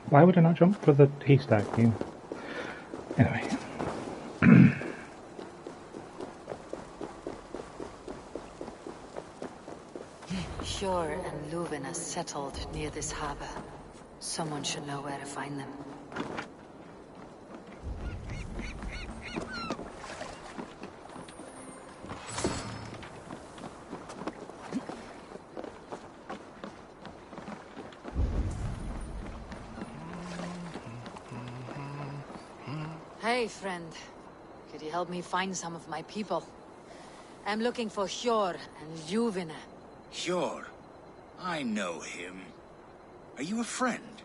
Why would I not jump for the haystack game? Anyway. Hjor and Luvin are settled near this harbor. Someone should know where to find them. Hey, friend. Could you help me find some of my people? I'm looking for Hjor and Luvina. Hjor? I know him. Are you a friend?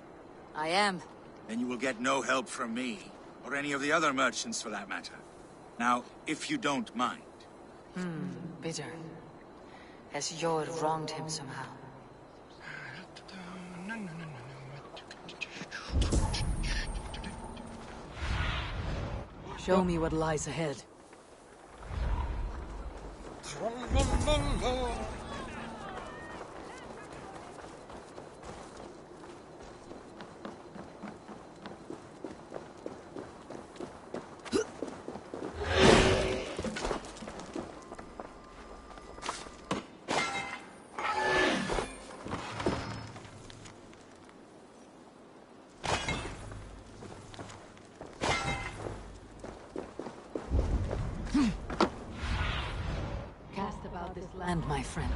I am. Then you will get no help from me, or any of the other merchants for that matter. Now, if you don't mind. Bitter. Has Hjor wronged him somehow? Show me what lies ahead. Land, my friend.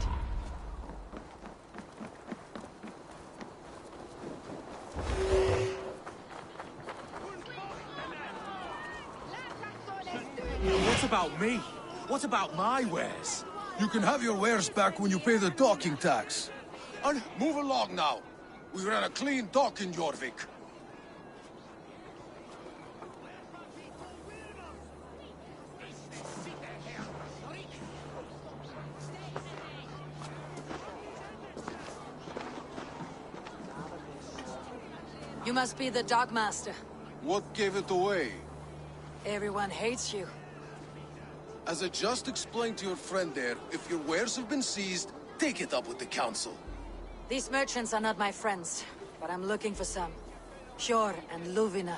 What about me? What about my wares? You can have your wares back when you pay the docking tax. And move along now. We ran a clean dock in Jorvic. You must be the Dogmaster. What gave it away? Everyone hates you. As I just explained to your friend there, if your wares have been seized, take it up with the council. These merchants are not my friends, but I'm looking for some. Hjor and Luvina.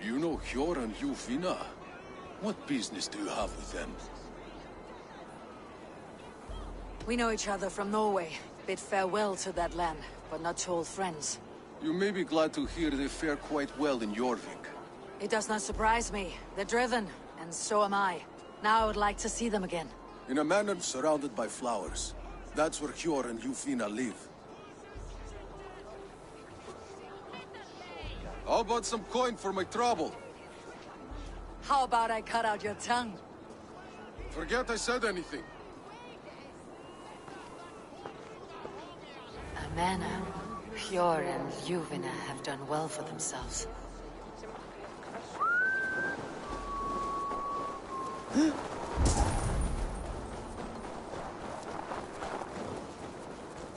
You know Hjor and Luvina? What business do you have with them? We know each other from Norway. Bid farewell to that land, but not to old friends. You may be glad to hear they fare quite well in Jorvik. It does not surprise me. They're driven, and so am I. Now I would like to see them again. In a manor surrounded by flowers. That's where Hjor and Luvina live. How about some coin for my trouble? How about I cut out your tongue? Forget I said anything. A manor. Hjor and Luvina have done well for themselves.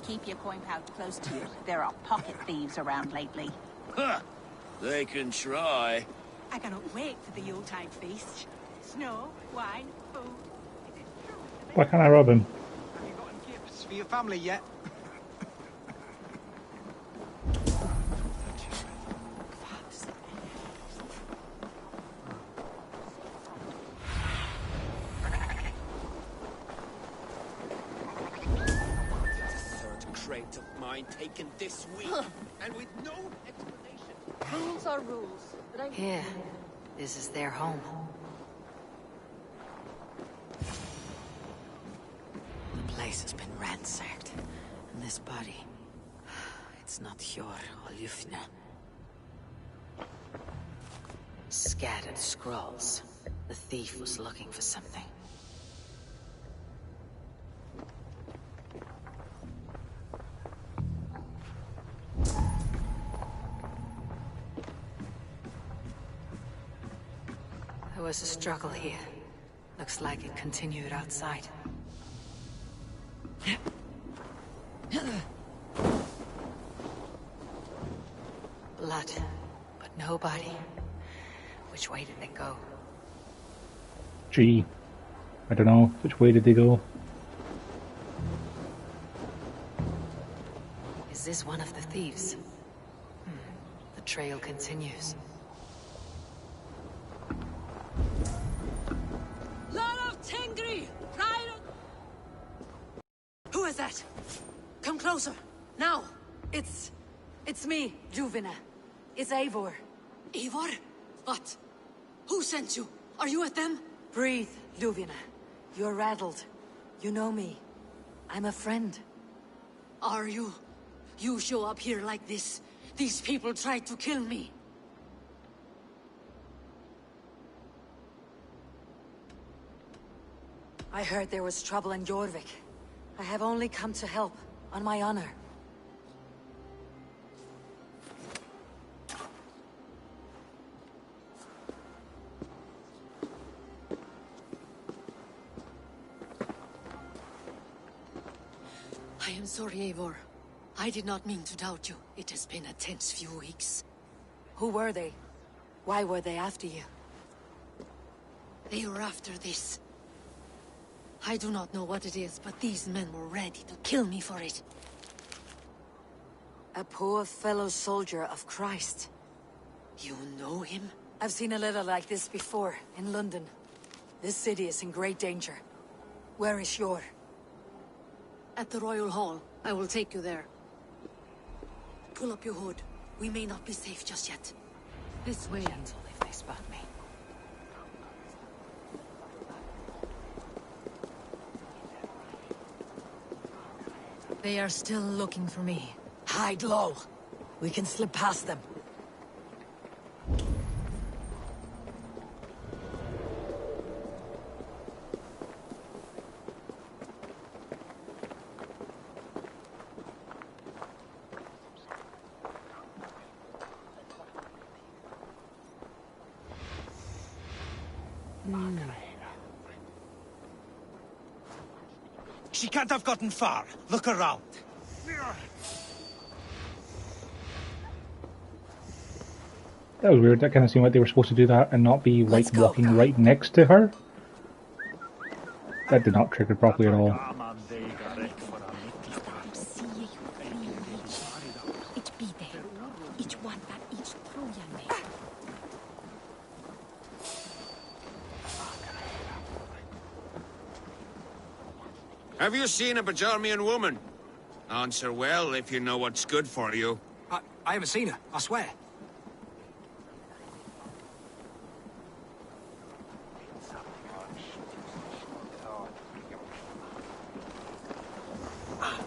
Keep your coin pouch close to you. There are pocket thieves around lately. Huh. They can try. I cannot wait for the Yuletide feast. Snow, wine, food. Why can't I rob him? Have you gotten gifts for your family yet? Of mine taken this week, and with no explanation. Rules are rules, but I... Here. This is their home. The place has been ransacked. And this body... It's not Hjor or Luvina. Scattered scrolls. The thief was looking for something. was a struggle here. Looks like it continued outside. Blood, but nobody. Which way did they go? Gee, I don't know. Which way did they go? Is this one of the thieves? The trail continues. Who is that? Come closer, now! It's me, Juvina. It's Eivor. Eivor? What? Who sent you? Are you with them? Breathe, Juvina. You're rattled. You know me. I'm a friend. Are you? You show up here like this. These people tried to kill me. I heard there was trouble in Jorvic. I have only come to help, on my honor. I am sorry, Eivor. I did not mean to doubt you. It has been a tense few weeks. Who were they? Why were they after you? They were after this. I do not know what it is, but these men were ready to kill me for it. A poor fellow soldier of Christ. You know him? I've seen a little like this before, in London. This city is in great danger. Where is Sjor? At the Royal Hall. I will take you there. Pull up your hood. We may not be safe just yet. This way. Gentle if they spot me. They are still looking for me. Hide low. We can slip past them. She can't have gotten far. Look around. That was weird. That kind of seemed like they were supposed to do that and not be like walking right next to her. That did not trigger properly at all. Have you seen a Bajarmian woman? Answer well if you know what's good for you. I haven't seen her, I swear.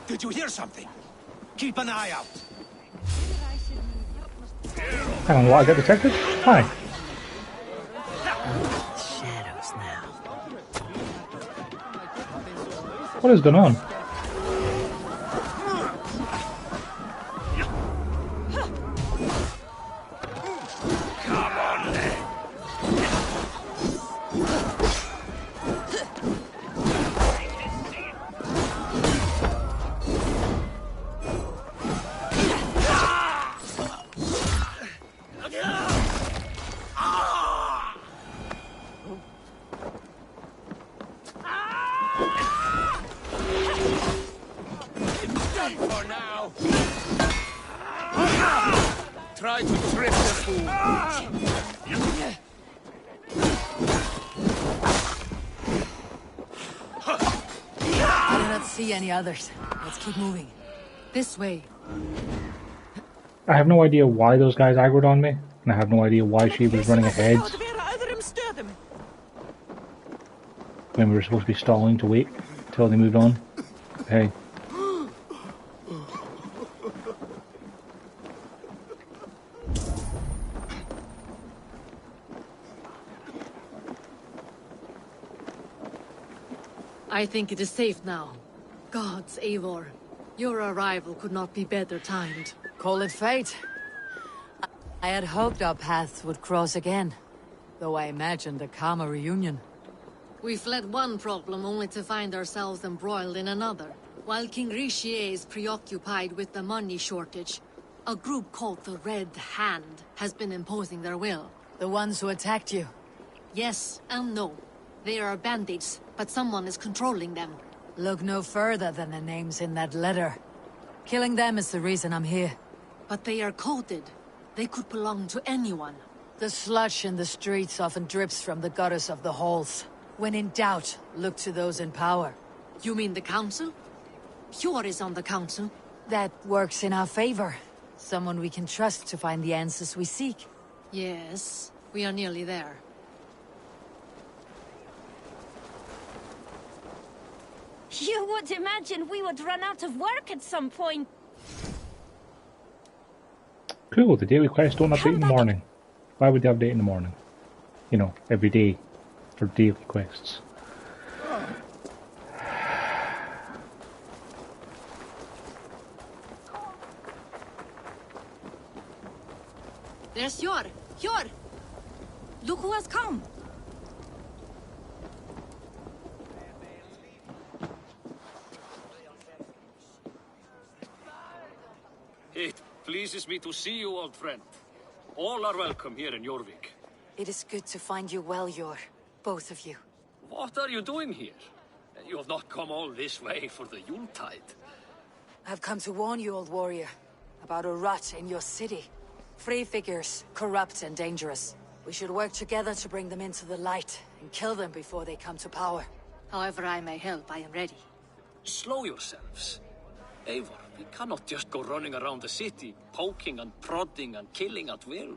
Did you hear something? Keep an eye out. Hang on, what? I got detected? Hi. Shadows now. What is going on? Try to trip the fool. I do not see any others. Let's keep moving. This way. I have no idea why those guys aggroed on me, and I have no idea why she was running ahead when we were supposed to be stalling to wait until they moved on. Hey. I think it is safe now. Gods, Eivor. Your arrival could not be better timed. Call it fate. I had hoped our paths would cross again. though I imagined a calmer reunion. We fled one problem only to find ourselves embroiled in another. While King Richier is preoccupied with the money shortage, a group called the Red Hand has been imposing their will. The ones who attacked you? Yes and no. They are bandits, but someone is controlling them. Look no further than the names in that letter. Killing them is the reason I'm here. But they are coded. They could belong to anyone. The sludge in the streets often drips from the gutters of the halls. When in doubt, look to those in power. You mean the council? Hjor is on the council. That works in our favor. Someone we can trust to find the answers we seek. Yes, we are nearly there. You would imagine we would run out of work at some point. Cool, the daily quests don't update in the morning. Why would they update in the morning? You know, every day for daily quests. There's Hjor! Hjor! Look who has come! It pleases me to see you, old friend. All are welcome here in Jorvic. It is good to find you well, Hjor. Both of you. What are you doing here? You have not come all this way for the Yuletide. I've come to warn you, old warrior, about a rot in your city. Free figures, corrupt and dangerous. We should work together to bring them into the light and kill them before they come to power. However I may help, I am ready. Slow yourselves. Eivor, we cannot just go running around the city, poking and prodding and killing at will.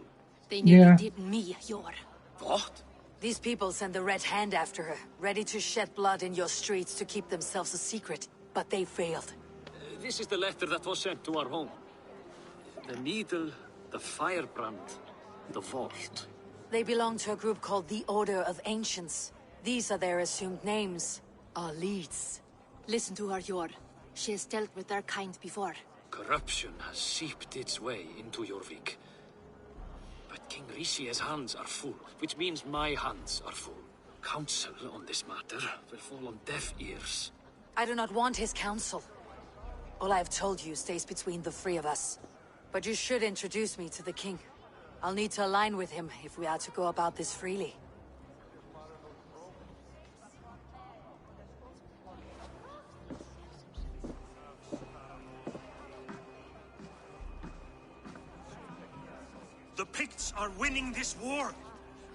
They nearly did me, Hjor. What? These people sent the Red Hand after her, ready to shed blood in your streets to keep themselves a secret. But they failed. This is the letter that was sent to our home. The needle, the firebrand, the vault. They belong to a group called the Order of Ancients. These are their assumed names. Our leads. Listen to her, Hjor. She has dealt with their kind before. Corruption has seeped its way into Jorvik. But King Richier's hands are full, which means my hands are full. Counsel on this matter will fall on deaf ears. I do not want his counsel. All I have told you stays between the three of us. But you should introduce me to the king. I'll need to align with him if we are to go about this freely. The Picts are winning this war.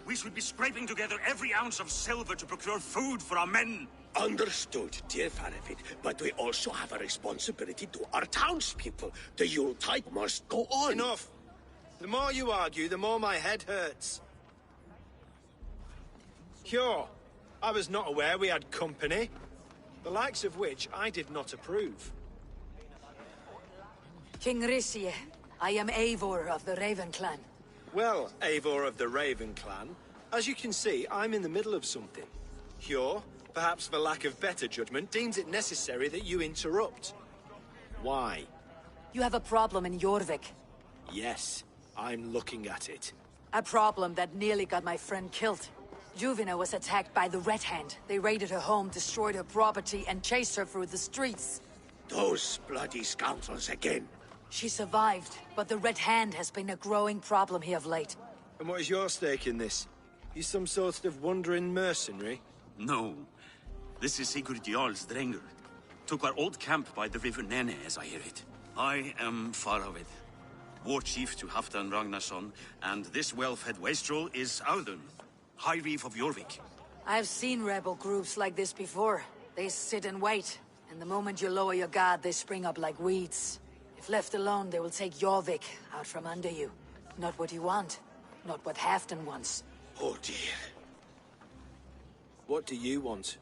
We should be scraping together every ounce of silver to procure food for our men. Understood, dear Faravit, but we also have a responsibility to our townspeople. The Yuletide must go on. Enough! The more you argue, the more my head hurts. Hjor, I was not aware we had company, the likes of which I did not approve. King Richier, I am Eivor of the Raven clan. Well, Eivor of the Raven clan, as you can see, I'm in the middle of something. Hjor, perhaps for lack of better judgment, deems it necessary that you interrupt. Why? You have a problem in Jorvik. Yes, I'm looking at it. A problem that nearly got my friend killed. Juvina was attacked by the Red Hand. They raided her home, destroyed her property, and chased her through the streets. Those bloody scoundrels again. She survived, but the Red Hand has been a growing problem here of late. And what is your stake in this? You some sort of wandering mercenary? No. This is Sigurd Jarl's Drenger. Took our old camp by the river Nene, as I hear it. I am Faravit, war chief to Halfdan Ragnarsson, and this whelf-head wastrel is Audun, High Reef of Jorvik. I've seen rebel groups like this before. They sit and wait, and the moment you lower your guard, they spring up like weeds. If left alone, they will take Jorvik out from under you. Not what you want, not what Halfdan wants. Oh dear. What do you want?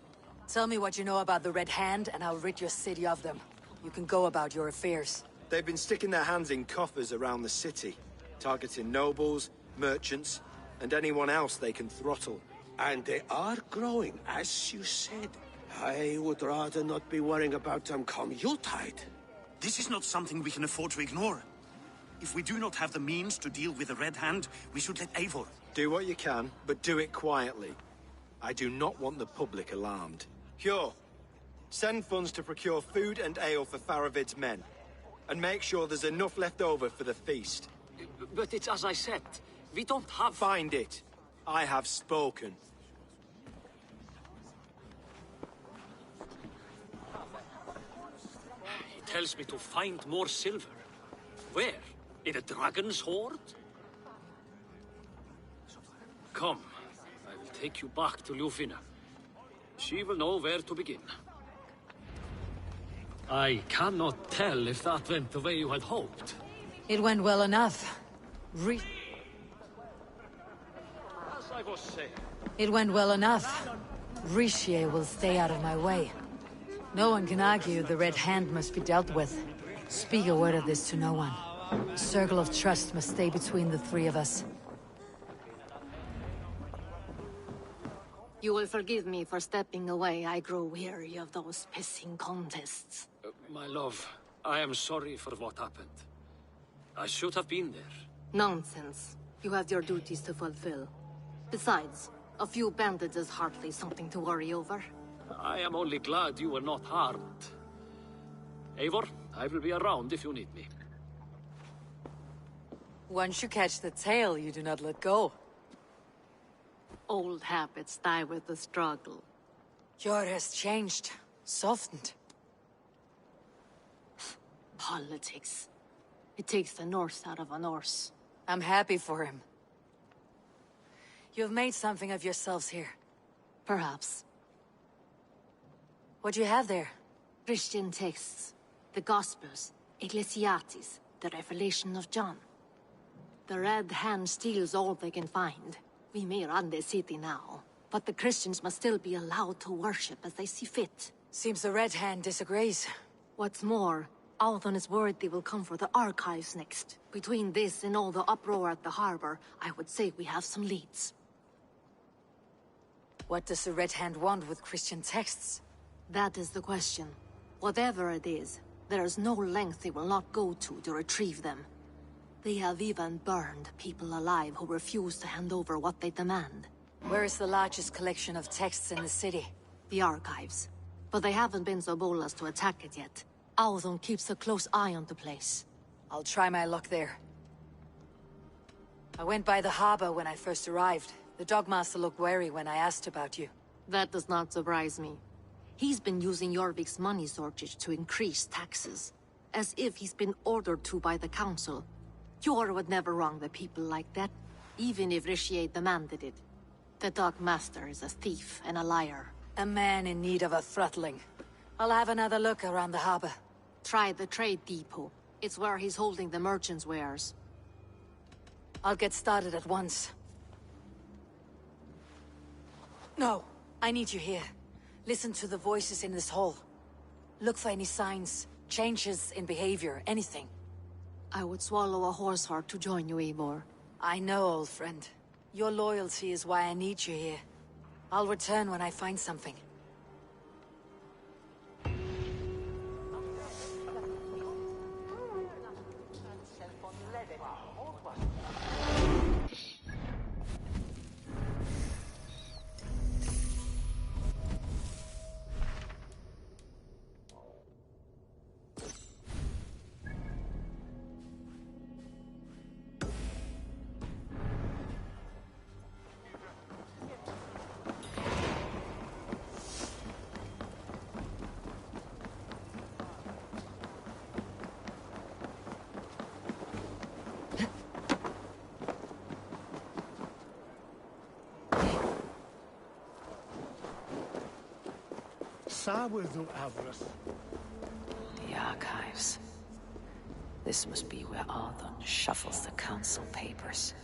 Tell me what you know about the Red Hand, and I'll rid your city of them. You can go about your affairs. They've been sticking their hands in coffers around the city, targeting nobles, merchants, and anyone else they can throttle. And they are growing, as you said. I would rather not be worrying about them come Yuletide. This is not something we can afford to ignore. If we do not have the means to deal with the Red Hand, we should let Eivor. Do what you can, but do it quietly. I do not want the public alarmed. Hjor, send funds to procure food and ale for Faravid's men. And make sure there's enough left over for the feast. But it's as I said. We don't have... Find it. I have spoken. He tells me to find more silver. Where? In a dragon's hoard? Come, I will take you back to Ljufina. She will know where to begin. I cannot tell if that went the way you had hoped. It went well enough. As I was saying. It went well enough. Richier will stay out of my way. No one can argue the Red Hand must be dealt with. Speak a word of this to no one. A circle of trust must stay between the three of us. You will forgive me for stepping away. I grow weary of those pissing contests. My love, I am sorry for what happened. I should have been there. Nonsense. You have your duties to fulfill. Besides, a few bandits is hardly something to worry over. I am only glad you were not harmed. Eivor, I will be around if you need me. Once you catch the tail, you do not let go. Old habits die with the struggle. Jor has changed. Softened. Politics. It takes the Norse out of a Norse. I'm happy for him. You've made something of yourselves here. Perhaps. What do you have there? Christian texts. The Gospels. Ecclesiastes. The Revelation of John. The Red Hand steals all they can find. We may run the city now, but the Christians must still be allowed to worship as they see fit. Seems the Red Hand disagrees. What's more, Althon is worried they will come for the archives next. Between this and all the uproar at the harbor, I would say we have some leads. What does the Red Hand want with Christian texts? That is the question. Whatever it is, there is no length they will not go to retrieve them. They have even burned people alive who refuse to hand over what they demand. Where is the largest collection of texts in the city? The archives. But they haven't been so bold as to attack it yet. Althon keeps a close eye on the place. I'll try my luck there. I went by the harbor when I first arrived. The Dogmaster looked wary when I asked about you. That does not surprise me. He's been using Jorvic's money shortage to increase taxes. As if he's been ordered to by the council. Hjor would never wrong the people like that, even if Richier demanded it. The Dogmaster is a thief and a liar. A man in need of a throttling. I'll have another look around the harbor. Try the trade depot. It's where he's holding the merchants' wares. I'll get started at once. No, I need you here. Listen to the voices in this hall. Look for any signs, changes in behavior, anything. I would swallow a horse heart to join you, Eivor. I know, old friend. Your loyalty is why I need you here. I'll return when I find something. The archives. This must be where Althon shuffles the council papers.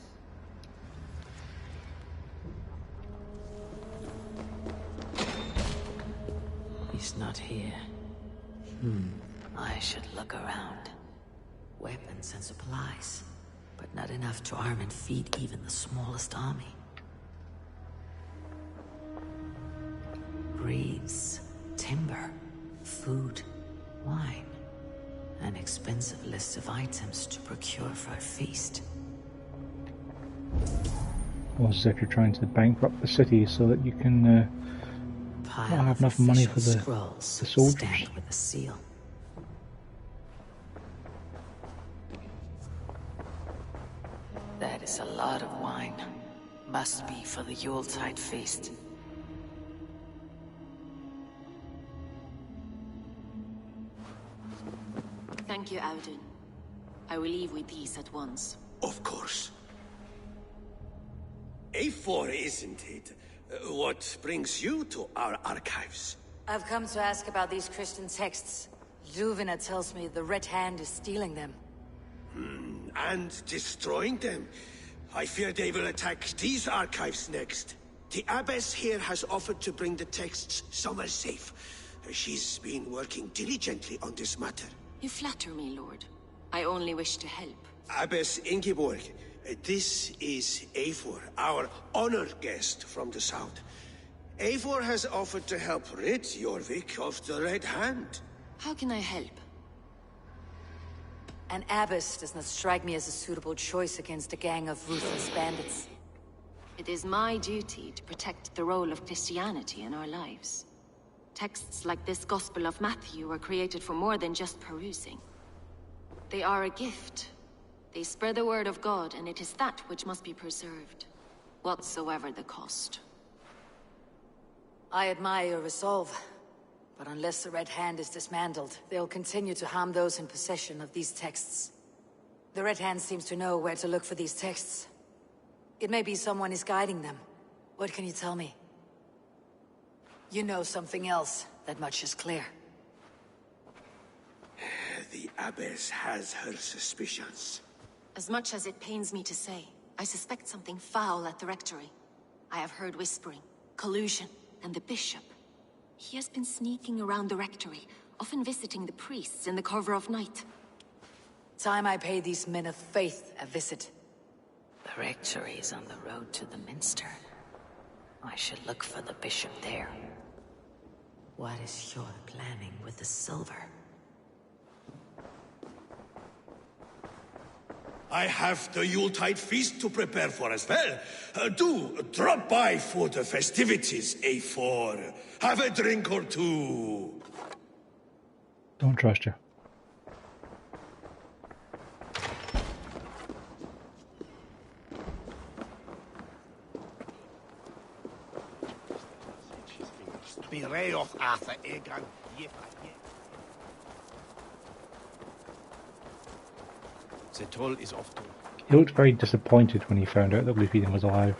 He's not here. I should look around. Weapons and supplies, but not enough to arm and feed even the smallest army. Greaves, timber, food, wine. An expensive list of items to procure for a feast. Almost as if you're trying to bankrupt the city so that you can not have enough money for the soldiers. Stamped with a seal. That is a lot of wine. Must be for the Yuletide feast. Thank you, Auden. I will leave with these at once. Of course. A4, isn't it? What brings you to our archives? I've come to ask about these Christian texts. Juvena tells me the Red Hand is stealing them. And destroying them. I fear they will attack these archives next. The Abbess here has offered to bring the texts somewhere safe. She's been working diligently on this matter. You flatter me, Lord. I only wish to help. Abbess Ingeborg, this is Eivor, our honored guest from the south. Eivor has offered to help rid Jorvic of the Red Hand. How can I help? An abbess does not strike me as a suitable choice against a gang of ruthless bandits. It is my duty to protect the role of Christianity in our lives. Texts like this Gospel of Matthew were created for more than just perusing. They are a gift. They spread the word of God, and it is that which must be preserved, whatsoever the cost. I admire your resolve, but unless the Red Hand is dismantled, they'll continue to harm those in possession of these texts. The Red Hand seems to know where to look for these texts. It may be someone is guiding them. What can you tell me? You know something else. That much is clear. The Abbess has her suspicions. As much as it pains me to say, I suspect something foul at the rectory. I have heard whispering, collusion, and the bishop. He has been sneaking around the rectory, often visiting the priests in the cover of night. Time I pay these men of faith a visit. The rectory is on the road to the minster. I should look for the bishop there. What is your planning with the silver? I have the Yuletide feast to prepare for as well. Do drop by for the festivities, A4. Have a drink or two. Don't trust you. The troll is off to. He looked very disappointed when he found out that Bluefeeding was alive.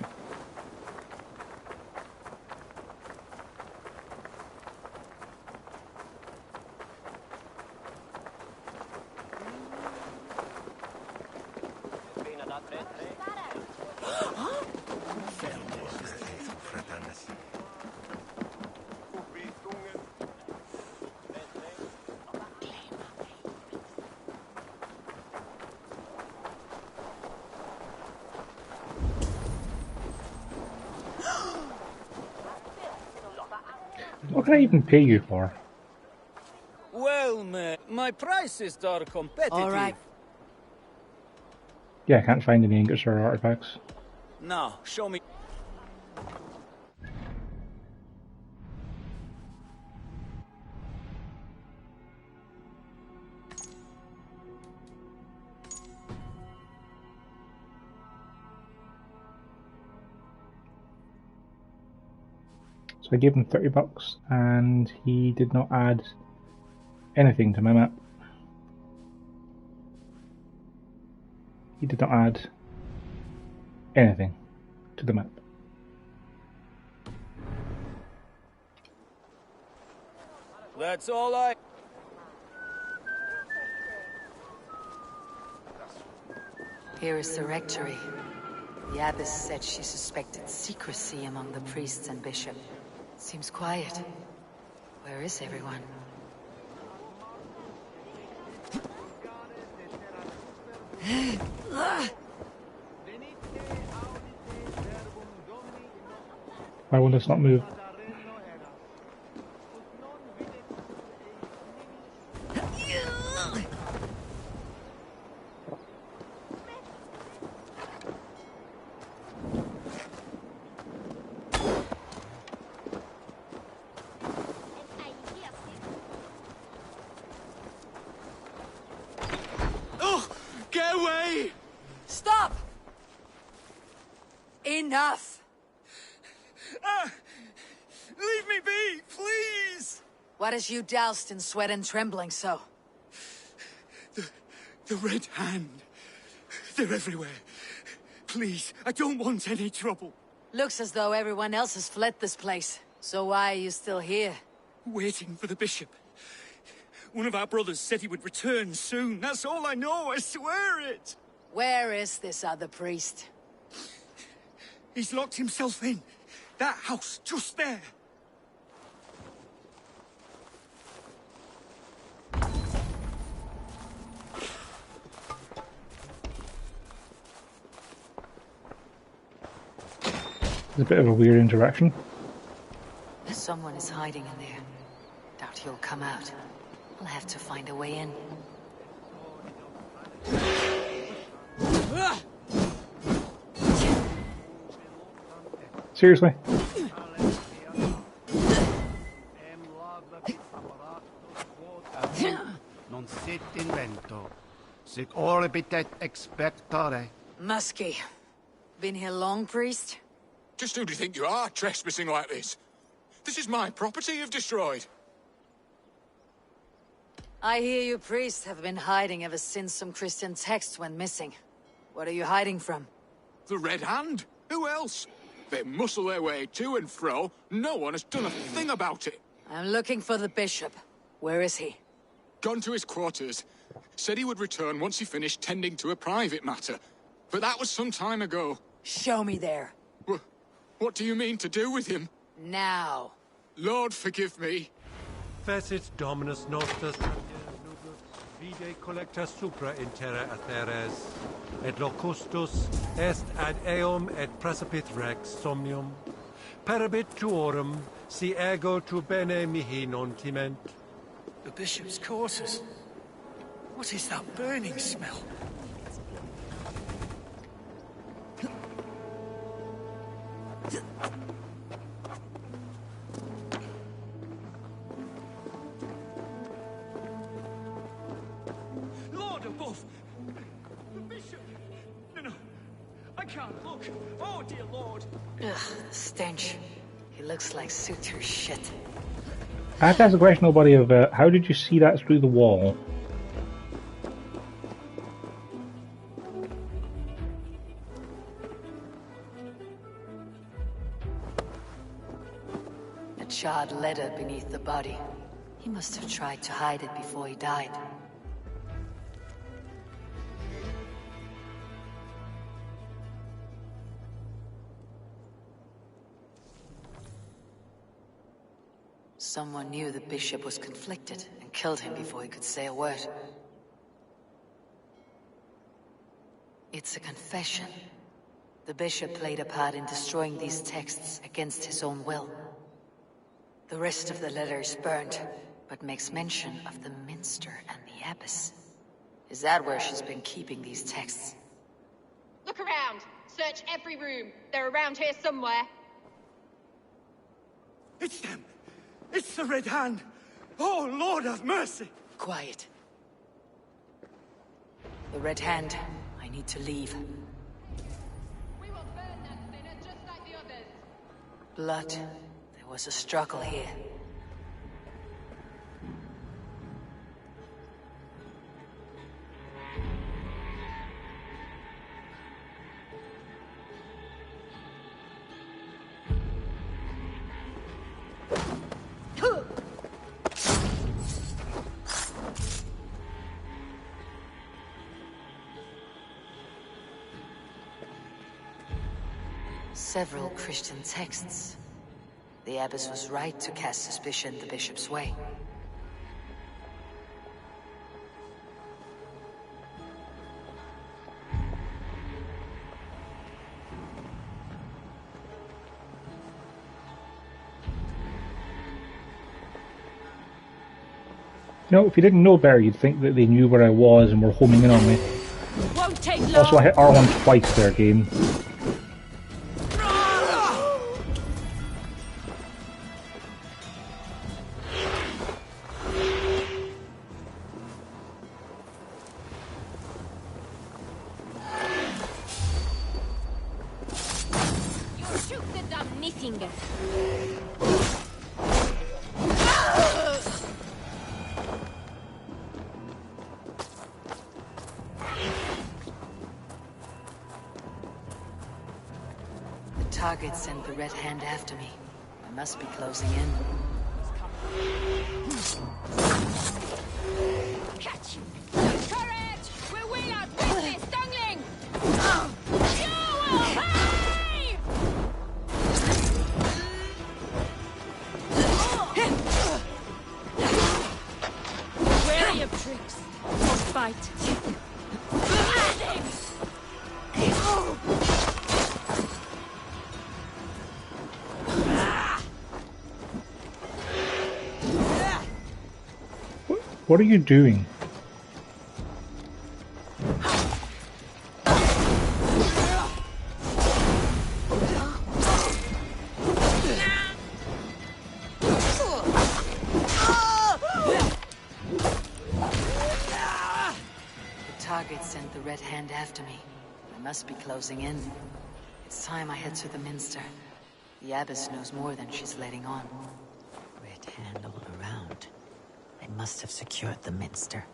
What can I even pay you for? Well, man, my prices are competitive. All right. Yeah, I can't find any ingots or artifacts. Now, show me. So I gave him $30 and he did not add anything to my map. He did not add anything to the map. That's all I... Here is the rectory. The abbess said she suspected secrecy among the priests and bishop. Seems quiet. Where is everyone? Why will this not move? away! Stop! Enough! Leave me be, please! What has you doused in sweat and trembling so? The Red Hand. They're everywhere. Please, I don't want any trouble. Looks as though everyone else has fled this place. So why are you still here? Waiting for the bishop. One of our brothers said he would return soon. That's all I know, I swear it! Where is this other priest? He's locked himself in. That house, just there. It's a bit of a weird interaction. Someone is hiding in there. Doubt he'll come out. I'll have to find a way in. Seriously? Non sit invento. Sic orbitet expectare. Muskie. Been here long, priest? Just who do you think you are, trespassing like this? This is my property you've destroyed. I hear you priests have been hiding ever since some Christian texts went missing. What are you hiding from? The Red Hand? Who else? They muscle their way to and fro. No one has done a thing about it. I'm looking for the bishop. Where is he? Gone to his quarters. Said he would return once he finished tending to a private matter. But that was some time ago. Show me there. What do you mean to do with him? Now. Lord, forgive me. Facit Dominus nostus vide collecta supra in terra atheres, et locustus est ad eum et precipit rex somnium, parabit tuorum, si ego tu bene mihi non timent. The bishop's quarters. What is that burning smell? Lord above! The bishop! No, I can't look. Oh, dear Lord! Ugh, stench. He looks like suture shit. I have to ask a question, nobody, of how did you see that through the wall? A charred letter beneath the body. He must have tried to hide it before he died. Someone knew the bishop was conflicted and killed him before he could say a word. It's a confession. The bishop played a part in destroying these texts against his own will. The rest of the letter is burned, but makes mention of the minster and the abbess. Is that where she's been keeping these texts? Look around. Search every room. They're around here somewhere. It's them! It's the Red Hand! Oh, Lord have mercy! Quiet. The Red Hand. I need to leave. We will burn that sinner just like the others. Blood. There was a struggle here. Several Christian texts. The abbess was right to cast suspicion the bishop's way. You know, if you didn't know better, you'd think that they knew where I was and were homing in on me. Won't take long. Also, I hit R1 twice there, game. Stinger. The target sent the Red Hand after me. I must be closing in. Catch you! Courage! We will outwit this dungling! You will pay! Wary of tricks. Must fight. What are you doing? Target sent the Red Hand after me. I must be closing in. It's time I head to the Minster. The Abbess knows more than she's letting on. Red Hand all around. They must have secured the Minster.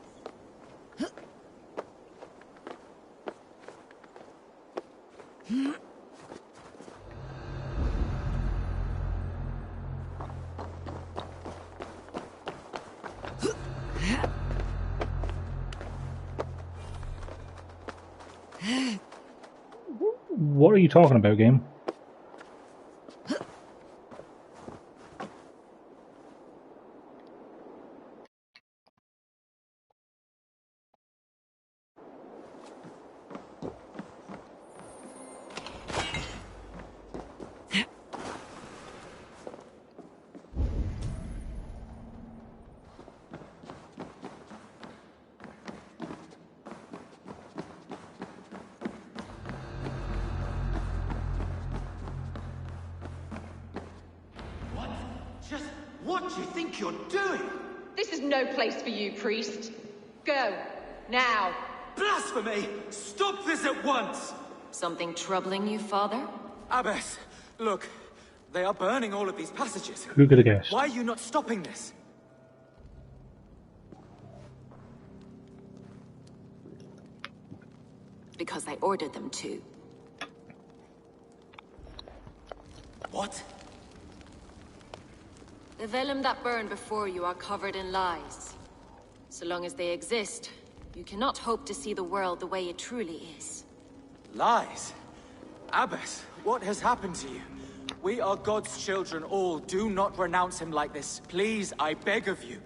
What are you talking about, game? What do you think you're doing? This is no place for you, priest. Go. Now. Blasphemy! Stop this at once! Something troubling you, Father? Abbess, look. They are burning all of these passages. Who could have guessed? Why are you not stopping this? Because I ordered them to. What? The vellum that burned before you are covered in lies. So long as they exist, you cannot hope to see the world the way it truly is. Lies? Abbess, what has happened to you? We are God's children all. Do not renounce him like this. Please, I beg of you.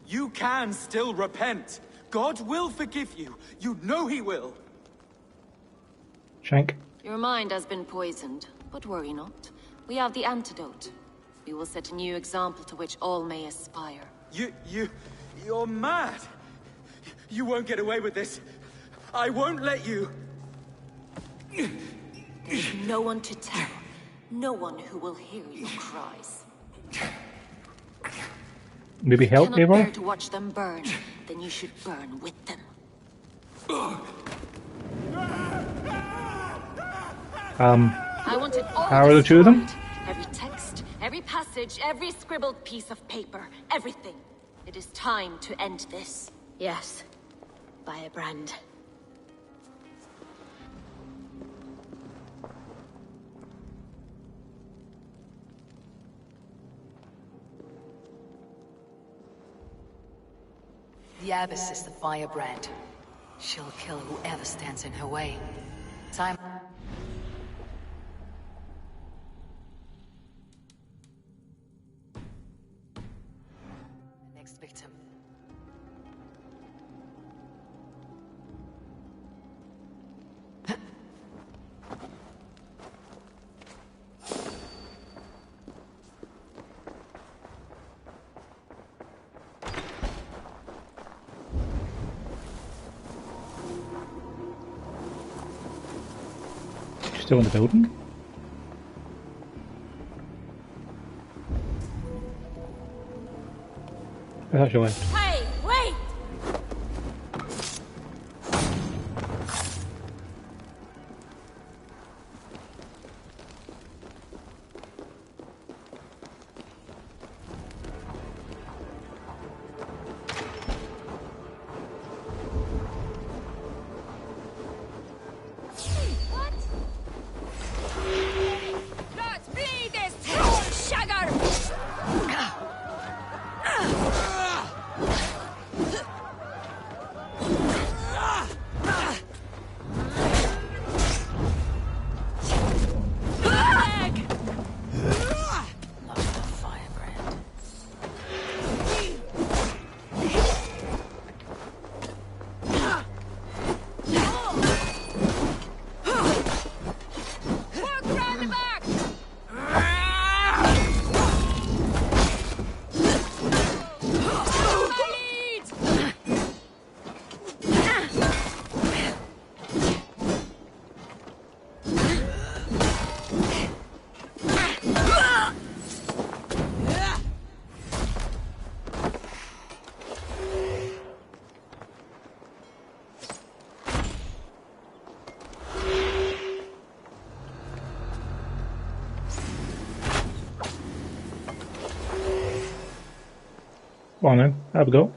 You can still repent. God will forgive you. You know he will. Shank. Your mind has been poisoned, but worry not. We have the antidote. We will set a new example to which all may aspire. You're mad. You won't get away with this. I won't let you. There's no one to tell. No one who will hear your cries. Maybe help, If you cannot bear Eivor? to watch them burn, then you should burn with them. I want it all How are the two of them? destroyed. Every text, every passage, every scribbled piece of paper, everything. It is time to end this. Yes. By a brand. The Abbess is the firebrand. She'll kill whoever stands in her way. Time. Next victim. Still in the building? I thought she left. Hey, wait! Go on then, have a go.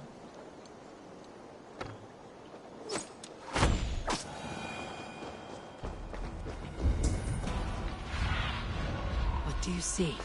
What do you see?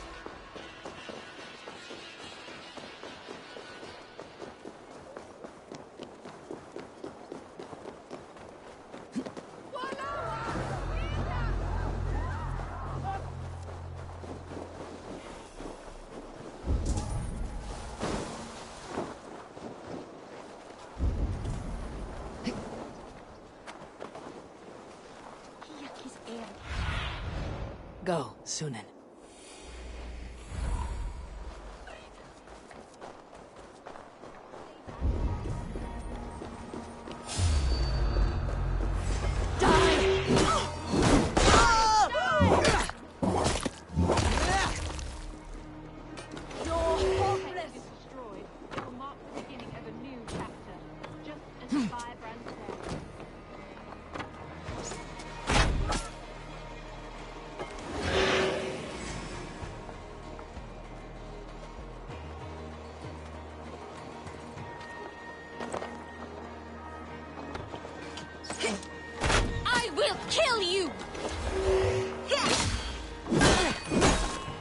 Go, Sunan. I will kill you!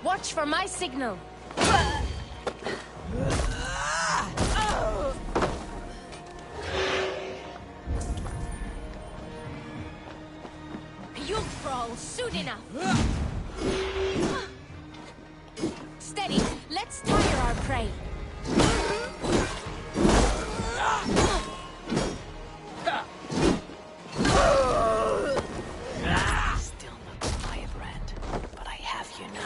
Watch for my signal. You'll crawl soon enough. Steady, let's tire our prey. Still not the firebrand, but I have you now.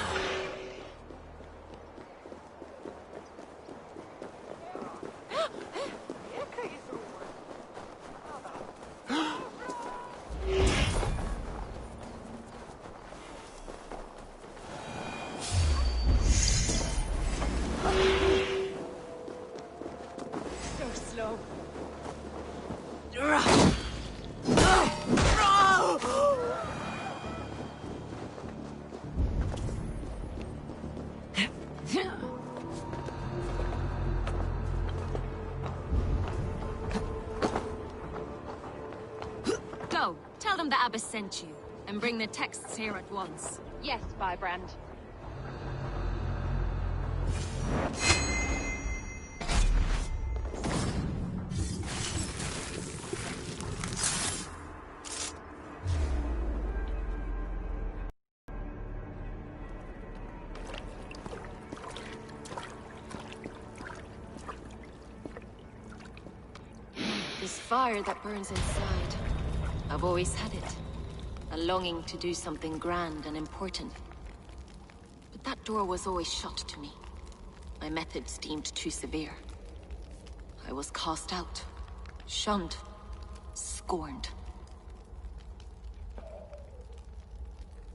So slow. Go, tell them the Abbess sent you, and bring the texts here at once. Yes, Firebrand. This fire that burns inside. I've always had it. A longing to do something grand and important. But that door was always shut to me. My methods deemed too severe. I was cast out, shunned, scorned.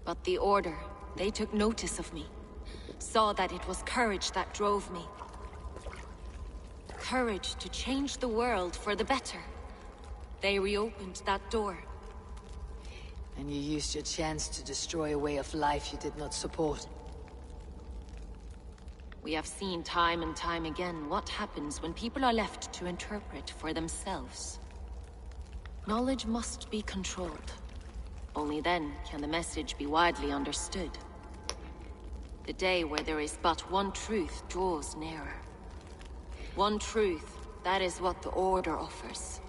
But the Order, they took notice of me. Saw that it was courage that drove me. Courage to change the world for the better. They reopened that door. And you used your chance to destroy a way of life you did not support. We have seen time and time again what happens when people are left to interpret for themselves. Knowledge must be controlled. Only then can the message be widely understood. The day where there is but one truth draws nearer. One truth, that is what the Order offers.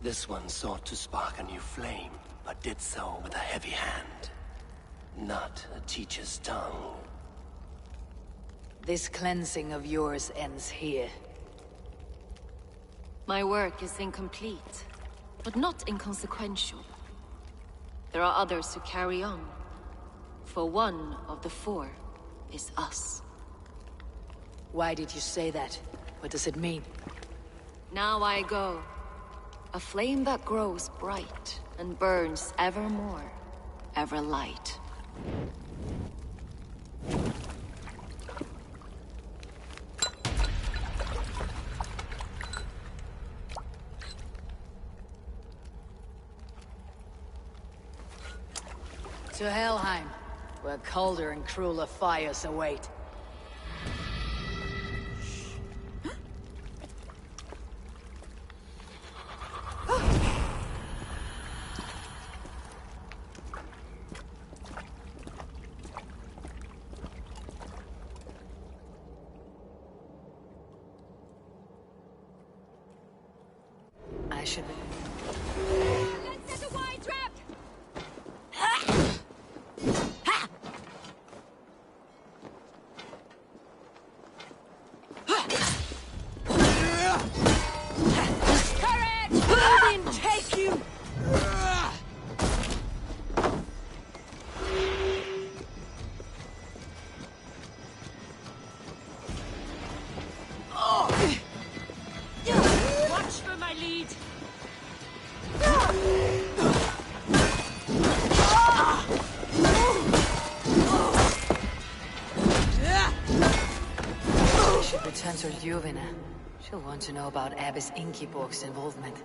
This one sought to spark a new flame, but did so with a heavy hand. Not a teacher's tongue. This cleansing of yours ends here. My work is incomplete, but not inconsequential. There are others who carry on. For one of the four is us. Why did you say that? What does it mean? Now I go. A flame that grows bright and burns ever more, ever light. To Helheim, where colder and crueler fires await. should be. Let's set a wide trap! Courage! Odin, take you! Watch for my lead! I should return to Ljuvina. She'll want to know about Abbess Ingeborg's involvement.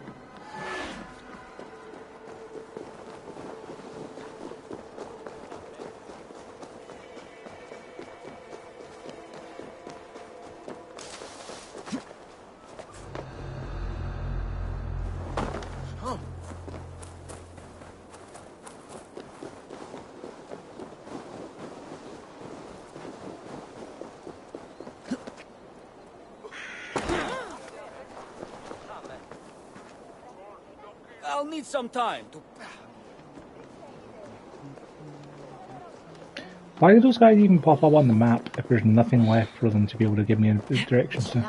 I'll need some time to... Why do those guys even pop up on the map if there's nothing left for them to be able to give me directions to?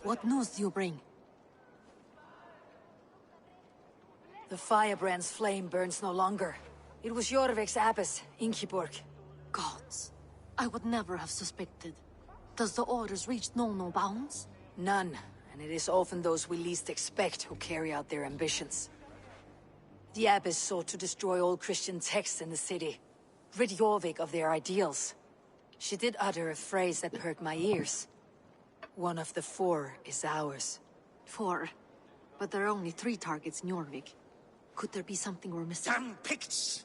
What news do you bring? The firebrand's flame burns no longer. It was Jorvic's abbess, Ingeborg. Gods, I would never have suspected. Does the orders reach no bounds? None, and it is often those we least expect who carry out their ambitions. The abbess sought to destroy all Christian texts in the city, rid Jorvic of their ideals. She did utter a phrase that perked my ears. One of the 4 is ours. 4? But there are only 3 targets in Jorvik. Could there be something we're missing? Damn Picts!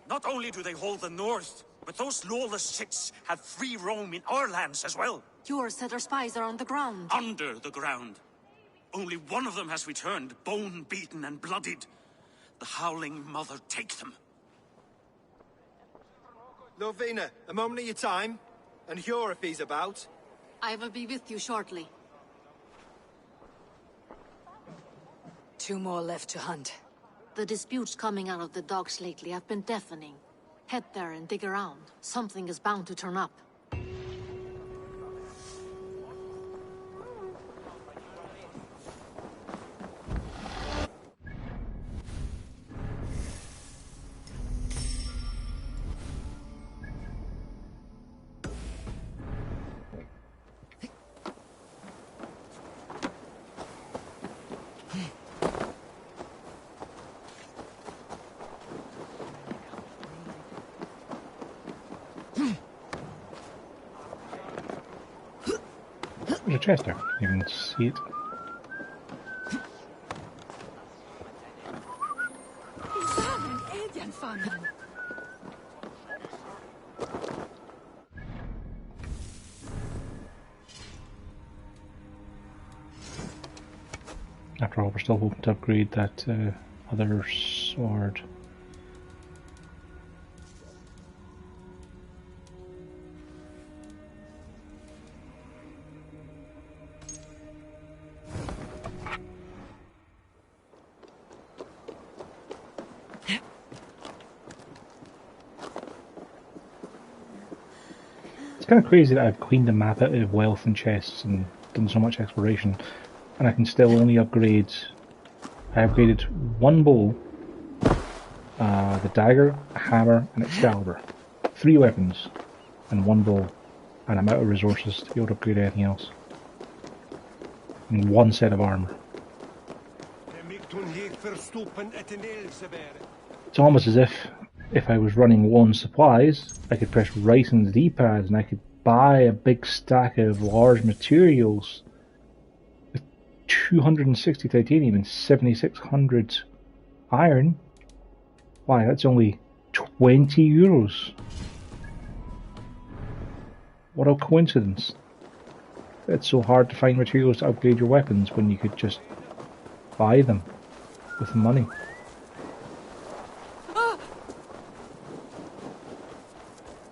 Not only do they hold the north, but those lawless shits have free roam in our lands as well. Yours said our spies are on the ground. Under the ground. Only one of them has returned, bone-beaten and bloodied. The Howling Mother take them. Lovina, a moment of your time. And Hjor if he's about. I will be with you shortly. 2 more left to hunt. The disputes coming out of the docks lately have been deafening. Head there and dig around. Something is bound to turn up. There's a chest there. You can see it. After all, we're still hoping to upgrade that other sword. It's kind of crazy that I've cleaned the map out of wealth and chests and done so much exploration, and I can still only upgrade. I upgraded 1 bow, the dagger, a hammer, and Excalibur. 3 weapons and 1 bow, and I'm out of resources to be able to upgrade anything else. And 1 set of armor. It's almost as if if I was running low on supplies, I could press right on the D-pad and I could buy a big stack of large materials with 260 titanium and 7600 iron. Why, that's only 20 euros. What a coincidence. It's so hard to find materials to upgrade your weapons when you could just buy them with money.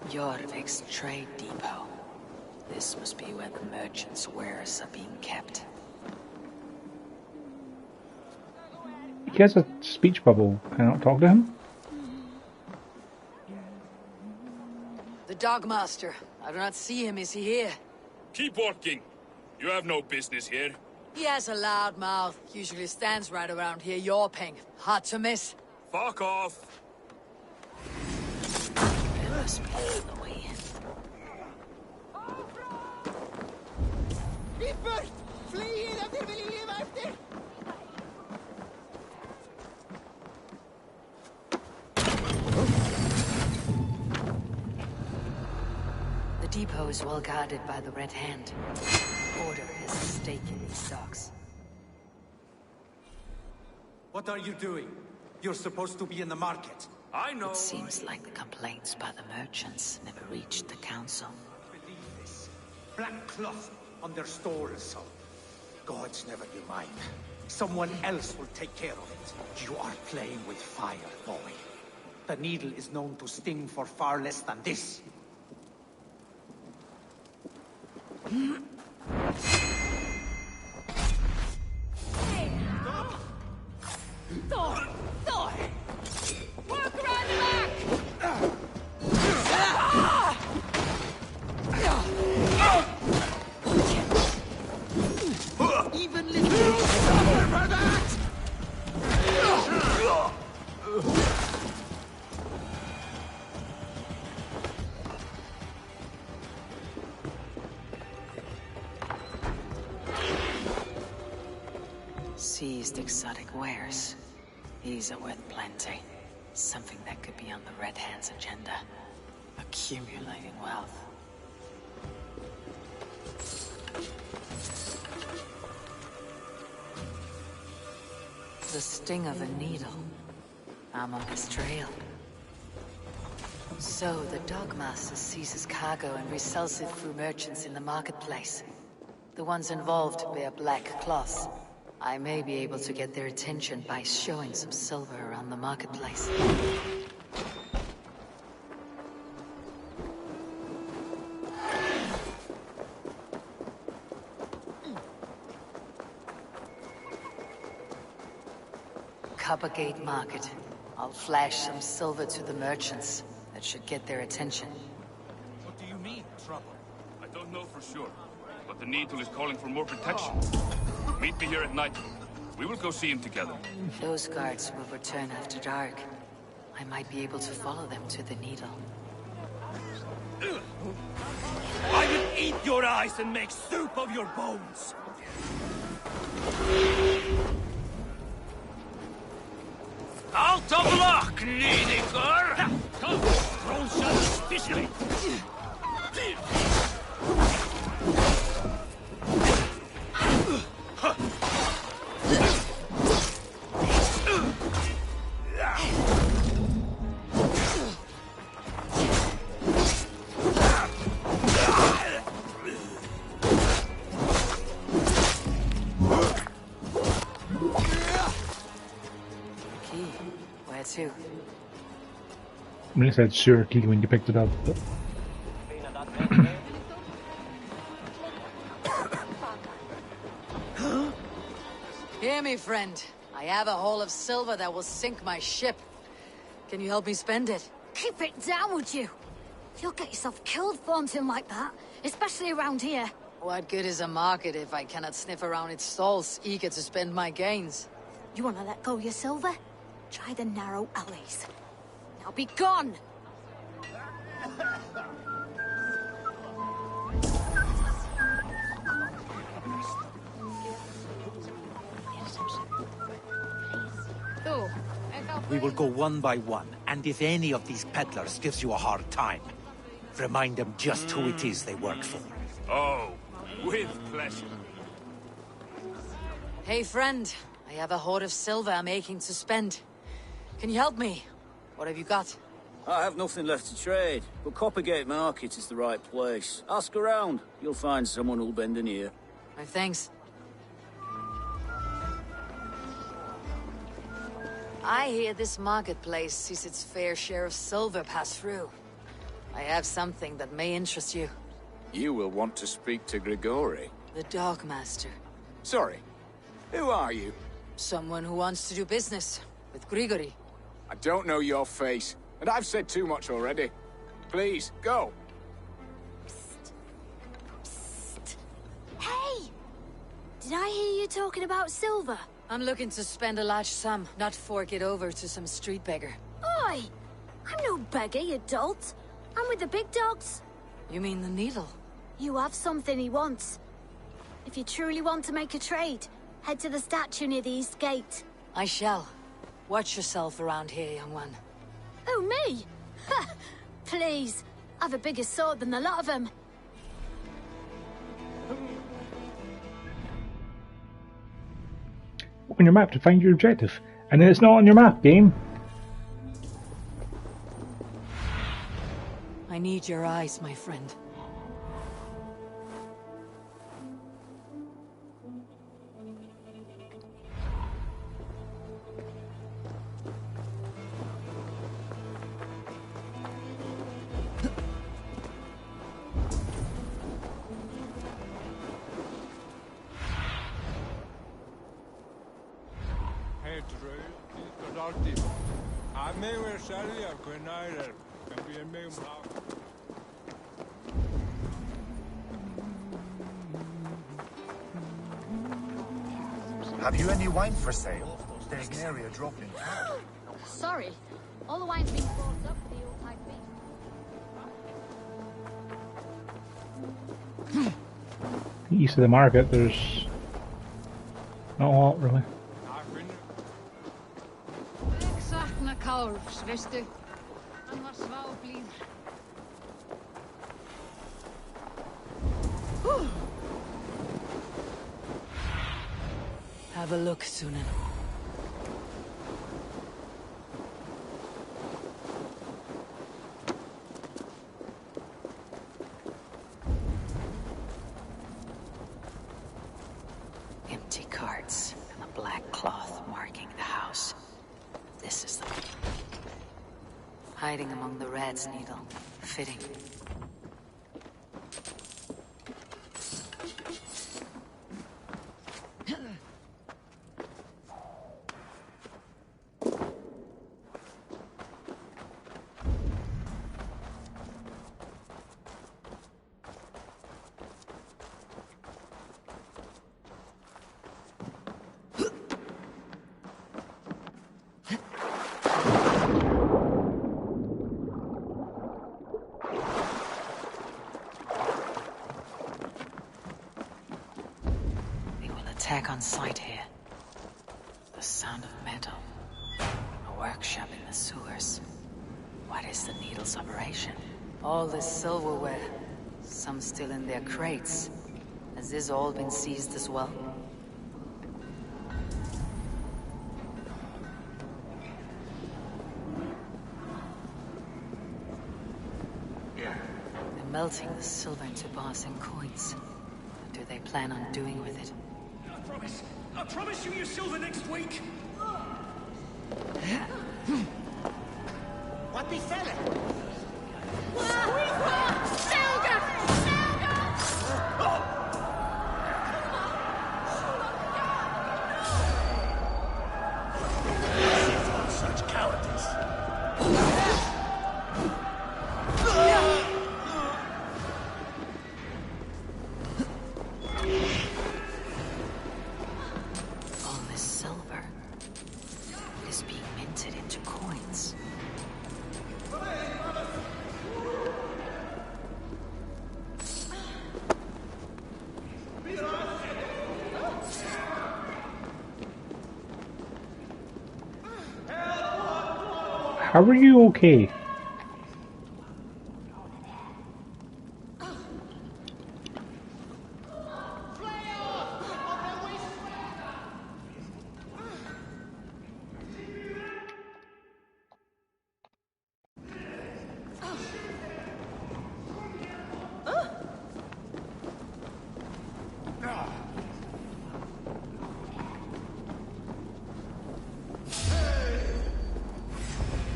Jorvic's trade depot. This must be where the merchants' wares are being kept. He has a speech bubble. Can I not talk to him? The Dogmaster. I do not see him. Is he here? Keep working. You have no business here. He has a loud mouth. Usually stands right around here yawping. Hard to miss. Fuck off. There must be another way in. The depot is well guarded by the Red Hand. Order has a stake in these docks. What are you doing? You're supposed to be in the market. I know. It seems like the complaints by the merchants never reached the council. Believe this. Black cloth on their stores. Gods never do mine. Someone else will take care of it. You are playing with fire, boy. The needle is known to sting for far less than this. Thor! Thor! Work around the back! Even little for that! Seized exotic wares. These are worth plenty. Something that could be on the Red Hand's agenda. Accumulating wealth. The sting of a needle. I'm on his trail. So the Dogmaster seizes cargo and resells it through merchants in the marketplace. The ones involved wear black cloths. I may be able to get their attention by showing some silver around the marketplace. Coppergate Market. I'll flash some silver to the merchants. That should get their attention. What do you mean, trouble? I don't know for sure, but the Needle is calling for more protection. Meet me here at night. We will go see him together. Those guards will return after dark. I might be able to follow them to the Needle. I will eat your eyes and make soup of your bones! Out of luck, Nidinger! Come, roll shot suspiciously! Where to? I mean, it said sure key when you picked it up, but... Hear me, friend. I have a haul of silver that will sink my ship. Can you help me spend it? Keep it down, would you? You'll get yourself killed flaunting like that, especially around here. What good is a market if I cannot sniff around its stalls, eager to spend my gains? You want to let go of your silver? Try the narrow alleys. Now be gone! We will go one by one, And if any of these peddlers gives you a hard time, remind them just who it is they work for. Oh, with pleasure. Hey, friend. I have a hoard of silver I'm aching to spend. Can you help me? What have you got? I have nothing left to trade, but Coppergate Market is the right place. Ask around. You'll find someone who'll bend an ear. My thanks. I hear this marketplace sees its fair share of silver pass through. I have something that may interest you. You will want to speak to Grigori. The Dogmaster. Sorry, who are you? Someone who wants to do business with Grigori. I don't know your face, and I've said too much already. Please, go. Hey! Did I hear you talking about silver? I'm looking to spend a large sum, not fork it over to some street beggar. Oi! I'm no beggar, you dolt. I'm with the big dogs. You mean the needle? You have something he wants. If you truly want to make a trade, head to the statue near the east gate. I shall. Watch yourself around here, young one. Oh, me? Ha! Please. I've a bigger sword than the lot of them. Open your map to find your objective. And then it's not on your map, game. I need your eyes, my friend. Have you any wine for sale? There's an area dropping. Sorry. All the wine's being bought up for the old-type beef. East of the market, there's not a lot, really. Ik sakna kalvs, veistu. Hann var sváblíður. Have a look, Sunan. Empty carts and a black cloth marking the house. This is the... Hiding among the rat's needle. Fitting. Attack on sight here. The sound of metal. A workshop in the sewers. What is the needle's operation? All this silverware. Some still in their crates. Has this all been seized as well? They're melting the silver into bars and coins. What do they plan on doing with it? I promise you your silver next week. What befell it? Such cowardice. How are you okay?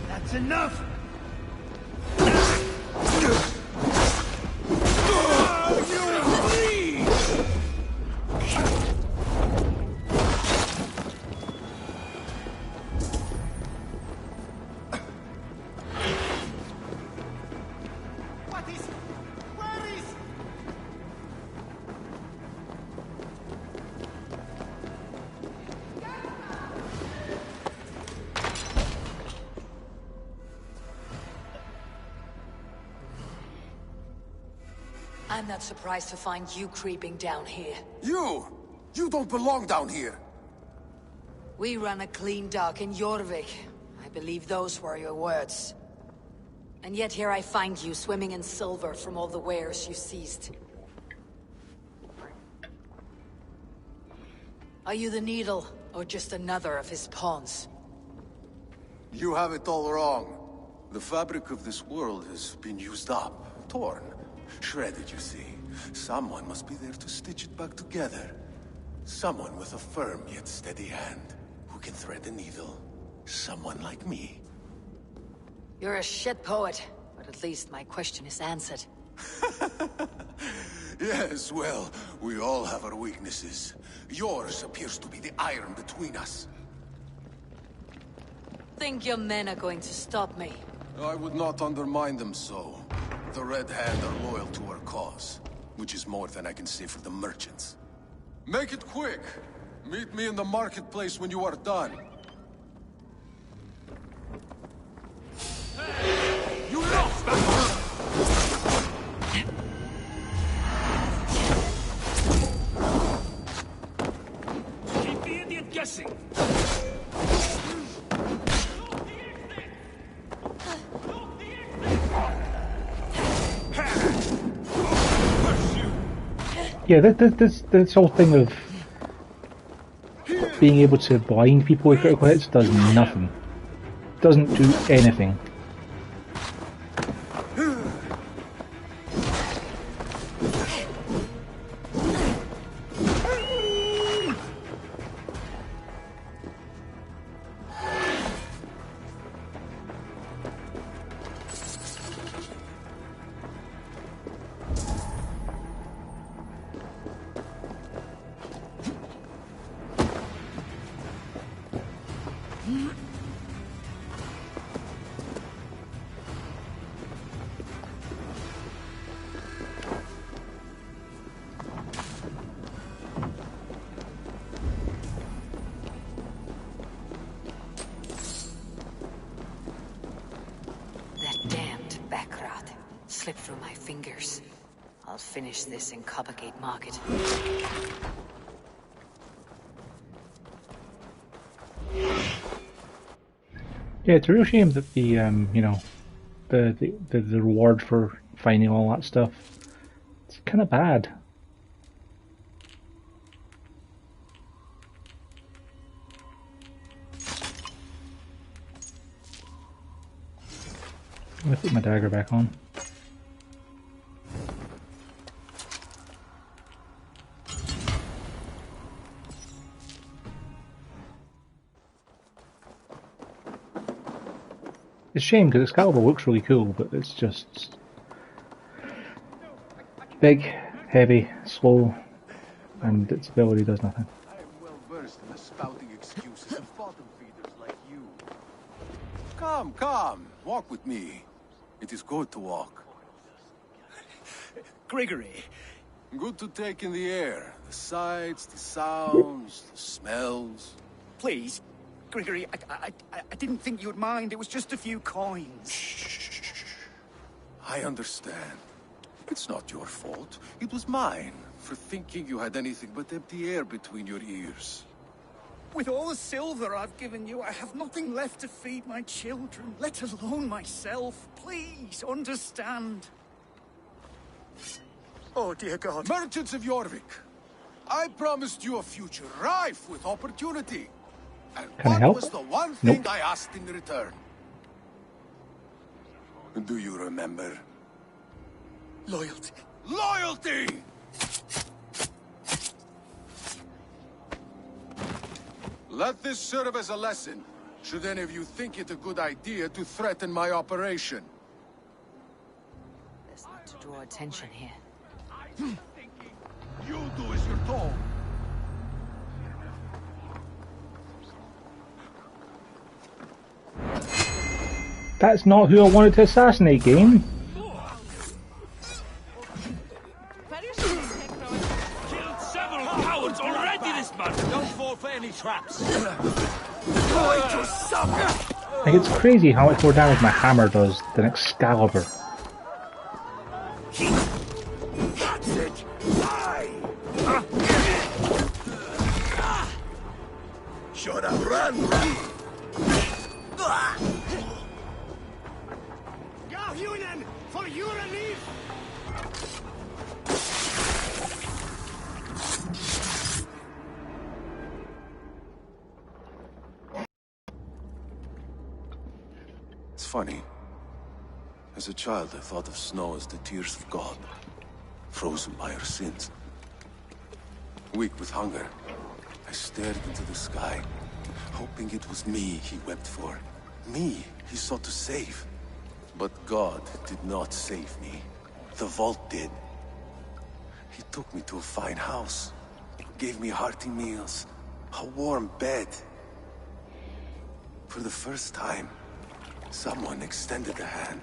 That's enough! I'm not surprised to find you creeping down here. You! You don't belong down here! We run a clean dock in Jorvic. I believe those were your words. And yet here I find you swimming in silver from all the wares you seized. Are you the Needle, or just another of his pawns? You have it all wrong. The fabric of this world has been used up, torn, shredded, you see. Someone must be there to stitch it back together. Someone with a firm yet steady hand, who can thread the needle. Someone like me. You're a shit poet, but at least my question is answered. Yes, well, we all have our weaknesses. Yours appears to be the iron between us. Think your men are going to stop me? I would not undermine them so. The Red Hand are loyal to our cause, which is more than I can say for the merchants. Make it quick! Meet me in the marketplace when you are done. Hey! You lost that! Keep the idiot guessing! Yeah, this whole thing of being able to blind people with critical hits does nothing. Doesn't do anything. Slipped through my fingers. I'll finish this in Coppergate Market. Yeah, it's a real shame that the you know, the reward for finding all that stuff, it's kind of bad. I'm gonna put my dagger back on. It's a shame because Excalibur looks really cool, but it's just big, heavy, slow, and its ability does nothing. I am well versed in the spouting excuses of bottom feeders like you. Come, come, walk with me. It is good to walk. Gregory. Good to take in the air. The sights, the sounds, the smells. Please, Gregory, I didn't think you'd mind. It was just a few coins. Shh. I understand. It's not your fault. It was mine, for thinking you had anything but empty air between your ears. With all the silver I've given you, I have nothing left to feed my children, let alone myself. Please, understand. Oh, dear God. Merchants of Jorvic, I promised you a future rife with opportunity. And Can I what help? was the one thing Nope. I asked in return? Do you remember? Loyalty. Loyalty! Let this serve as a lesson, should any of you think it a good idea to threaten my operation. Best not to draw attention here. You do as you're told. That's not who I wanted to assassinate, game. Killed several cowards already this month. Don't fall for any traps. Like, it's crazy how much more damage my hammer does than Excalibur. That's it! Die! Should have run! Gahunen, for your relief! It's funny. As a child, I thought of snow as the tears of God, frozen by our sins. Weak with hunger, I stared into the sky, hoping it was me he wept for. Me he sought to save. But God did not save me. The vault did. He took me to a fine house, gave me hearty meals, a warm bed. For the first time, someone extended a hand,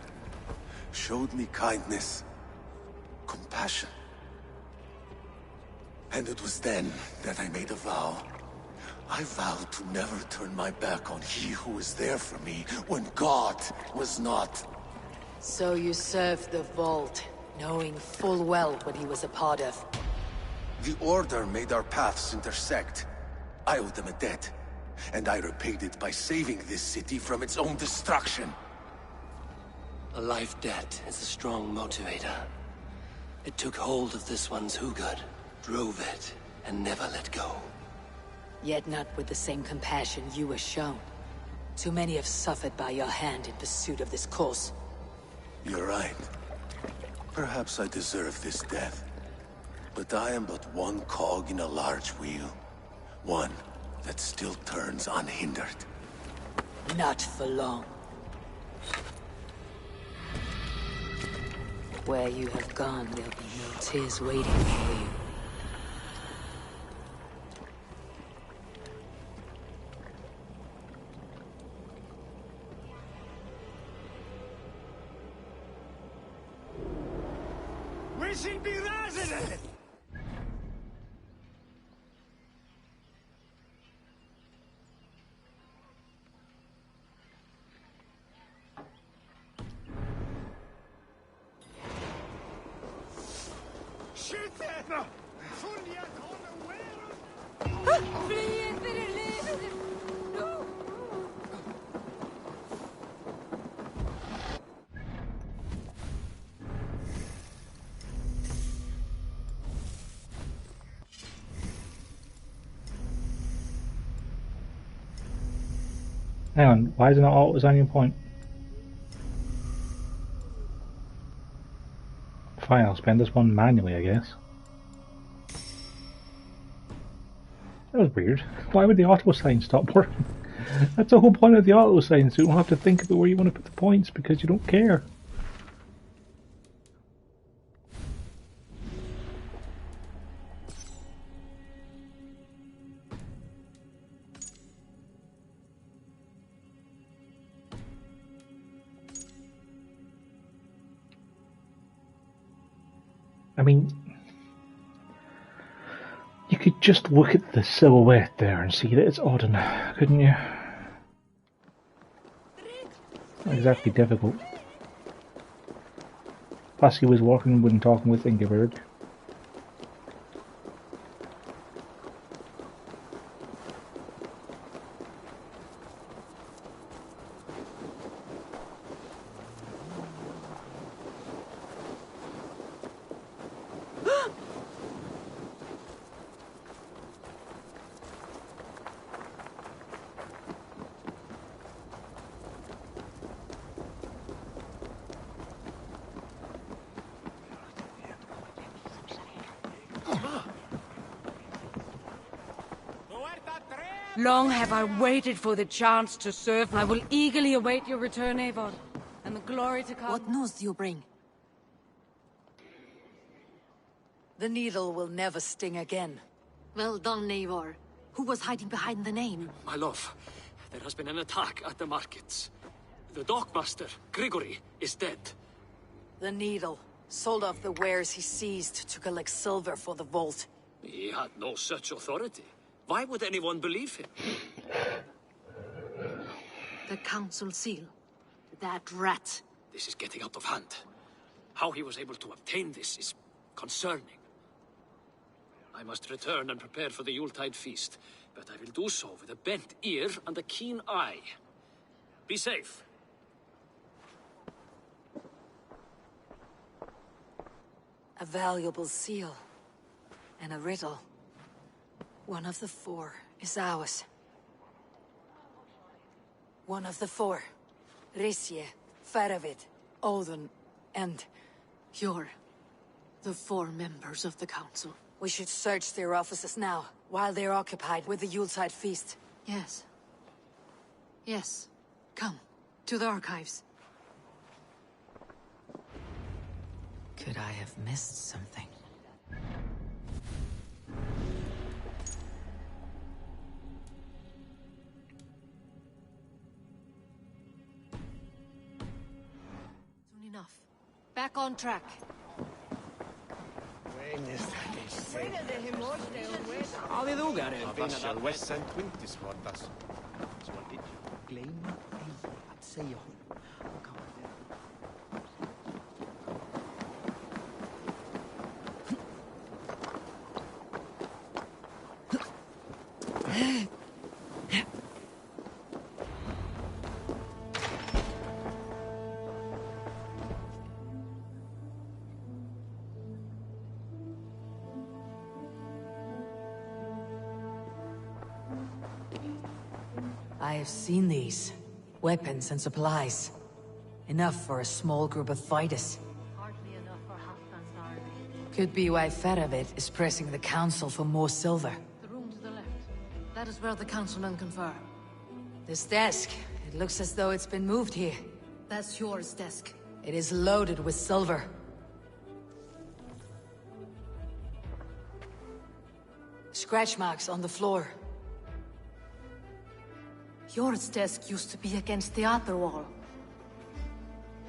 showed me kindness, compassion. And it was then that I made a vow. I vowed to never turn my back on he who was there for me when God was not. So you served the Vault, knowing full well what he was a part of. The Order made our paths intersect. I owed them a debt, and I repaid it by saving this city from its own destruction. A life debt is a strong motivator. It took hold of this one's Hugad, drove it, and never let go. Yet not with the same compassion you were shown. Too many have suffered by your hand in pursuit of this cause. You're right. Perhaps I deserve this death. But I am but one cog in a large wheel. One that still turns unhindered. Not for long. Where you have gone, there'll be no tears waiting for you. Wishing be resident! Shoot them! Furia kommer where? Fly för livet! Hang on, why is it not always on your point? Fine, I'll spend this one manually, I guess. That was weird. Why would the auto sign stop working? That's the whole point of the auto sign, so you don't have to think about where you want to put the points because you don't care. I mean, you could just look at the silhouette there and see that it's Odin, couldn't you? Not exactly difficult. Plus he was working when talking with Ingeborg. Long have I waited for the chance to serve. I will eagerly await your return, Eivor, and the glory to come. What news do you bring? The needle will never sting again. Well done, Eivor. Who was hiding behind the name? My love, there has been an attack at the markets. The dockmaster, Grigory, is dead. The needle sold off the wares he seized to collect silver for the vault. He had no such authority. Why would anyone believe him? The council seal. That rat. This is getting out of hand. How he was able to obtain this is concerning. I must return and prepare for the Yuletide feast, but I will do so with a bent ear and a keen eye. Be safe. A valuable seal. And a riddle. One of the four is ours. One of the four. Risje, Faravid, Odin, and... You're the four members of the council. We should search their offices now, while they're occupied with the Yuletide feast. Yes. Yes. Come, to the archives. Could I have missed something? Soon enough. Back on track. Oli lugar Avassia Wessan Quintis Mortas. Gleima ei att säga hon. I have seen these. Weapons and supplies. Enough for a small group of fighters. Hardly enough for Halfdan's army. Could be why Faravid is pressing the council for more silver. The room to the left. That is where the councilmen confer. This desk, it looks as though it's been moved here. That's yours desk. It is loaded with silver. Scratch marks on the floor. Yours desk used to be against the other wall.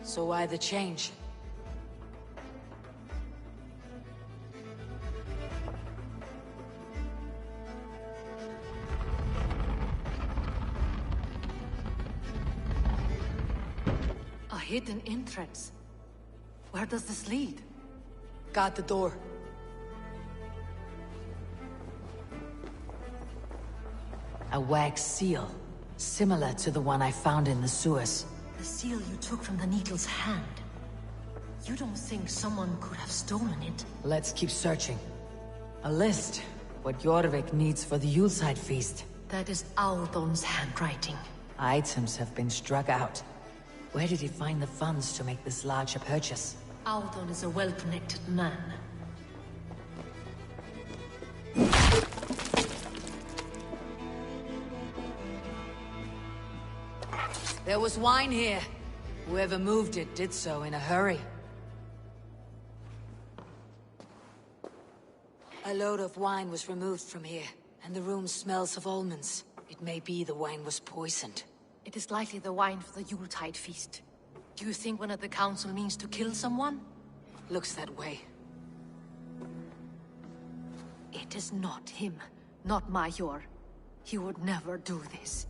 So why the change? A hidden entrance. Where does this lead? Guard the door. A wax seal. Similar to the one I found in the sewers. The seal you took from the needle's hand. You don't think someone could have stolen it? Let's keep searching. A list. What Jorvic needs for the Yuletide feast. That is Aldon's handwriting. Items have been struck out. Where did he find the funds to make this larger purchase? Aldon is a well-connected man. There was wine here. Whoever moved it did so in a hurry. A load of wine was removed from here, and the room smells of almonds. It may be the wine was poisoned. It is likely the wine for the Yuletide feast. Do you think one of the council means to kill someone? Looks that way. It is not him, not Major. He would never do this.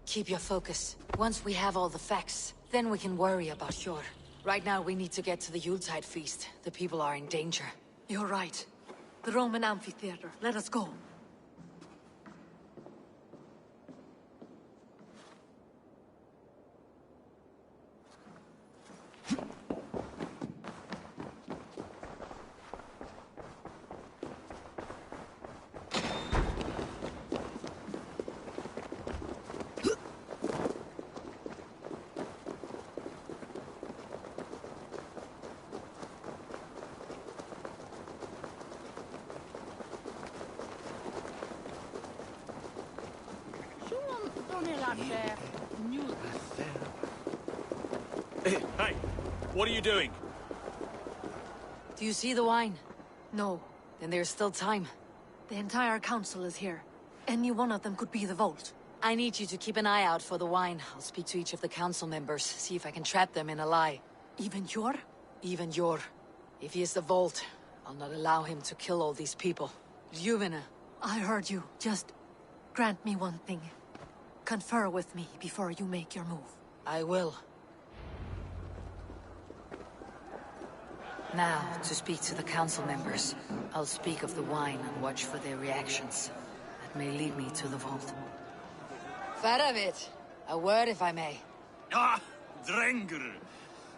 Keep your focus. Once we have all the facts, then we can worry about Hjor. Right now we need to get to the Yuletide feast. The people are in danger. You're right. The Roman amphitheater. Let us go. Hey, what are you doing? Do you see the wine? No. Then there's still time. The entire council is here. Any one of them could be the vault. I need you to keep an eye out for the wine. I'll speak to each of the council members, see if I can trap them in a lie. Even Jor? Even Jor. If he is the vault, I'll not allow him to kill all these people. Juvena. I heard you. Just grant me one thing. Confer with me before you make your move. I will. Now, to speak to the council members. I'll speak of the wine and watch for their reactions. That may lead me to the vault. Faravit, a word if I may. Ah, Drenger.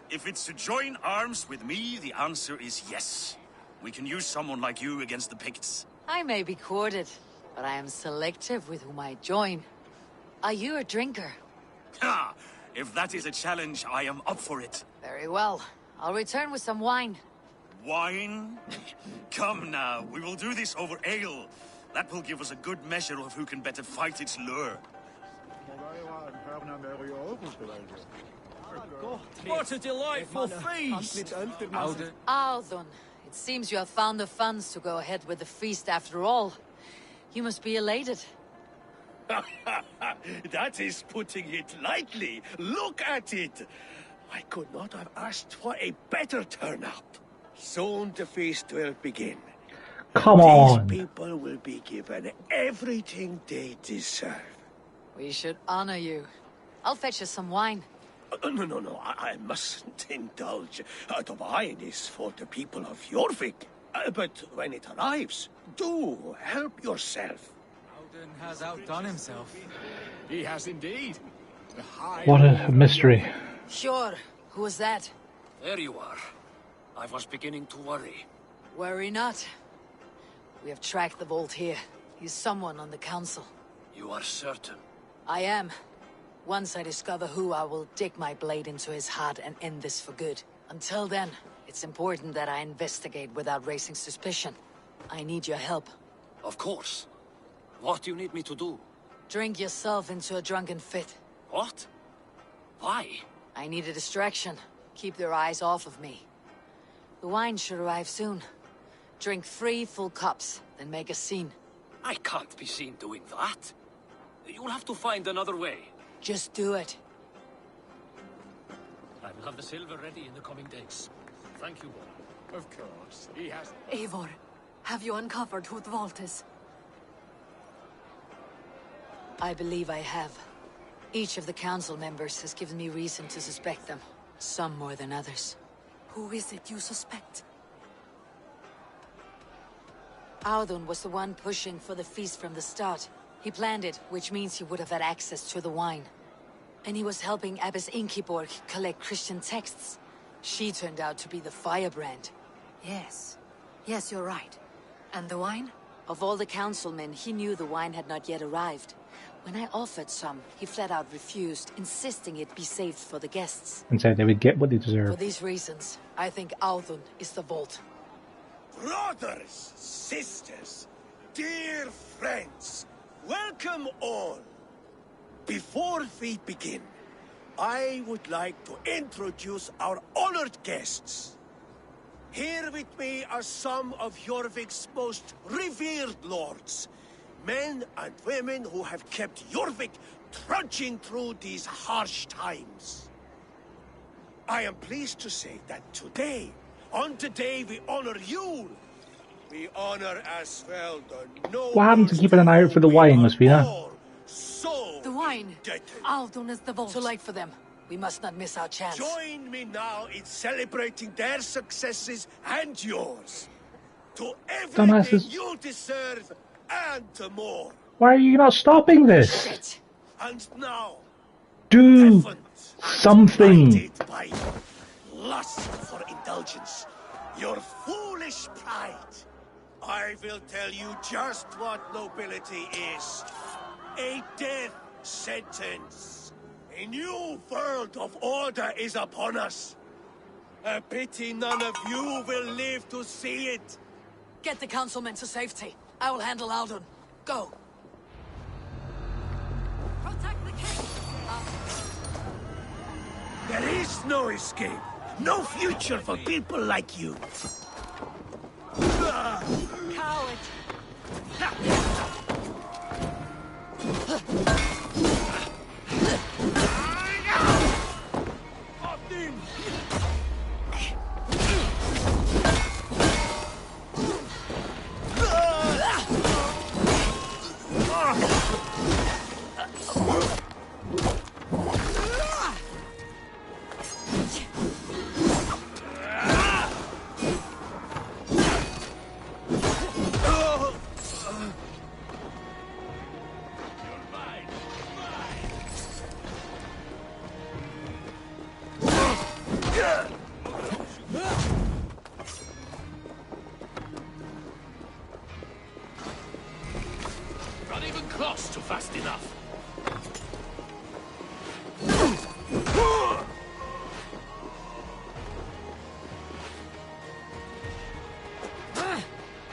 If it's to join arms with me, the answer is yes. We can use someone like you against the Picts. I may be courted, but I am selective with whom I join. Are you a drinker? Ha! If that is a challenge, I am up for it. Very well. I'll return with some wine. Wine? Come now, we will do this over ale. That will give us a good measure of who can better fight its lure. What a delightful feast! Aldon, it seems you have found the funds to go ahead with the feast after all. You must be elated. That is putting it lightly. Look at it. I could not have asked for a better turnout. Soon the feast will begin. Come on. These people will be given everything they deserve. We should honor you. I'll fetch us some wine. No, I mustn't indulge. The wine is for the people of Jorvic. But when it arrives, do help yourself. Alden has outdone himself. He has indeed. What a mystery. Sure. Who was that? There you are. I was beginning to worry. Worry not. We have tracked the vault here. He's someone on the council. You are certain? I am. Once I discover who, I will dig my blade into his heart and end this for good. Until then, it's important that I investigate without raising suspicion. I need your help. Of course. What do you need me to do? Drink yourself into a drunken fit. What? Why? I need a distraction. Keep their eyes off of me. The wine should arrive soon. Drink 3 full cups, then make a scene. I can't be seen doing that. You'll have to find another way. Just do it. I will have the silver ready in the coming days. Thank you all. Of course, he has... Eivor, have you uncovered who the vault is? I believe I have. Each of the council members has given me reason to suspect them. Some more than others. Who is it you suspect? Audun was the one pushing for the feast from the start. He planned it, which means he would have had access to the wine. And he was helping Abbess Ingeborg collect Christian texts. She turned out to be the firebrand. Yes. Yes, you're right. And the wine? Of all the councilmen, he knew the wine had not yet arrived. When I offered some, he flat out refused, insisting it be saved for the guests. And said they would get what they For deserve. these reasons, I think Audun is the vault. Brothers, sisters, dear friends, welcome all. Before we begin, I would like to introduce our honored guests. Here with me are some of Jorvic's most revered lords. Men and women who have kept Jorvic trudging through these harsh times. I am pleased to say that today, on the day we honor you, we honor as well the nobles. What happened to keeping an eye out for the wine, Musfina? The wine! Audun is the vault. Too late for them. We must not miss our chance. Join me now in celebrating their successes and yours. To everything Dumbasses. you deserve and more. Why are you not stopping this? And now, Do something. by lust for indulgence, your foolish pride, I will tell you just what nobility is. A death sentence. A new world of order is upon us. A pity none of you will live to see it. Get the councilmen to safety. I will handle Audun. Go. Protect the king! is no escape. No future for people like you. Coward! Not even close to fast enough.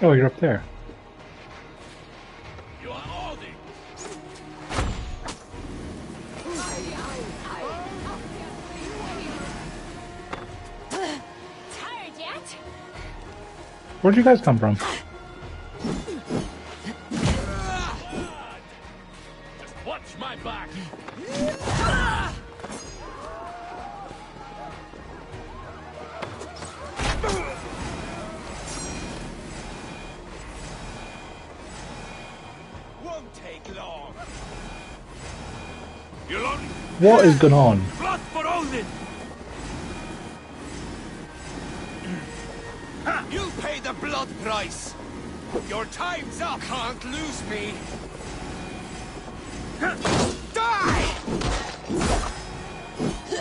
Oh, you're up there. You are all the... Tired yet? Where'd you guys come from? Just watch my back. Won't take long. You'll only... What is going on? Blood for Odin! You'll pay the blood price. Your time's up. Can't lose me. Die!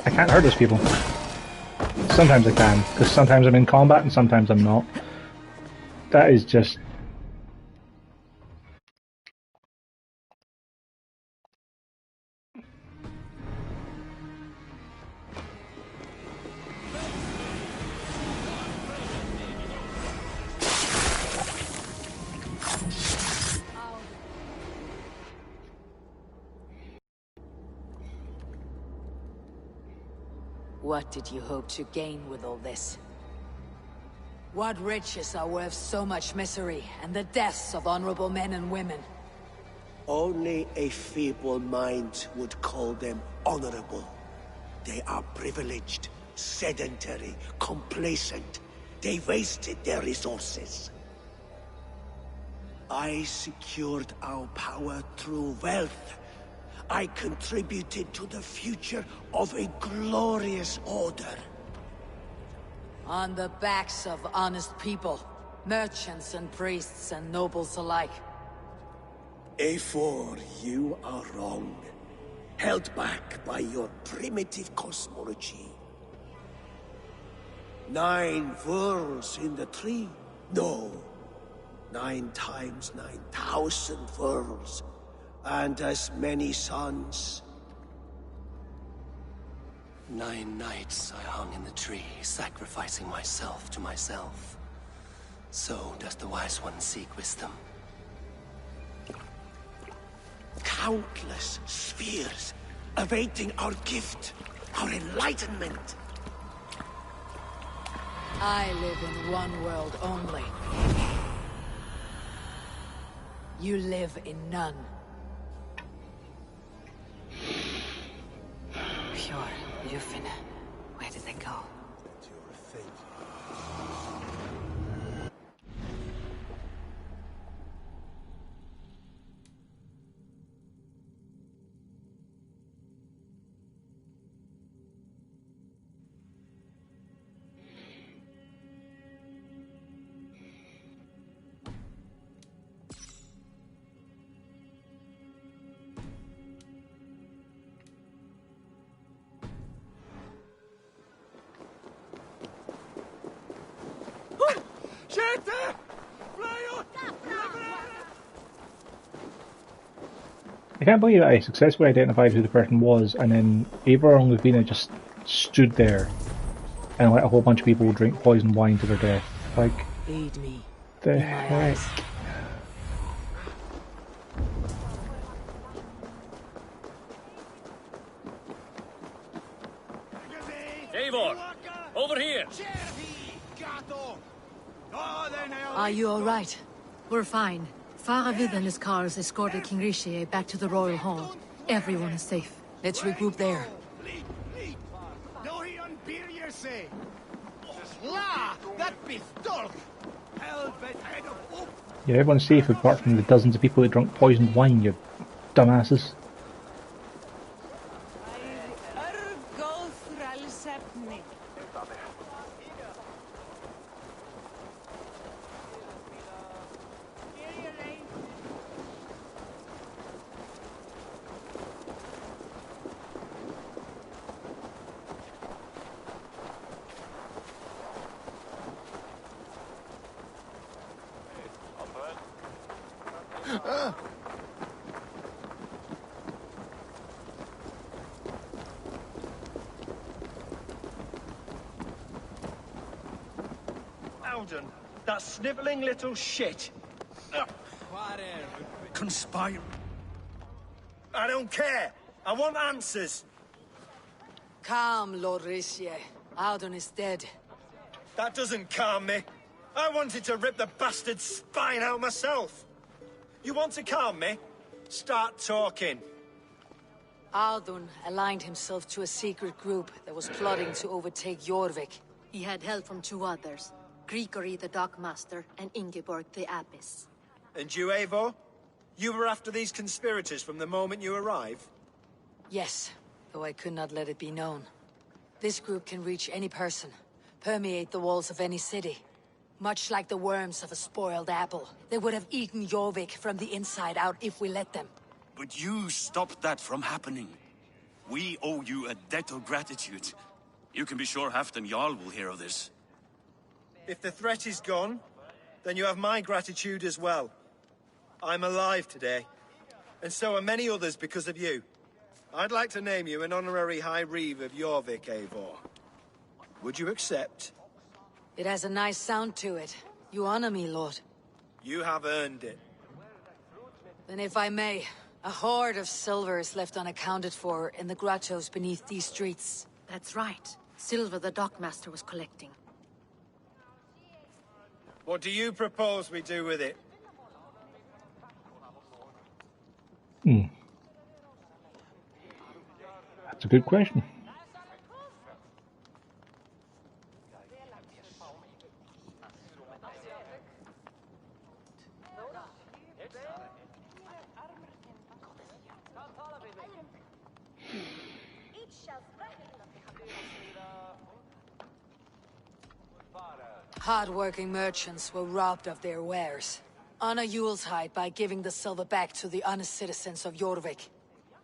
I can't hurt those people. Sometimes I can, because sometimes I'm in combat and sometimes I'm not. That is just... What did you hope to gain with all this? What riches are worth so much misery and the deaths of honorable men and women? Only a feeble mind would call them honorable. They are privileged, sedentary, complacent. They wasted their resources. I secured our power through wealth. I contributed to the future of a glorious order. On the backs of honest people, merchants and priests and nobles alike. A4, you are wrong. Held back by your primitive cosmology. 9 worlds in the tree? No. 9 times 9,000 worlds. And as many suns. 9 nights I hung in the tree, sacrificing myself to myself. So does the wise one seek wisdom. Countless spheres, awaiting our gift, our enlightenment. I live in one world only. You live in none. Pure, Lufin. Where did they go? I can't believe I successfully identified who the person was, and then Eivor and Lufina just stood there and let a whole bunch of people drink poison wine to their death. Like, Feed me. the heck? you alright? We're fine. Faravid and his cars escorted King Rishi back to the Royal Hall. Everyone is safe. Let's regroup there. Yeah, everyone's safe apart from the dozens of people that drunk poisoned wine, you dumbasses. Alden, that snivelling little shit. Conspire. I don't care. I want answers. Calm, Lord Rishi. Alden is dead. That doesn't calm me. I wanted to rip the bastard's spine out myself. You want to calm me? Start talking. Alden aligned himself to a secret group that was plotting to overtake Jorvic. He had help from two others, Grigory the Dockmaster and Ingeborg the Abbess. And you, Eivor? You were after these conspirators from the moment you arrived? Yes, though I could not let it be known. This group can reach any person, permeate the walls of any city. Much like the worms of a spoiled apple, they would have eaten Jorvik from the inside out if we let them. But you stopped that from happening. We owe you a debt of gratitude. You can be sure Halfdan Jarl will hear of this. If the threat is gone, then you have my gratitude as well. I'm alive today, and so are many others because of you. I'd like to name you an honorary High Reeve of Jorvik, Eivor. Would you accept? It has a nice sound to it. You honor me, Lord. You have earned it. Then if I may, a hoard of silver is left unaccounted for in the grottos beneath these streets. That's right. Silver the Dockmaster was collecting. What do you propose we do with it? That's a good question. Hard-working merchants were robbed of their wares. Honor Yuletide by giving the silver back to the honest citizens of Jorvik.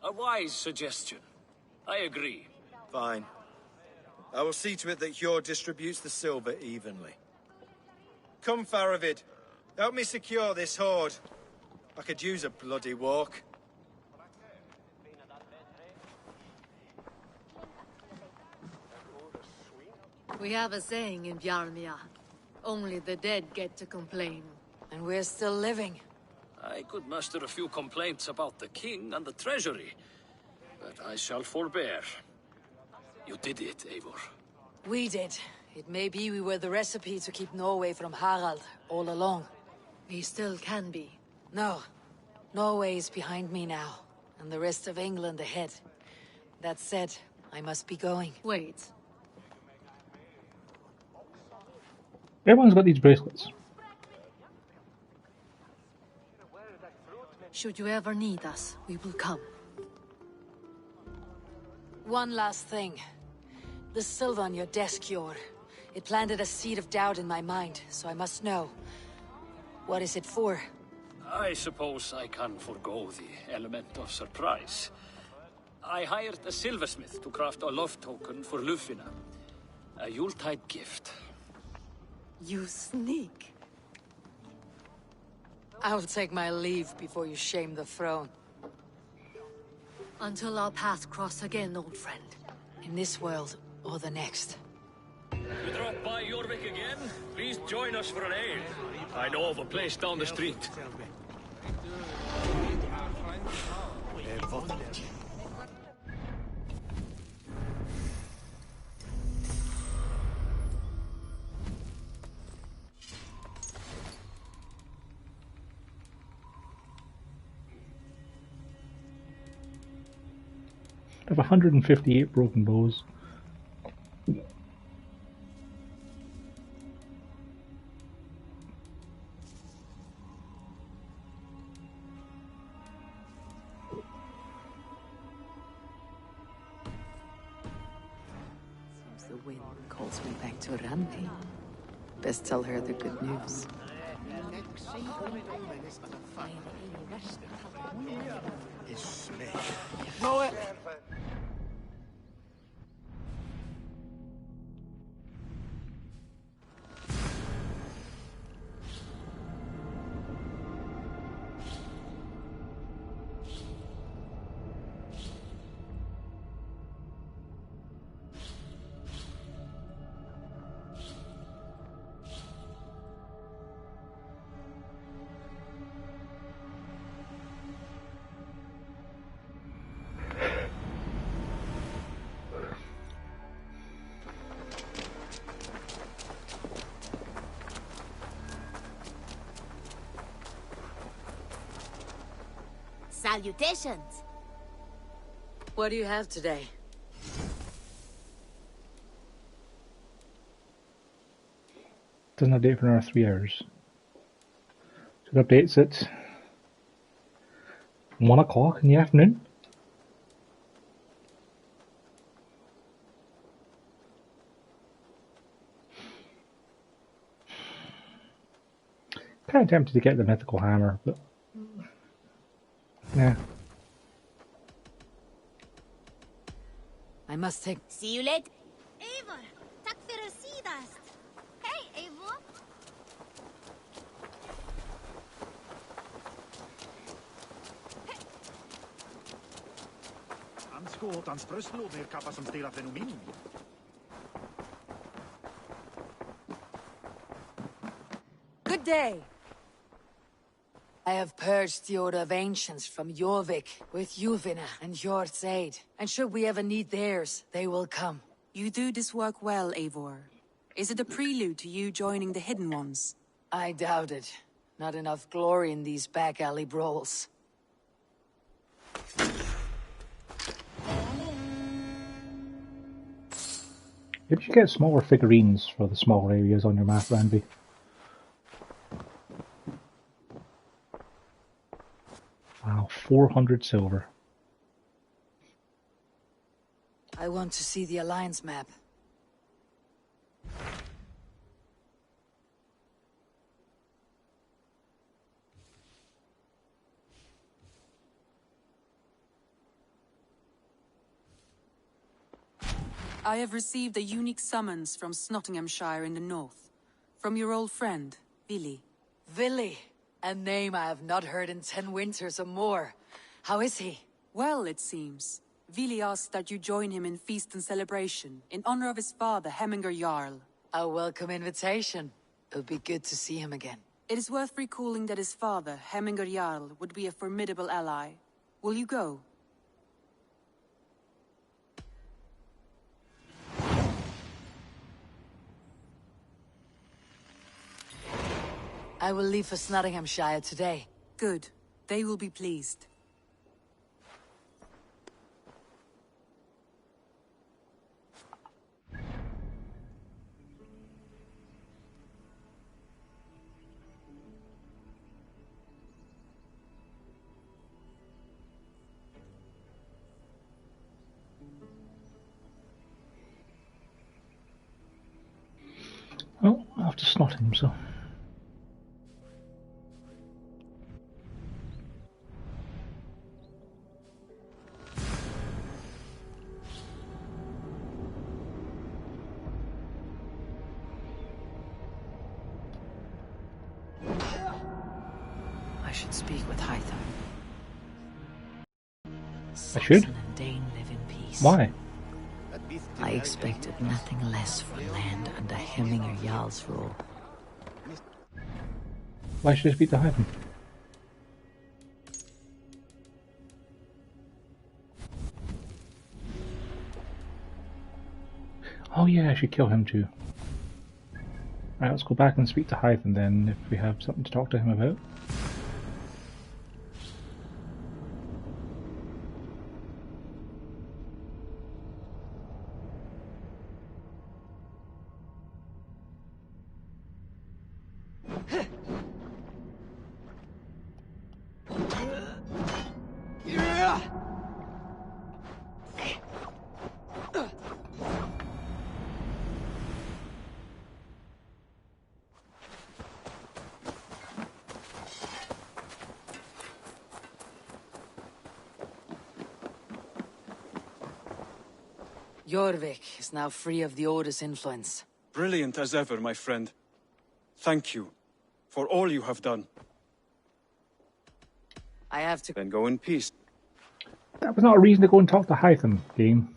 A wise suggestion. I agree. Fine. I will see to it that Hjord distributes the silver evenly. Come, Faravid. Help me secure this hoard. I could use a bloody walk. We have a saying in Bjarmia. Only the dead get to complain. And we're still living. I could muster a few complaints about the king and the treasury, but I shall forbear. You did it, Eivor. We did. It may be we were the recipe to keep Norway from Harald all along. We still can be. No. Norway is behind me now, and the rest of England ahead. That said, I must be going. Wait. Everyone's got these bracelets. Should you ever need us, we will come. One last thing. The silver on your desk, Hjord. It planted a seed of doubt in my mind, so I must know. What is it for? I suppose I can forego the element of surprise. I hired a silversmith to craft a love token for Lufina. A Yuletide gift. You sneak. I'll take my leave before you shame the throne. Until our paths cross again, old friend. In this world, or the next. You drop by Jorvik again? Please join us for an ale. I know of a place down the street. I have 158 broken bows. Seems the wind calls me back to Randi. Best tell her the good news. Know it. Salutations! What do you have today? Doesn't update for another 3 hours. So it updates at 1 o'clock in the afternoon. Kind of tempted to get the mythical hammer, but yeah. I must take... See you later. Eivor, tack för sidast. Hey, Eivor. Han skåt hans bröstlåd ner kappa som stela fenomen. Good day! I have purged the Order of Ancients from Jorvic with Juvina and Jort's aid. And should we ever need theirs, they will come. You do this work well, Eivor. Is it a prelude to you joining the Hidden Ones? I doubt it. Not enough glory in these back alley brawls. Maybe you should get smaller figurines for the smaller areas on your map, Randy. Wow, 400 silver. I want to see the Alliance map. I have received a unique summons from Nottinghamshire in the north. From your old friend, Vili. Vili? A name I have not heard in 10 winters or more. How is he? Well, it seems. Vili asked that you join him in feast and celebration, in honor of his father, Hemminger Jarl. A welcome invitation. It'll be good to see him again. It is worth recalling that his father, Hemminger Jarl, would be a formidable ally. Will you go? I will leave for Nottinghamshire today. Good. They will be pleased. Oh, I'll have to snot him, so... I should speak with Hytham. I should? Saxon and Dane live in peace. Why? I expected nothing less from land under Hemminger Jarl's rule. Why should I speak to Hytham? Oh yeah, I should kill him too. Right, let's go back and speak to Hytham then, if we have something to talk to him about. Jorvic is now free of the Order's influence. Brilliant as ever, my friend. Thank you for all you have done. I have to... Then go in peace. That was not a reason to go and talk to Hytham, game.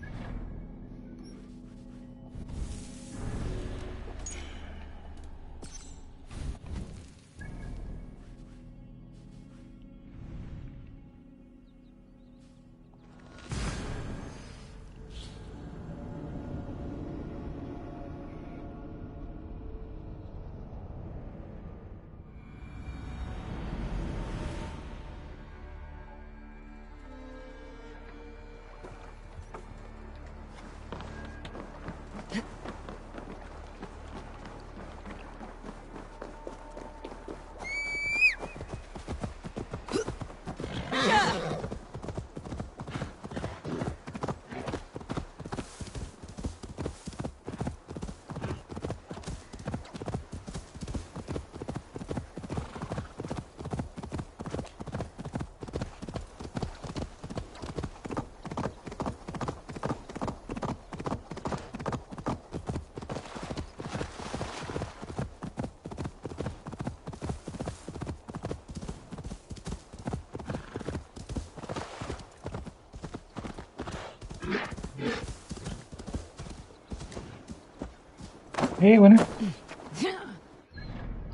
Hey, winner.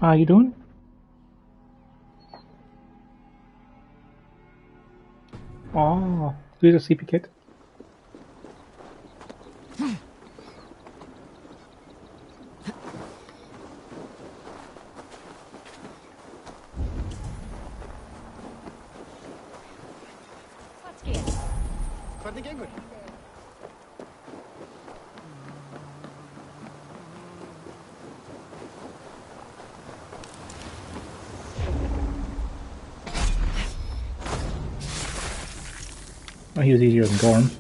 How you doing? Oh, do the CP kit. Hvernig gengur? Oh, he was easier than Gorm.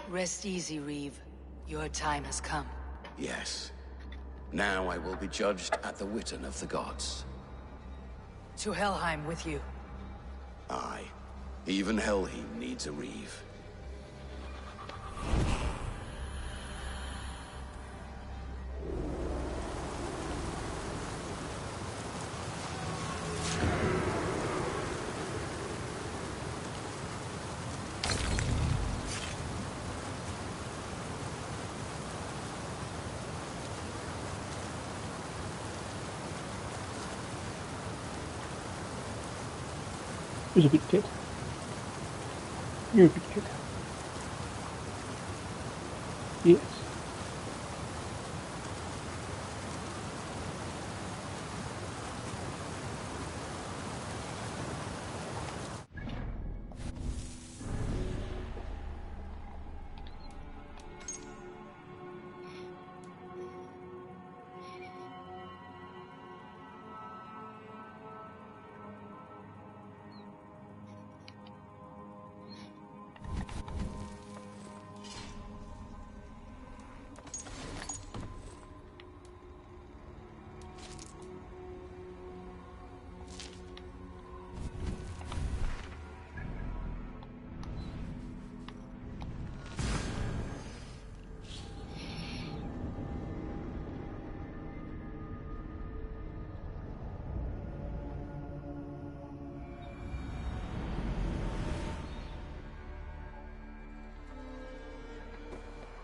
Rest easy, Reeve. Your time has come. Yes. Now I will be judged at the Witten of the gods. To Helheim with you. Aye. Even Helheim needs a Reeve. It was a good kid. You're a good kid. Yes.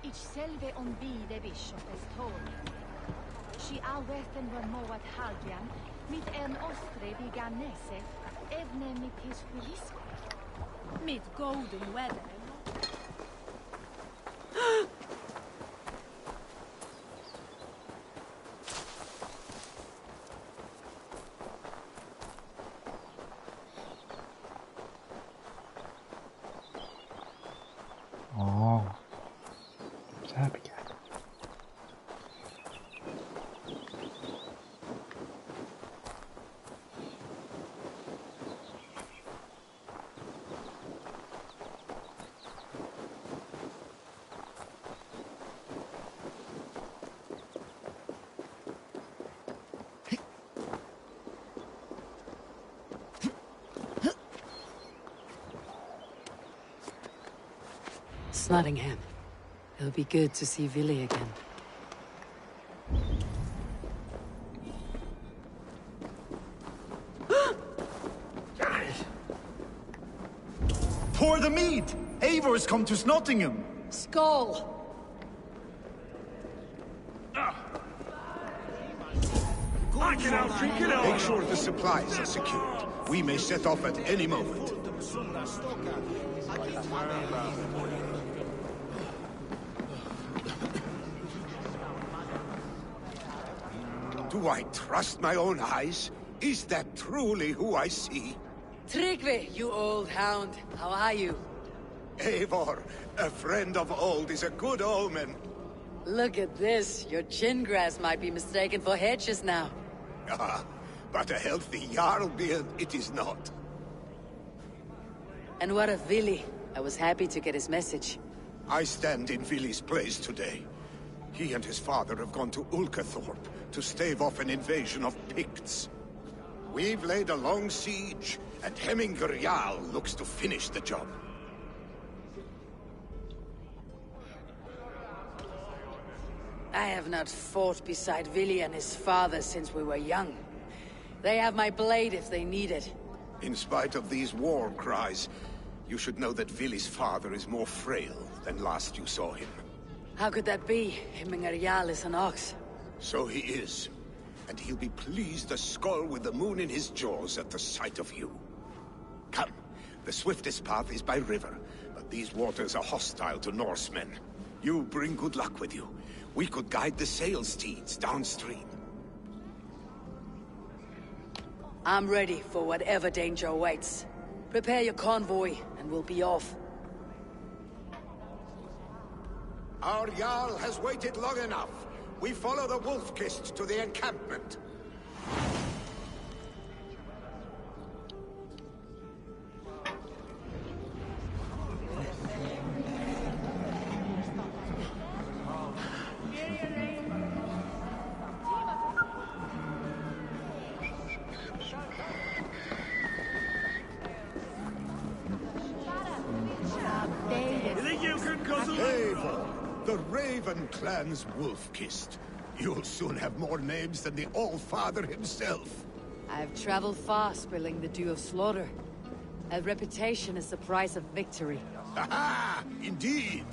Ich selve on bide bischofes tåg. Si auverten var moat halgian, mit en ostre vigan nese, evne mit his huilisco. Mit golden weather. Oh. It's a happy cat. Nottingham. It'll be good to see Vili again. Pour the mead! Eivor's come to Snottingham! Skull! Make sure the supplies are secured. We may set off at any moment. Do I trust my own eyes? Is that truly who I see? Tryggvi, you old hound. How are you? Eivor, a friend of old is a good omen. Look at this. Your chin grass might be mistaken for hedges now. Ah, but a healthy Jarl beard it is not. And what of Vili? I was happy to get his message. I stand in Vili's place today. He and his father have gone to Ulkathorpe to stave off an invasion of Picts. We've laid a long siege, and Hemminger Jarl looks to finish the job. I have not fought beside Vili and his father since we were young. They have my blade if they need it. In spite of these war cries, you should know that Vili's father is more frail than last you saw him. How could that be? Hemminger Jarl is an ox. So he is. And he'll be pleased as Skull with the moon in his jaws at the sight of you. Come, the swiftest path is by river, but these waters are hostile to Norsemen. You bring good luck with you. We could guide the sail steeds downstream. I'm ready for whatever danger awaits. Prepare your convoy, and we'll be off. Our Jarl has waited long enough. We follow the Wolf-Kist to the encampment. Eivor, the Raven clan's Wolf-Kist. You'll soon have more names than the All-Father himself. I've traveled far, spilling the dew of slaughter. A reputation is the price of victory. Aha! Indeed!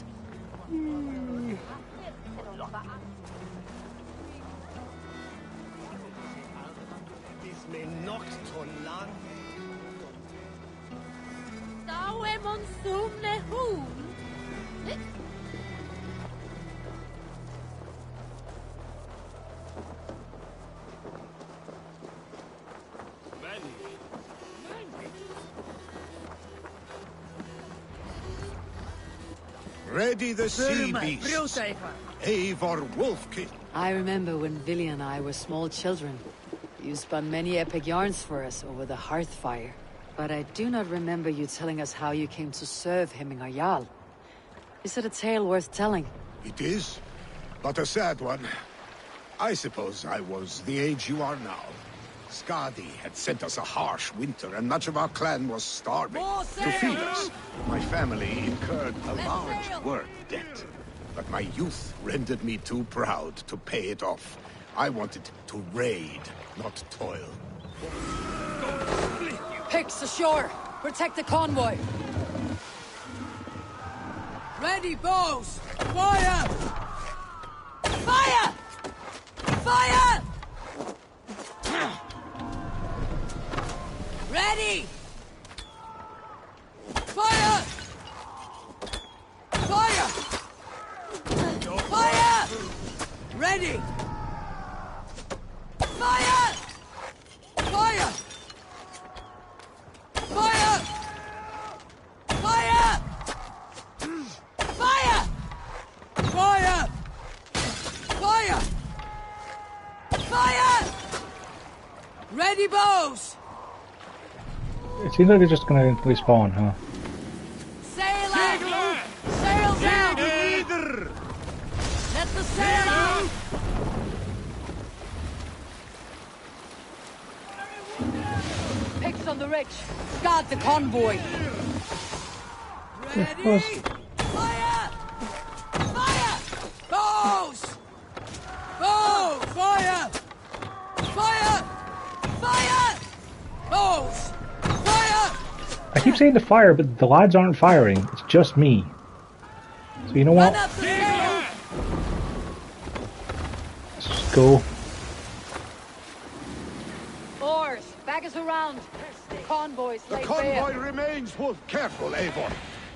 Ready the sea beast. Eivor Wolf-Kist. I remember when Vili and I were small children. You spun many epic yarns for us over the hearth fire. But I do not remember you telling us how you came to serve Hemminger Jarl. Is it a tale worth telling? It is, but a sad one. I suppose I was the age you are now. Skadi had sent us a harsh winter, and much of our clan was starving. To feed us, my family incurred a large work debt. But my youth rendered me too proud to pay it off. I wanted to raid, not toil. Picks ashore! Protect the convoy! Ready, bows! Fire! Fire! Fire! Ready! Fire! Fire! Fire! Ready! Fire! Fire! Fire! Fire! Fire! Fire! Fire! Fire! Ready, bows! It seems like they're just gonna respawn, huh? Sail out! Sail down! Let the sail out! Picks on the rich. Guard the convoy. Yeah, of course. Fire! Fire! I keep saying to fire, but the lads aren't firing. It's just me. So you know what? Let's just go. Oars, back us around. Convoys The laid convoy bare. remains, Wolf. Careful, Eivor.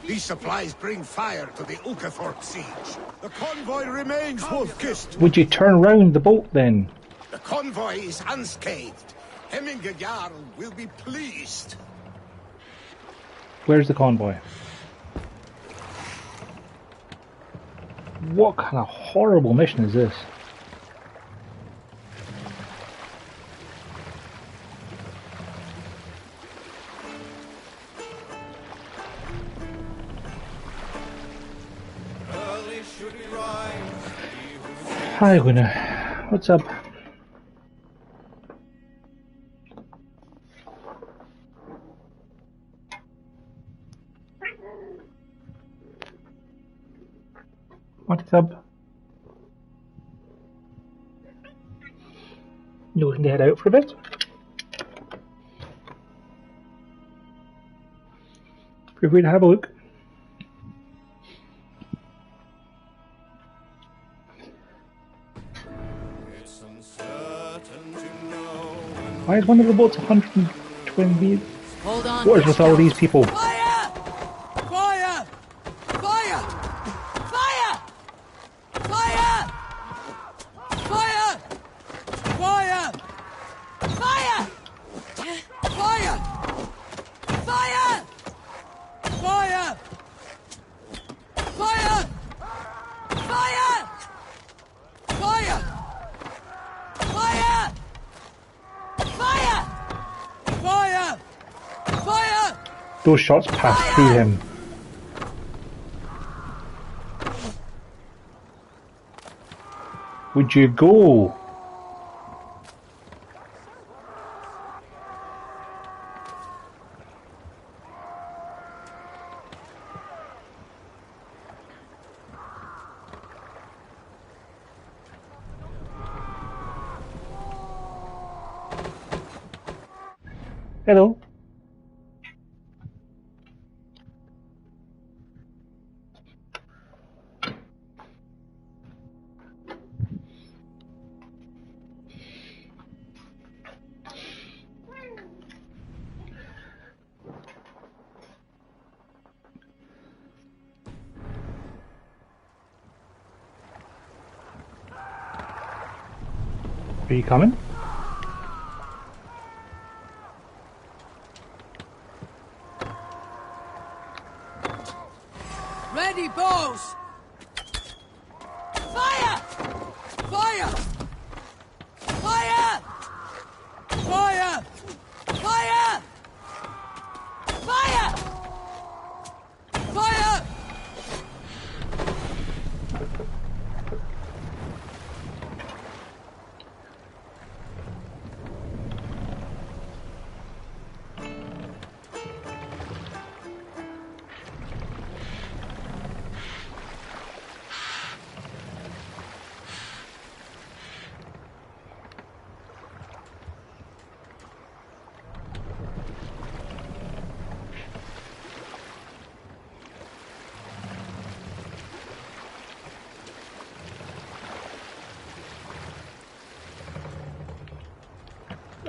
These supplies bring fire to the Ukethorpe siege. The convoy remains, Wolf-Kist. Would you turn round the boat then? The convoy is unscathed. Hemminger Jarl will be pleased. Where's the convoy? What kind of horrible mission is this? Hi, Winner. What's up? What's up? You looking to head out for a bit? Feel free to have a look. Why is one of the boats 120? Hold on. What is with all these people? Fire! Fire! Fire! Fire! Fire! Fire! Fire! Fire! Fire! Fire! Fire! Fire! Fire! Fire! Fire! Fire! Fire! Fire! Those shots passed through him. Would you go? Hello. Are you coming? Ready, bows! Fire! Fire! Fire! Fire! Fire! Fire! Fire!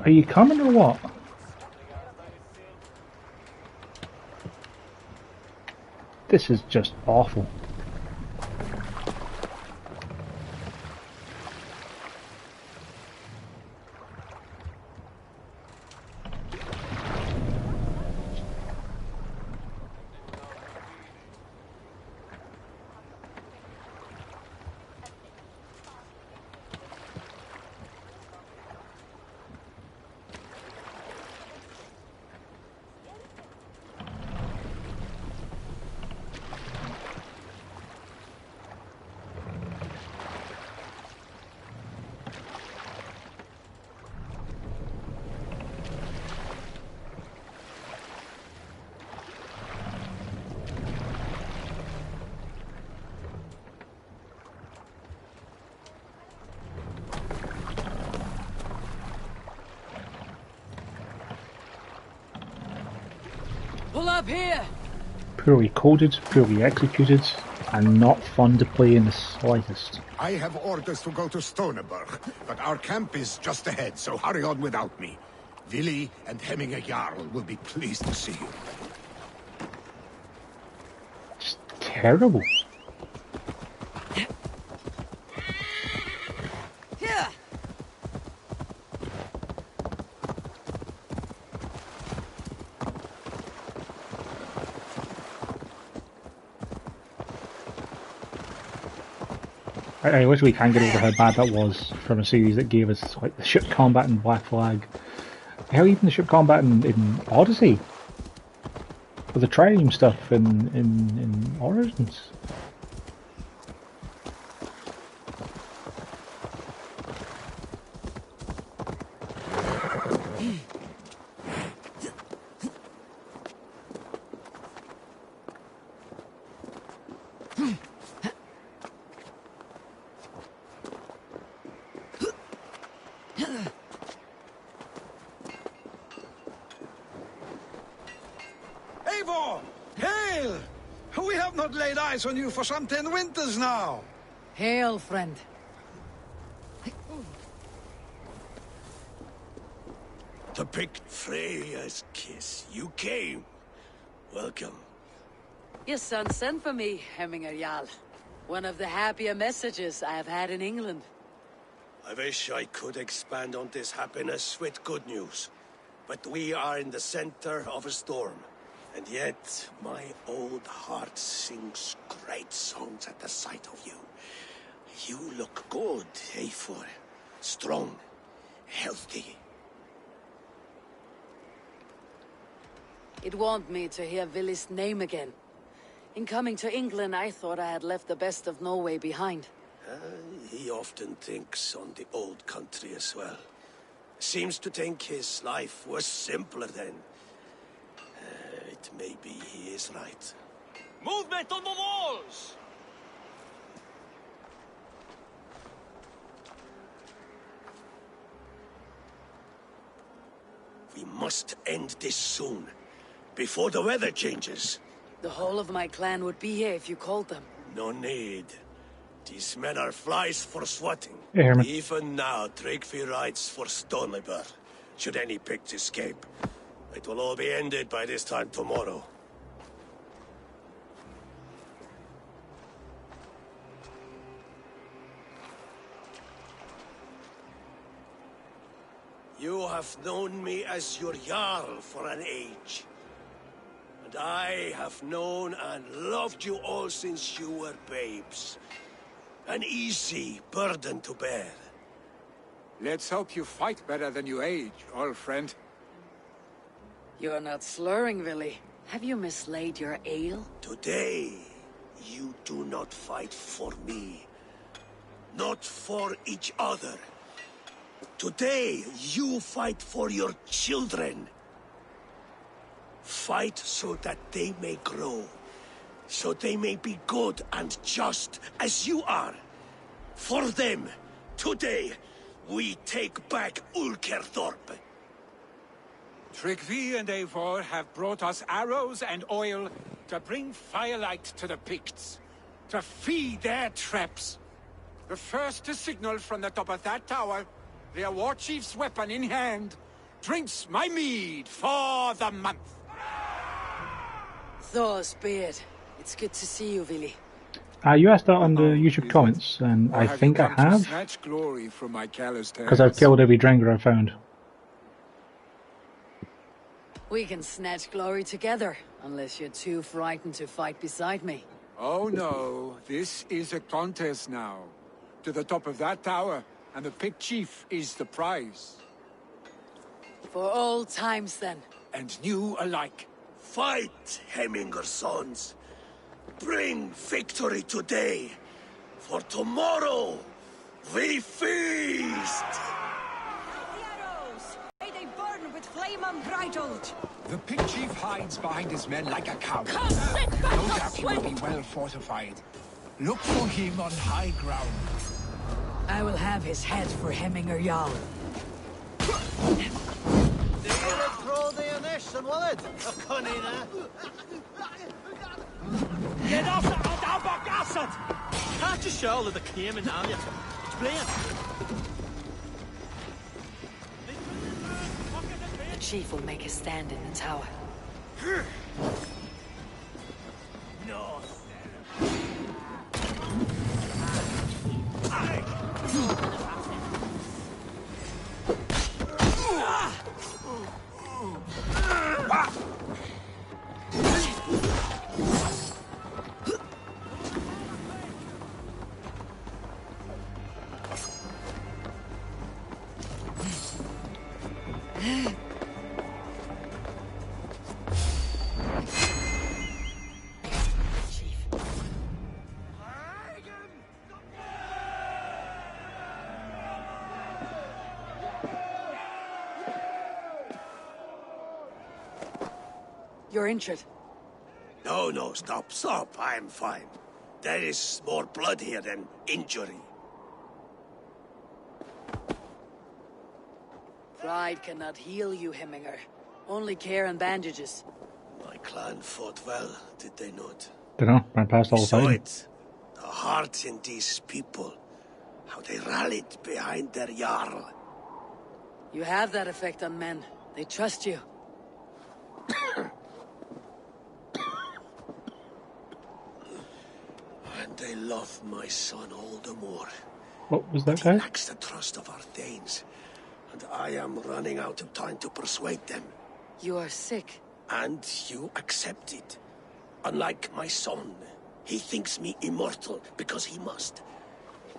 Are you coming or what? This is just awful. Pull up here! Poorly coded, poorly executed, and not fun to play in the slightest. I have orders to go to Stoneberg, but our camp is just ahead, so hurry on without me. Willi and Hemminger Jarl will be pleased to see you. It's terrible. Here! I wish we can get over how bad that was from a series that gave us like the ship combat in Black Flag. Hell, even the ship combat in Odyssey. With the trireme stuff in Origins. Eivor! Hail! We have not laid eyes on you for some 10 winters now. Hail, friend. To pick Freya's kiss. You came. Welcome. Your son sent for me, Hemminger Jarl. One of the happier messages I have had in England. I wish I could expand on this happiness with good news. But we are in the center of a storm. And yet, my old heart sings great songs at the sight of you. You look good, Eivor. Strong, healthy. It warmed me to hear Willi's name again. In coming to England, I thought I had left the best of Norway behind. He often thinks on the old country as well. Seems to think his life was simpler then. Maybe he is right. Movement on the walls! We must end this soon, before the weather changes. The whole of my clan would be here if you called them. No need. These men are flies for swatting. Hey, Herman. Even now, Tryggvi rides for Stonleber, should any Picts escape. It will all be ended by this time tomorrow. You have known me as your Jarl for an age. And I have known and loved you all since you were babes. An easy burden to bear. Let's hope you fight better than you age, old friend. You're not slurring, Willi. Have you mislaid your ale? Today, you do not fight for me. Not for each other. Today, you fight for your children. Fight so that they may grow. So they may be good and just as you are. For them, today, we take back Ulkerthorpe. Tryggvi and Eivor have brought us arrows and oil to bring firelight to the Picts, to feed their traps. The first to signal from the top of that tower, their war chief's weapon in hand, drinks my mead for the month. Thor's beard. It's good to see you, Willi. You asked that on the YouTube comments, and I think I have, Snatch glory from my callous because I've killed every Drenger I've found. We can snatch glory together, unless you're too frightened to fight beside me. Oh no, this is a contest now. To the top of that tower, and the Pict chief is the prize. For old times, then. And new alike. Fight, Hemminger sons. Bring victory today. For tomorrow, we feast! May they burn with flame unbridled! The Pict chief hides behind his men like a coward. Sit back, No doubt he will be well fortified. Look for him on high ground. I will have his head for Hemminger Jarl. Get off the Adabak acid! Can't you show that the claiming on you? Explain. The chief will make a stand in the tower. No. You're injured. No, stop. I'm fine. There is more blood here than injury. Pride cannot heal you, Hemminger. Only care and bandages. My clan fought well, did they not? Dunno, ran past all the Saw time. it. The heart in these people. How they rallied behind their Jarl. You have that effect on men. They trust you. And they love my son all the more. What was that He guy? lacks the trust of our Thanes. And I am running out of time to persuade them. You are sick. And you accept it. Unlike my son, he thinks me immortal because he must.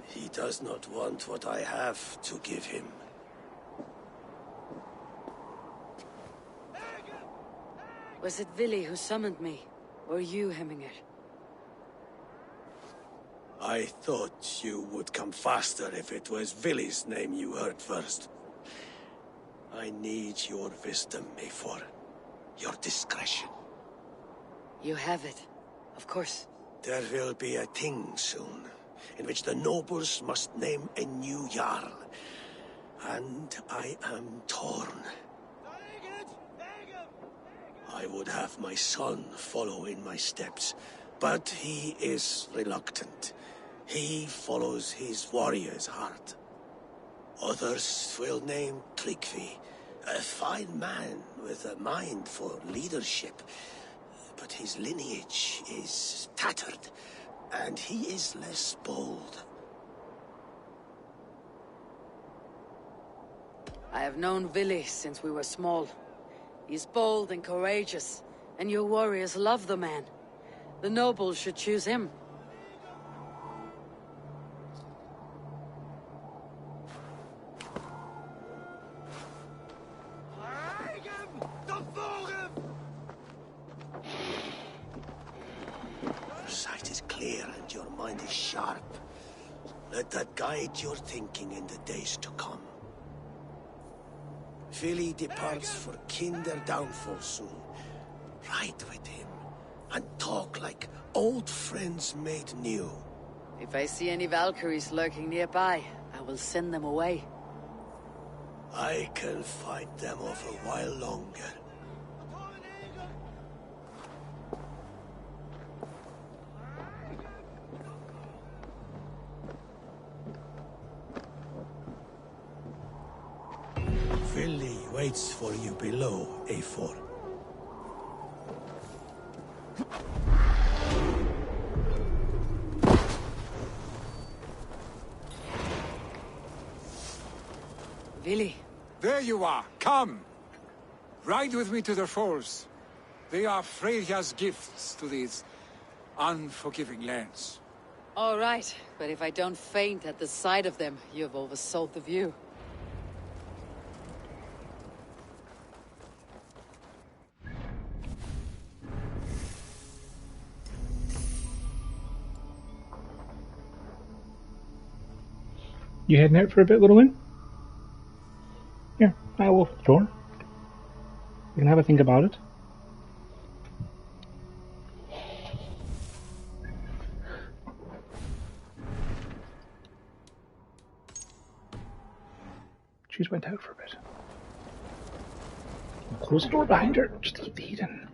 He does not want what I have to give him. Was it Vili who summoned me? Or you, Hemminger? I thought you would come faster if it was Vili's name you heard first. I need your wisdom, Mayfor. Your discretion. You have it. Of course. There will be a thing soon, in which the nobles must name a new Jarl. And I am torn. I would have my son follow in my steps, but he is reluctant. He follows his warrior's heart. Others will name Tryggvi, a fine man with a mind for leadership. But his lineage is tattered, and he is less bold. I have known Vili since we were small. He's bold and courageous, and your warriors love the man. The nobles should choose him. Your sight is clear and your mind is sharp. Let that guide your thinking in the days to come. Vili departs for Kinder downfall soon. Ride with him, and talk like old friends made new. If I see any Valkyries lurking nearby, I will send them away. I can fight them off a while longer. Vili waits for you below, A4. Vili. There you are. Come. Ride with me to the falls. They are Freya's gifts to these unforgiving lands. All right, but if I don't faint at the sight of them, you've oversold the view. You heading out for a bit, little one? Yeah, I will, sure. You can have a think about it. She's went out for a bit. Close the door behind her. Just keep the heat in.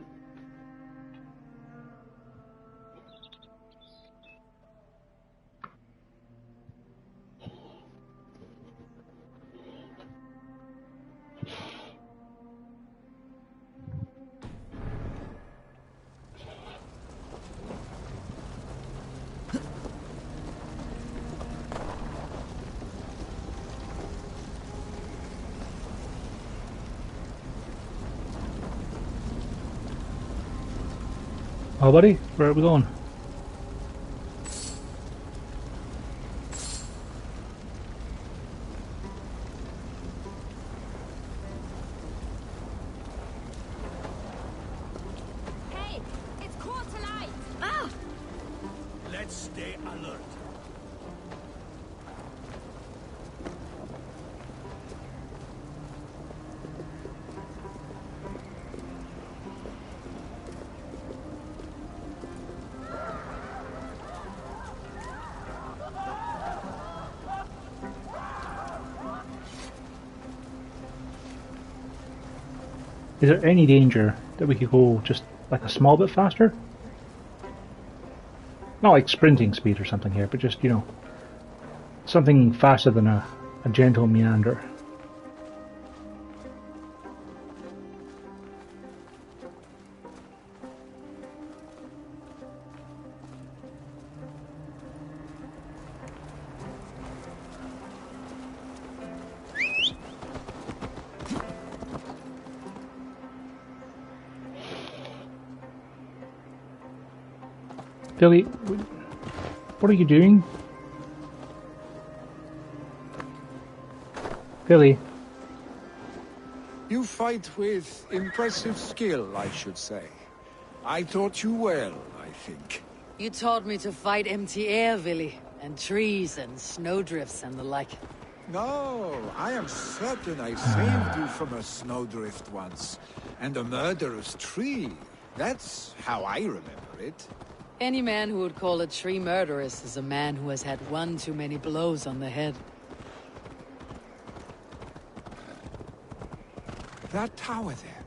Oh, buddy, where are we going? Hey, it's quarter light. Ah! Let's stay alert. Is there any danger that we could go just like a small bit faster? Not like sprinting speed or something here, but just, you know, something faster than a gentle meander. Billy, what are you doing? Billy. You fight with impressive skill, I should say. I taught you well, I think. You taught me to fight empty air, Villy, and trees and snowdrifts and the like. No, I am certain I saved you from a snowdrift once, and a murderous tree. That's how I remember it. Any man who would call a tree murderous is a man who has had one too many blows on the head. That tower there.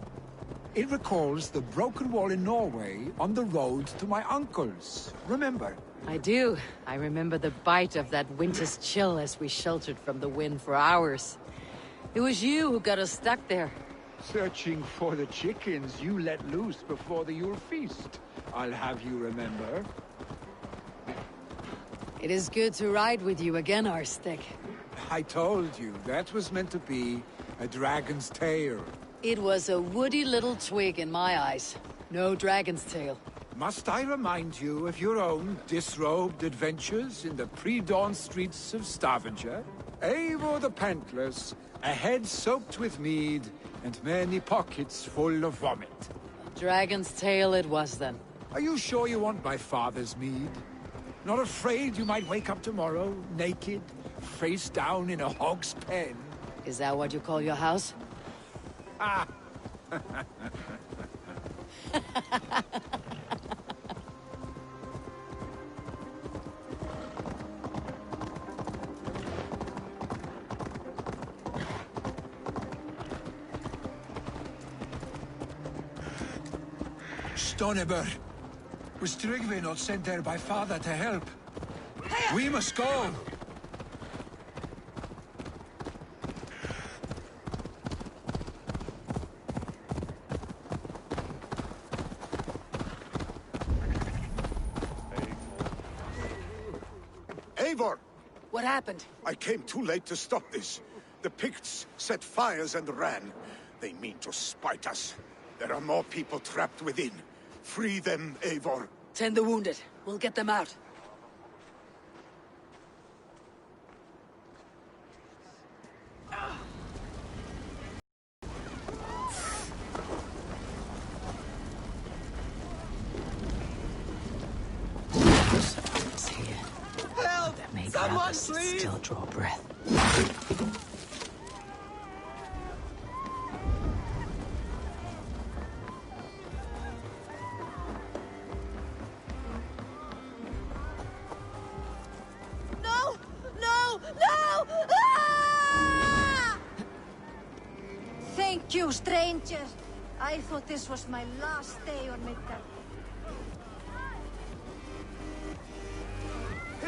It recalls the broken wall in Norway on the road to my uncle's. Remember? I do. I remember the bite of that winter's chill as we sheltered from the wind for hours. It was you who got us stuck there. Searching for the chickens you let loose before the Yule feast. I'll have you remember. It is good to ride with you again, Arstic. I told you, that was meant to be a dragon's tail. It was a woody little twig in my eyes. No dragon's tail. Must I remind you of your own disrobed adventures in the pre-dawn streets of Stavanger? Eivor the Pantless, a head soaked with mead, and many pockets full of vomit. A dragon's tail it was then. Are you sure you want my father's mead? Not afraid you might wake up tomorrow, naked, face down in a hog's pen? Is that what you call your house? Ah! Stoneber. Was Tryggvi not sent there by father to help? We must go! Eivor! What happened? I came too late to stop this. The Picts set fires and ran. They mean to spite us. There are more people trapped within. Free them, Eivor. Tend the wounded. We'll get them out. Help! Someone, please! Still draw breath. No! No! No! Ah! Thank you, stranger. I thought this was my last day on Midgard.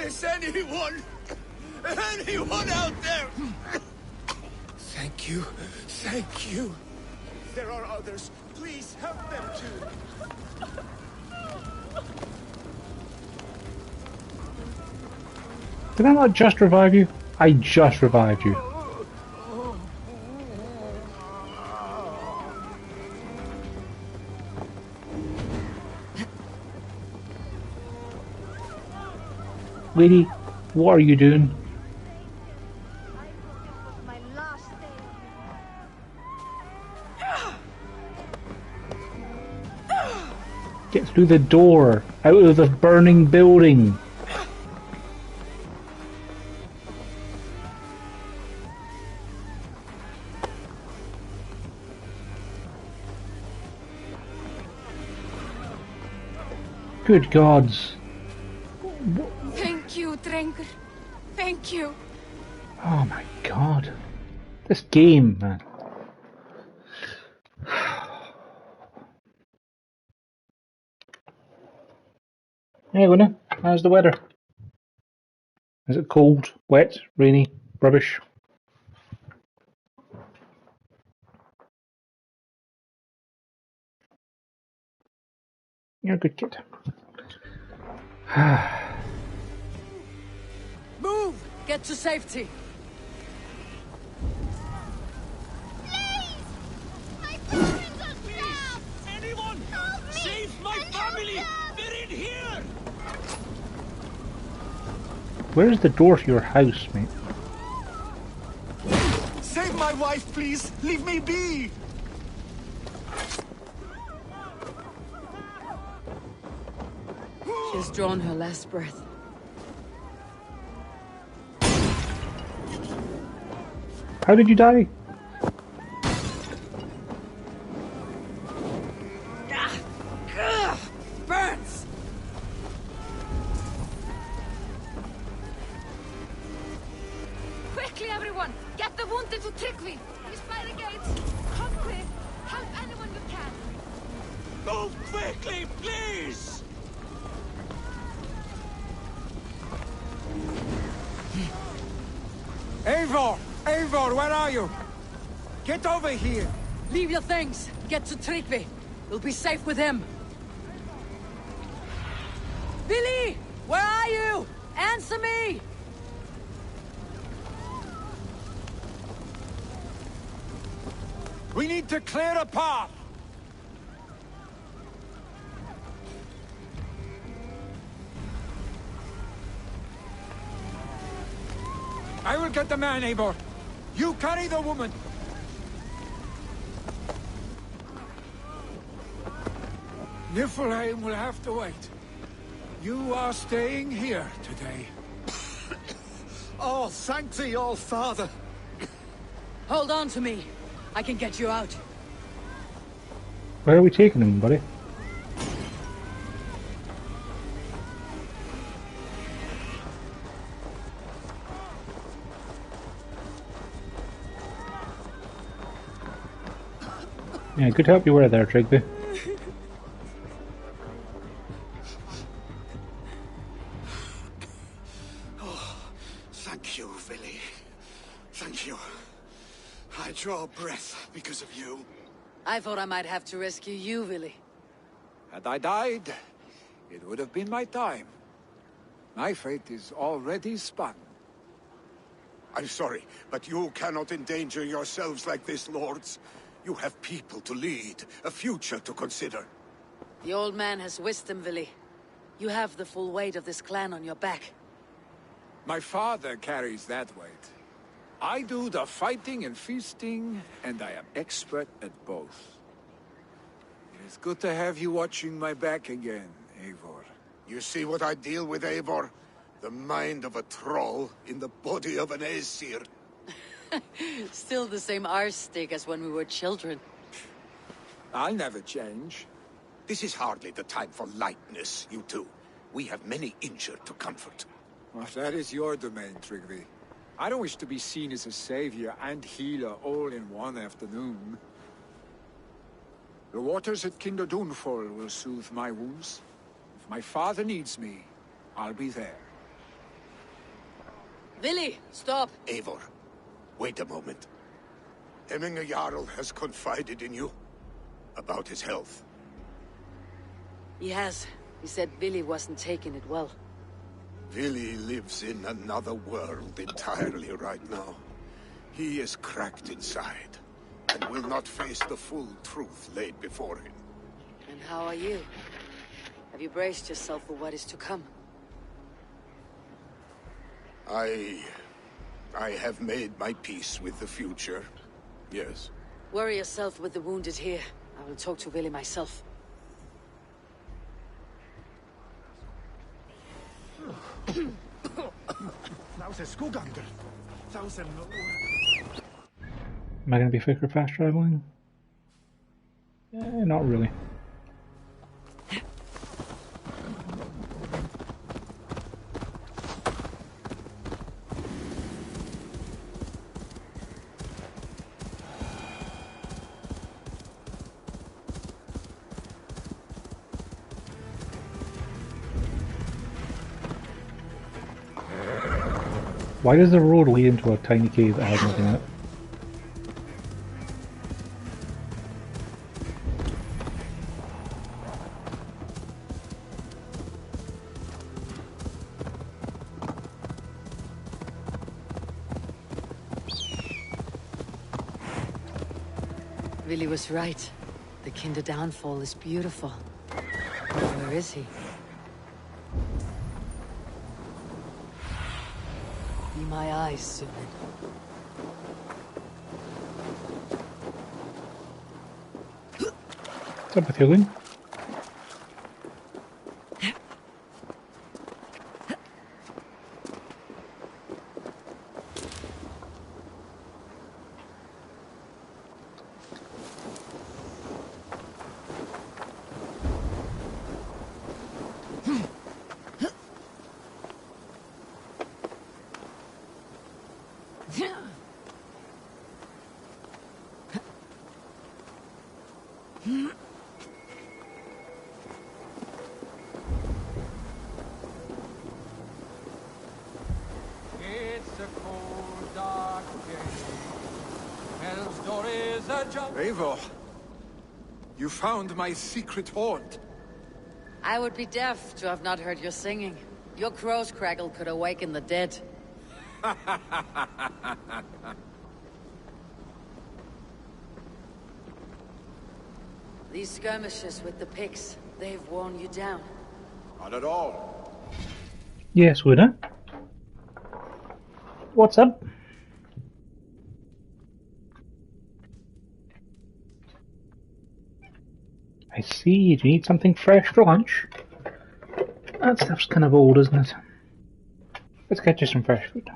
Is anyone out there? Thank you. Thank you. There are others. Please help them too. Did I not just revive you? I just revived you. Lady, what are you doing? My last day. Get through the door! Out of the burning building! Good gods! Thank you, Drengur. Thank you. Oh my god. This game, man. Hey, Winner. How's the weather? Is it cold, wet, rainy, rubbish? You're a good kid. Move! Get to safety! Anyone! Save my family! They're in here! Where's the door to your house, mate? Save my wife, please! Leave me be! She's drawn her last breath. How did you die? Burns! Quickly, everyone! Get the wounded to Tryggvi! He's by the gates! Come quick! Help anyone you can! Move quickly, please! Eivor! Eivor, where are you? Get over here! Leave your things! Get to Tryggvi! We'll be safe with him! Billy! Where are you? Answer me! We need to clear a path! I will get the man, Eivor. You carry the woman. Niflheim will have to wait. You are staying here today. Oh, thank thee, all father. Hold on to me. I can get you out. Where are we taking him, buddy? Yeah, good help you were there, Tryggvi. Oh, thank you, Vili. Thank you. I draw breath because of you. I thought I might have to rescue you, Willy. Had I died, it would have been my time. My fate is already spun. I'm sorry, but you cannot endanger yourselves like this, lords. You have people to lead, a future to consider. The old man has wisdom, Willy. You have the full weight of this clan on your back. My father carries that weight. I do the fighting and feasting, and I am expert at both. It is good to have you watching my back again, Eivor. You see what I deal with, Eivor? The mind of a troll in the body of an Aesir. Still the same arse stick as when we were children. I'll never change. This is hardly the time for lightness, you two. We have many injured to comfort. Well, that is your domain, Tryggvi. I don't wish to be seen as a savior and healer all in one afternoon. The waters at Kinder Dunfall will soothe my wounds. If my father needs me, I'll be there. Willy, stop! Eivor, wait a moment. Hemminger Jarl has confided in you about his health. He has. He said Willy wasn't taking it well. Vili lives in another world entirely right now. He is cracked inside, and will not face the full truth laid before him. And how are you? Have you braced yourself for what is to come? I have made my peace with the future. Yes. Worry yourself with the wounded here. I will talk to Willie myself. Am I going to be quicker fast traveling? Not really. Why does the road lead into a tiny cave that has nothing in it? Willie was right. The Kinder downfall is beautiful. Where is he? Be my eyes soon. What's up with healing? Eivor, you found my secret haunt. I would be deaf to have not heard your singing. Your crow's crackle could awaken the dead. These skirmishes with the pigs, they've worn you down. Not at all. Yes, Widow. What's up? I see. Do you need something fresh for lunch? That stuff's kind of old, isn't it? Let's get you some fresh food.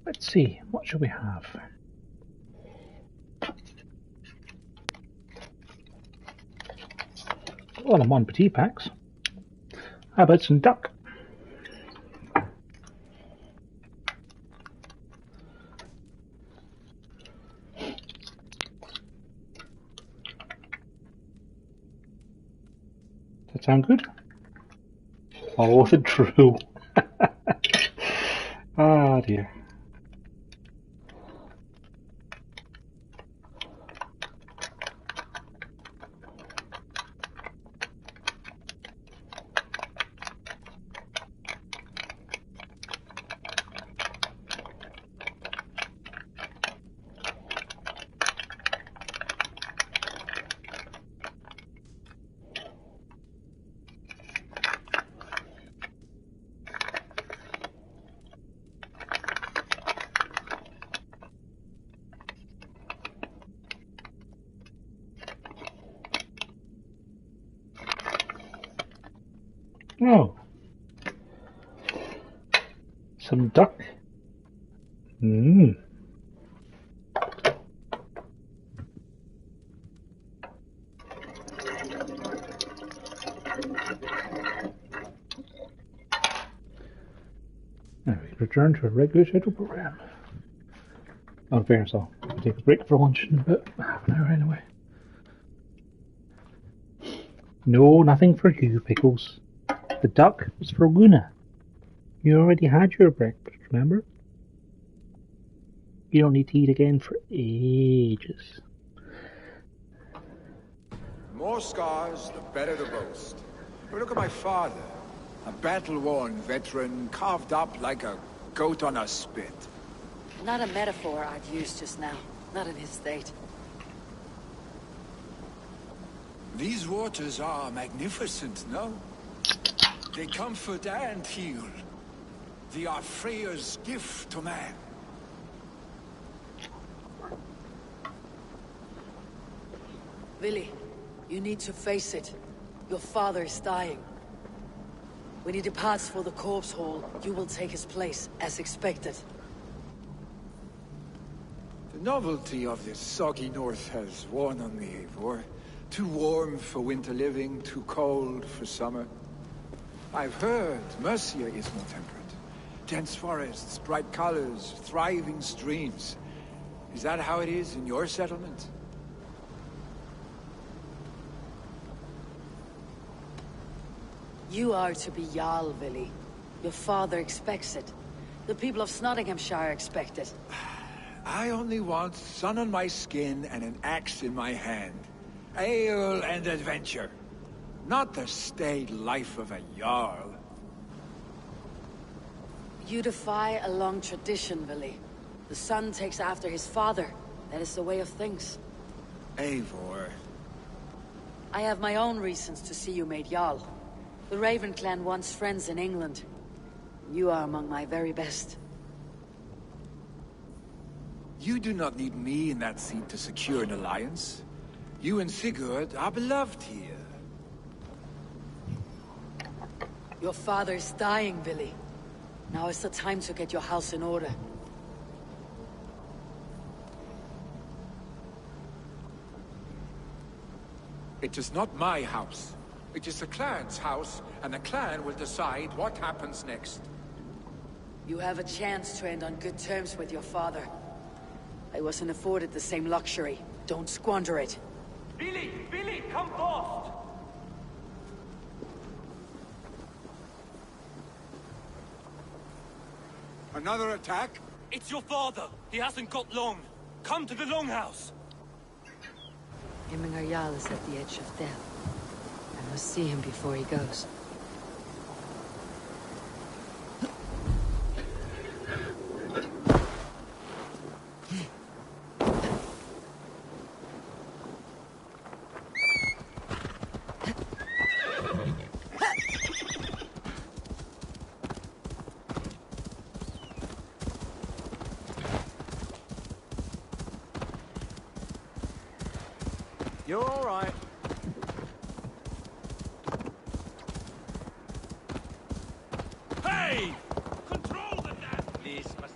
Let's see, what should we have? Well, I'm on petite packs. How about some duck? That sound good? Or was it true? Ah dear. Oh. Some duck. Mmm. Now we return to a regular scheduled program. Oh, in fairness, I'll take a break for lunch in about half an hour anyway. No, nothing for you, Pickles. The duck was for Luna. You already had your breakfast, remember? You don't need to eat again for ages. The more scars, the better the boast. But look at my father. A battle-worn veteran, carved up like a goat on a spit. Not a metaphor I'd use just now. Not in his state. These waters are magnificent, no? They comfort and heal. They are Freya's gift to man. Willy, you need to face it. Your father is dying. When he departs for the corpse hall, you will take his place, as expected. The novelty of this soggy north has worn on me, Eivor. Too warm for winter living, too cold for summer. I've heard Mercia is more temperate. Dense forests, bright colors, thriving streams. Is that how it is in your settlement? You are to be Jarl, Willy. Your father expects it. The people of Nottinghamshire expect it. I only want sun on my skin and an axe in my hand. Ale and adventure. Not the staid life of a Jarl. You defy a long tradition, Willy. The son takes after his father. That is the way of things. Eivor. I have my own reasons to see you made Jarl. The Raven clan wants friends in England. You are among my very best. You do not need me in that seat to secure an alliance. You and Sigurd are beloved here. Your father is dying, Willy. Now is the time to get your house in order. It is not my house. It is the clan's house, and the clan will decide what happens next. You have a chance to end on good terms with your father. I wasn't afforded the same luxury. Don't squander it. Billy! Billy, come fast! Another attack? It's your father! He hasn't got long! Come to the longhouse! Heminger Jarl is at the edge of death. I must see him before he goes. You're all right. Hey! Control the damn... This must...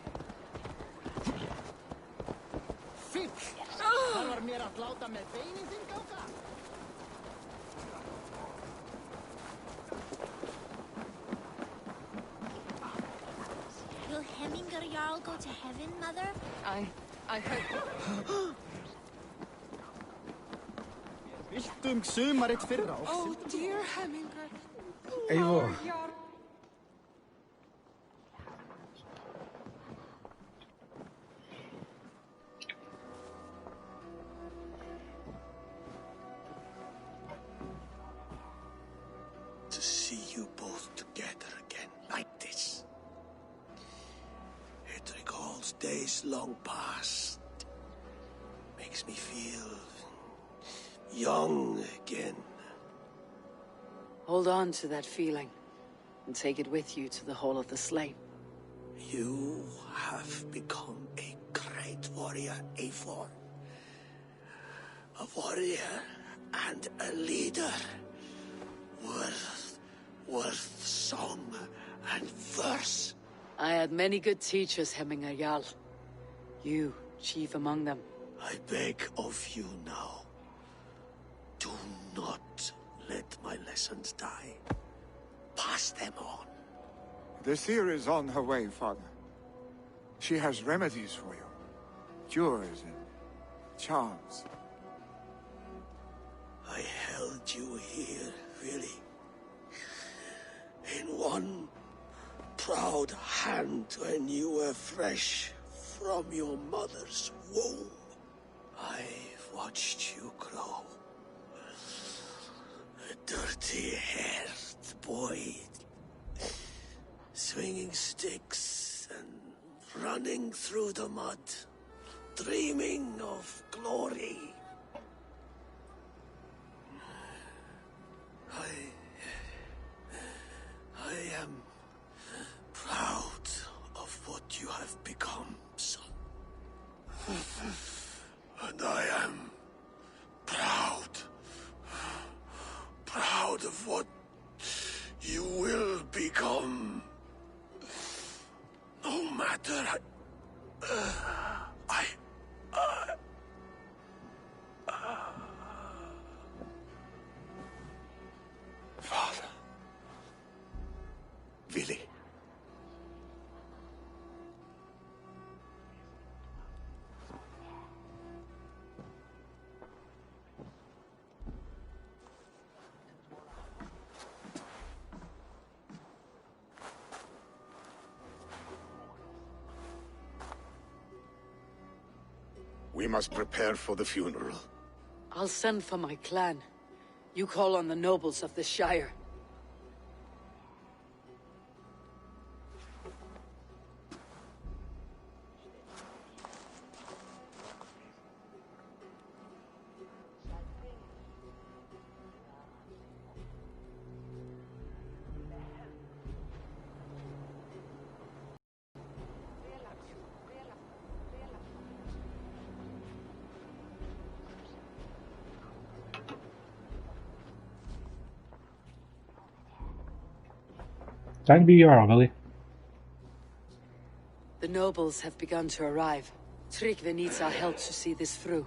Fitz! Haluan mierat lautamme peinin sin kaukaa. Will Heminger Jarl go to heaven, Mother? I heard... Oh dear Heminger. Eivor. To see you both together again like this. It recalls days long past. Makes me feel young again. Hold on to that feeling, and take it with you to the Hall of the Slain. You have become a great warrior, Eivor. A warrior and a leader. Worth song and verse. I had many good teachers, Heminger Jarl. You, chief among them. I beg of you now. Do not let my lessons die. Pass them on. The seer is on her way, Father. She has remedies for you. Cures and charms. I held you here, really. In one proud hand when you were fresh from your mother's womb. I've watched you grow. A dirty-haired boy, swinging sticks and running through the mud, dreaming of glory. I am proud of what you have become, son. And I am proud of what you will become. No matter Father. Vili. We must prepare for the funeral. I'll send for my clan. You call on the nobles of the Shire. Thank you, Billy. The nobles have begun to arrive. Tryggvi needs our help to see this through.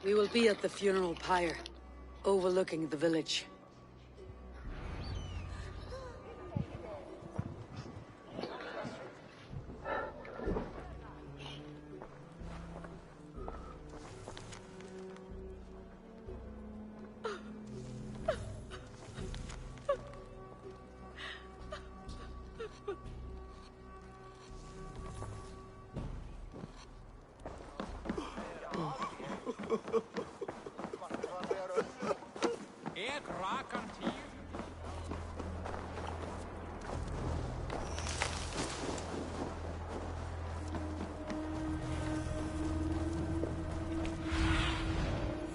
We will be at the funeral pyre, overlooking the village.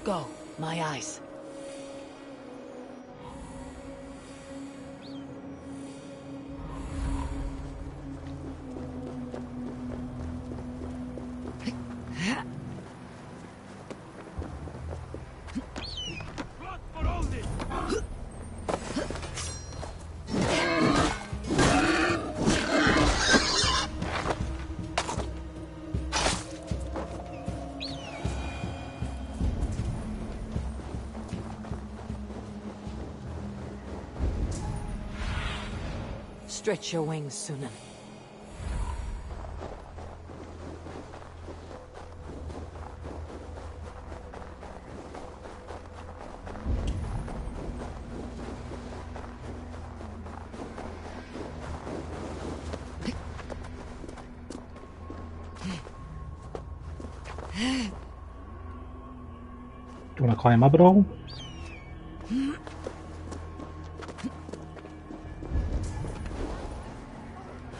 Go, my eyes. Stretch your wings, Sunan. Do you want to climb up at all?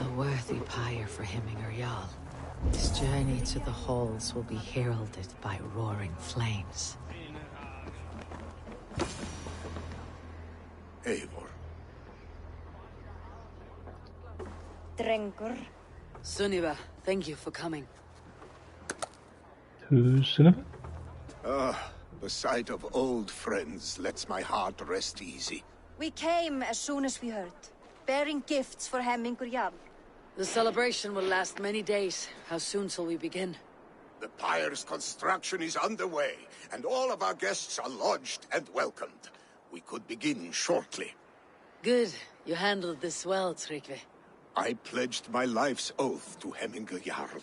A worthy pyre for Hemminger Jarl. His journey to the halls will be heralded by roaring flames. Eivor. Drengur. Sunniva, thank you for coming. Who's Sunniva? The sight of old friends lets my heart rest easy. We came as soon as we heard, bearing gifts for Hemmingur Jarl. The celebration will last many days. How soon shall we begin? The pyre's construction is underway, and all of our guests are lodged and welcomed. We could begin shortly. Good. You handled this well, Tryggvi. I pledged my life's oath to Hemminger Jarl.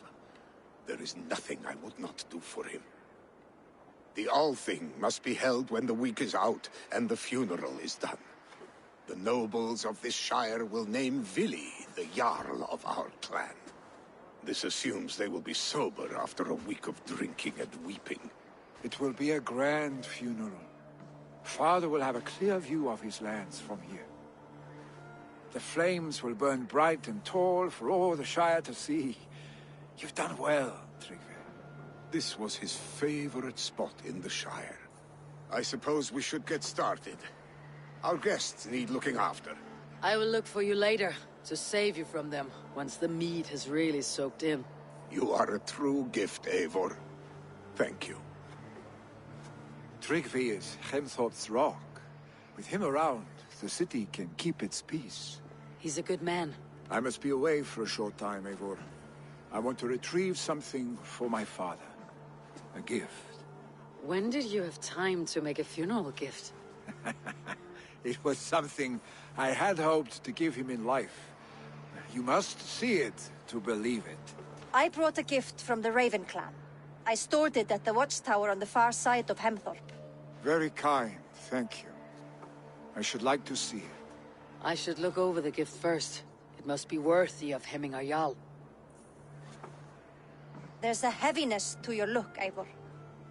There is nothing I would not do for him. The Althing must be held when the week is out and the funeral is done. The nobles of this shire will name Vili the Jarl of our clan. This assumes they will be sober after a week of drinking and weeping. It will be a grand funeral. Father will have a clear view of his lands from here. The flames will burn bright and tall for all the Shire to see. You've done well, Tryggvi. This was his favorite spot in the Shire. I suppose we should get started. Our guests need looking after. I will look for you later, to save you from them, once the mead has really soaked in. You are a true gift, Eivor. Thank you. Tryggvi is Hemthorpe's rock. With him around, the city can keep its peace. He's a good man. I must be away for a short time, Eivor. I want to retrieve something for my father. A gift. When did you have time to make a funeral gift? It was something I had hoped to give him in life. You must see it to believe it. I brought a gift from the Raven clan. I stored it at the watchtower on the far side of Hemthorpe. Very kind, thank you. I should like to see it. I should look over the gift first. It must be worthy of Hemminger Jarl. There's a heaviness to your look, Eivor.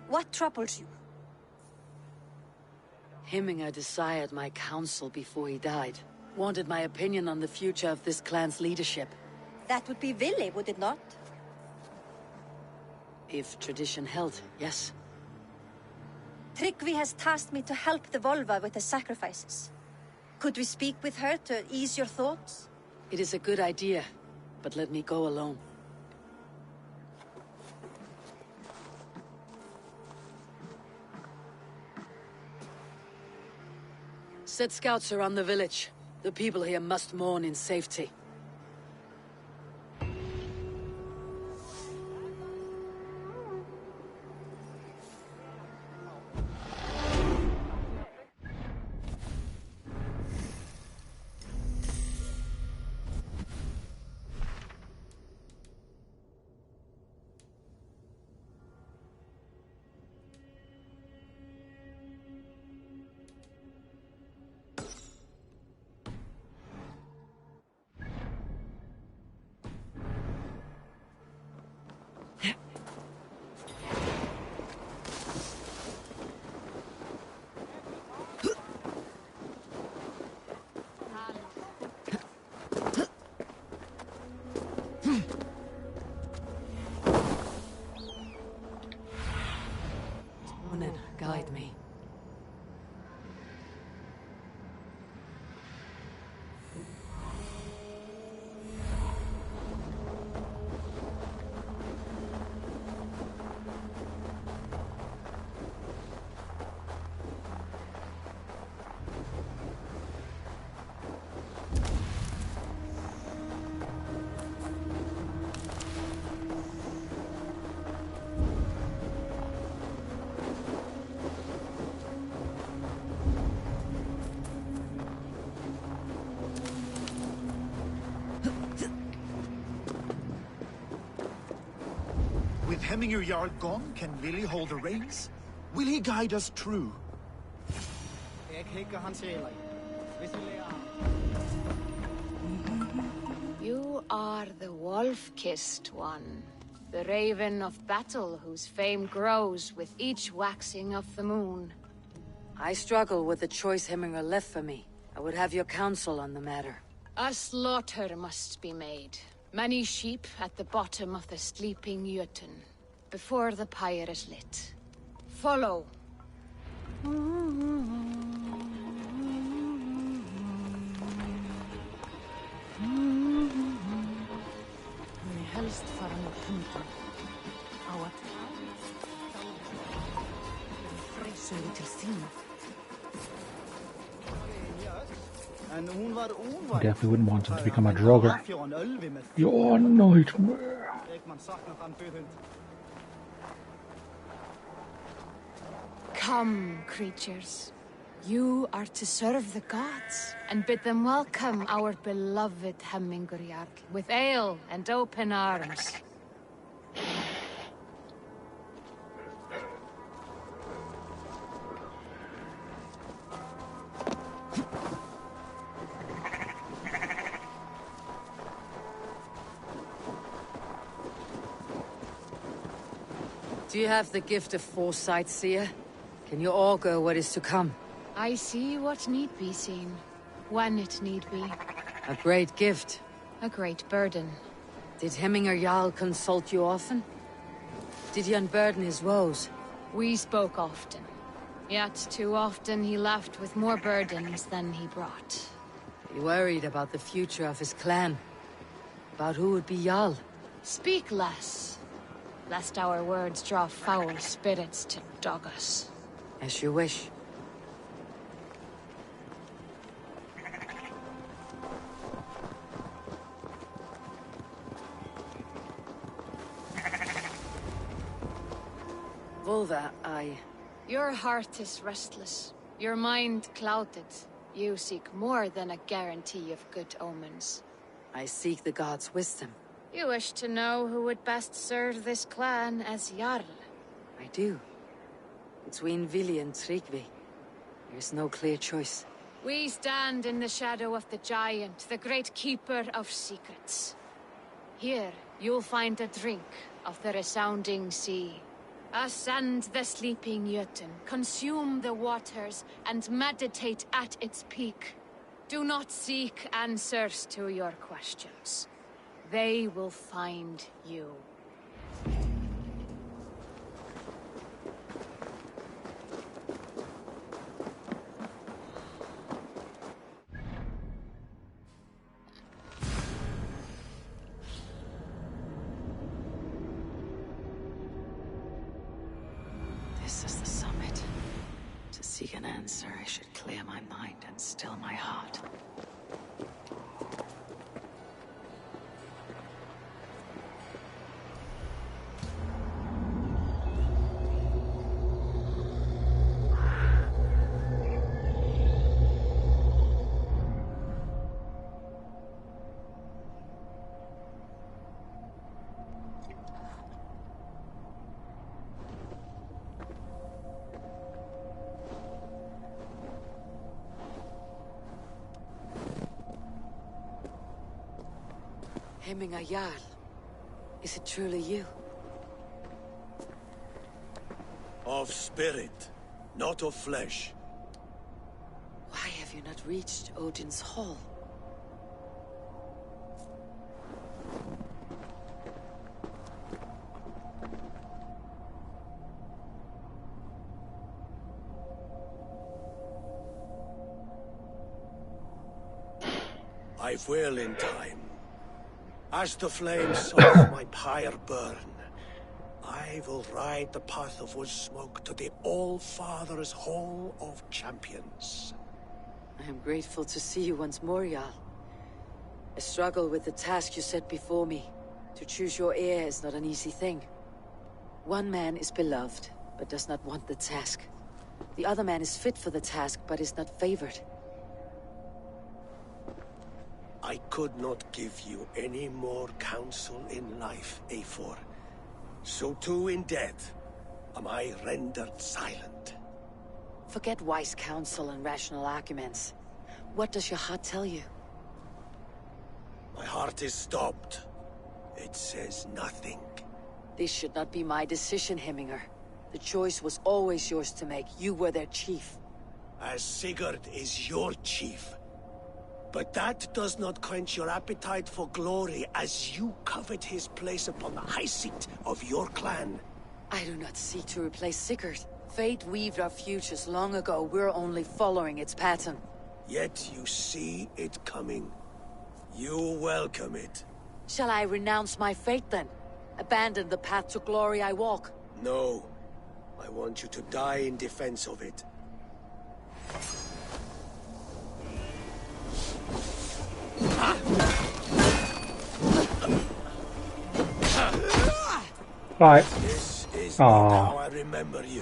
What troubles you? Hemminger desired my counsel before he died. Wanted my opinion on the future of this clan's leadership. That would be Vili, would it not? If tradition held, yes. Tryggvi has tasked me to help the Volva with the sacrifices. Could we speak with her to ease your thoughts? It is a good idea, but let me go alone. Set scouts around the village. The people here must mourn in safety. Guide me. Hemminger Jarl gone, can Willy hold the reins? Will he guide us true? You are the wolf-kissed one. The raven of battle whose fame grows with each waxing of the moon. I struggle with the choice Hemminger left for me. I would have your counsel on the matter. A slaughter must be made. Many sheep at the bottom of the sleeping Jötun, before the pyre is lit. Follow. Helst fara mot hunden. Á att frösöver till sinne. I definitely wouldn't want him to become a drogger. Your nightmare. Come, creatures. You are to serve the gods, and bid them welcome our beloved Hemminger Jarl, with ale and open arms. Do you have the gift of foresight, seer? Can you augur what is to come? I see what need be seen, when it need be. A great gift. A great burden. Did Hemminger Jarl consult you often? Did he unburden his woes? We spoke often. Yet too often he left with more burdens than he brought. He worried about the future of his clan. About who would be Jarl. Speak less, lest our words draw foul spirits to dog us. As you wish. Volva, Your heart is restless. Your mind clouded. You seek more than a guarantee of good omens. I seek the gods' wisdom. You wish to know who would best serve this clan as Jarl. I do. Between Vili and Tryggvi, there is no clear choice. We stand in the shadow of the giant, the great keeper of secrets. Here, you'll find a drink of the resounding sea. Ascend the sleeping Jötun, consume the waters, and meditate at its peak. Do not seek answers to your questions. They will find you. This is the summit. To seek an answer, I should clear my mind and still my heart. Hemminger Jarl, is it truly you? Of spirit, not of flesh. Why have you not reached Odin's Hall? I will in time. As the flames of my pyre burn, I will ride the path of wood smoke to the All-Father's Hall of Champions. I am grateful to see you once more, Jarl. I struggle with the task you set before me. To choose your heir is not an easy thing. One man is beloved, but does not want the task. The other man is fit for the task, but is not favored. I could not give you any more counsel in life, Eivor. So too in death am I rendered silent. Forget wise counsel and rational arguments. What does your heart tell you? My heart is stopped. It says nothing. This should not be my decision, Hemminger. The choice was always yours to make. You were their chief. As Sigurd is your chief. But that does not quench your appetite for glory as you covet his place upon the high seat of your clan. I do not seek to replace Sigurd. Fate weaved our futures long ago. We're only following its pattern. Yet you see it coming. You welcome it. Shall I renounce my fate then? Abandon the path to glory I walk? No. I want you to die in defense of it. Right. This is not how I remember you.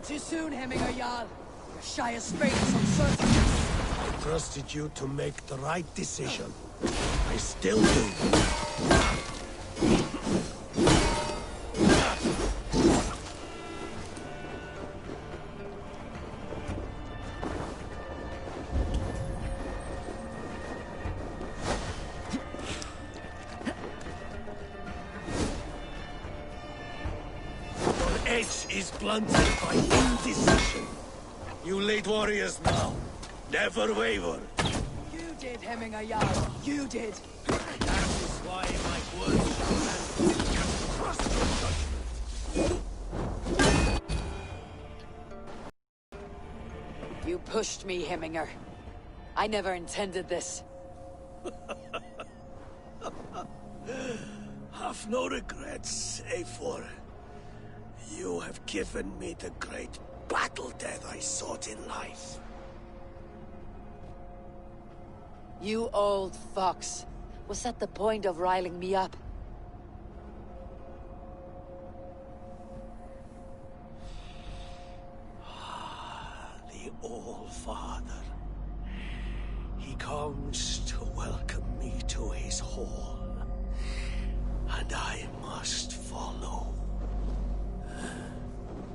Too soon, Hemminger Jarl. Your Shire's fate is uncertain. I trusted you to make the right decision. I still do. Your edge is blunted by indecision. You late warriors now. Never waver. You did, Hemminger Jarl. You did. That is why my words shall trust your judgment. You pushed me, Hemminger. I never intended this. Have no regrets, Eivor. You have given me the great battle death I sought in life. You old fox. Was that the point of riling me up? The All-Father. He comes to welcome me to his hall. And I must follow.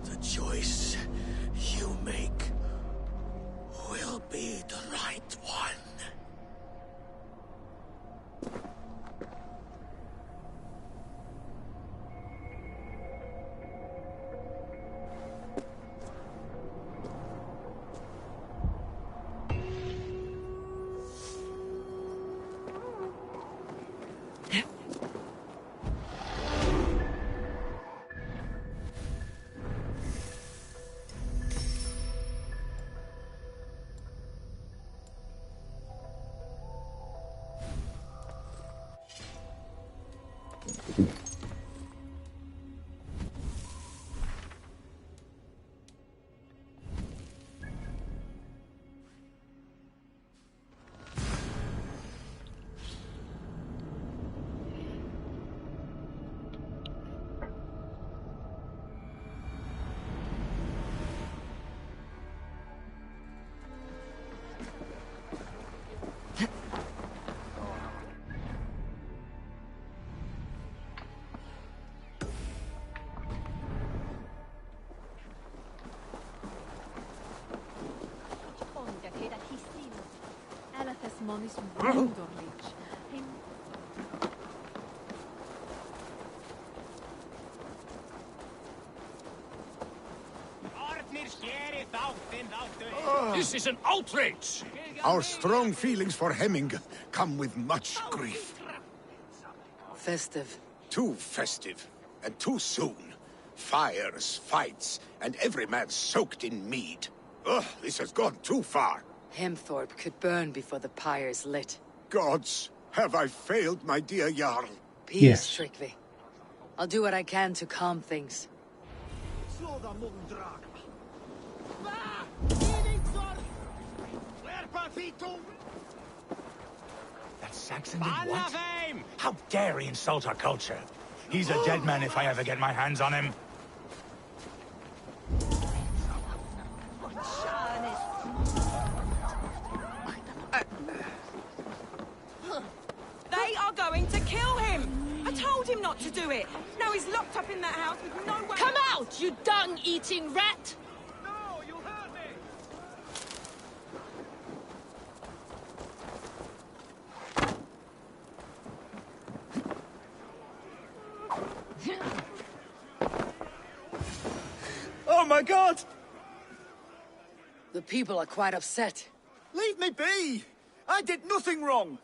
The choice you make will be the right one. This is an outrage! Our strong feelings for Hemming come with much grief. Festive. Too festive, and too soon. Fires, fights, and every man soaked in mead. Ugh, this has gone too far. Hemthorpe could burn before the pyre's lit. Gods, have I failed my dear Jarl? Peace, Strictly. I'll do what I can to calm things. Slå dem, Mundrag! That Saxon did what? How dare he insult our culture? He's a dead man if I ever get my hands on him. They are going to kill him! I told him not to do it! Now he's locked up in that house with no way— Come out, you dung-eating rat! Oh my god! The people are quite upset. Leave me be! I did nothing wrong!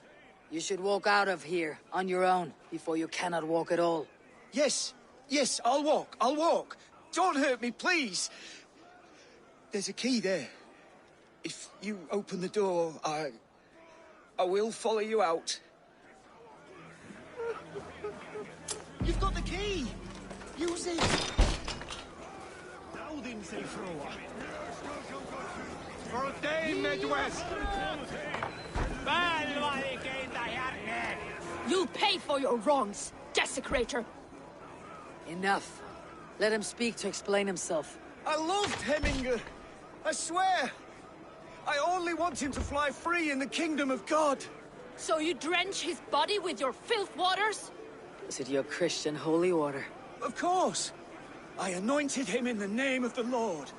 You should walk out of here on your own before you cannot walk at all. Yes, I'll walk. Don't hurt me, please. There's a key there. If you open the door, I will follow you out. You've got the key! Use it! For a day, Midwest! You'll pay for your wrongs, desecrator! Enough. Let him speak to explain himself. I loved Heminger. I swear. I only want him to fly free in the kingdom of God. So you drench his body with your filth waters? Is it your Christian holy water? Of course. I anointed him in the name of the Lord.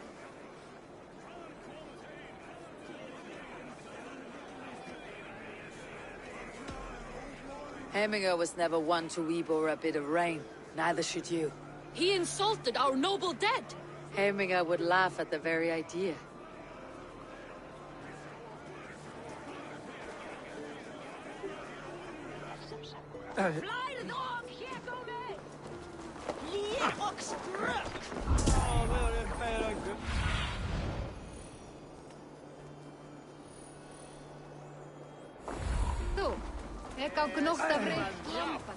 Heminger was never one to weep over a bit of rain. Neither should you. He insulted our noble dead! Heminger would laugh at the very idea. Þú, ég á gnótt af reykt lampa.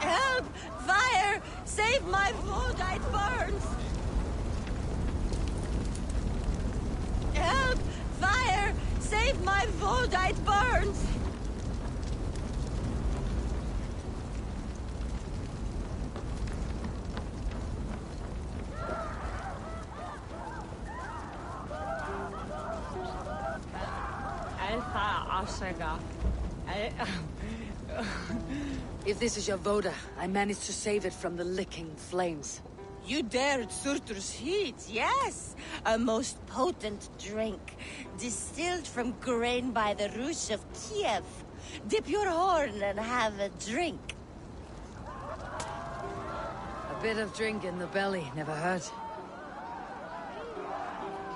Help! Fire! Save my food, it burns! Help! Fire! Save my food, it burns! If this is your Voda, I managed to save it from the licking flames. You dared Surtur's heat, yes! A most potent drink, distilled from grain by the Rus of Kiev. Dip your horn and have a drink. A bit of drink in the belly never hurt.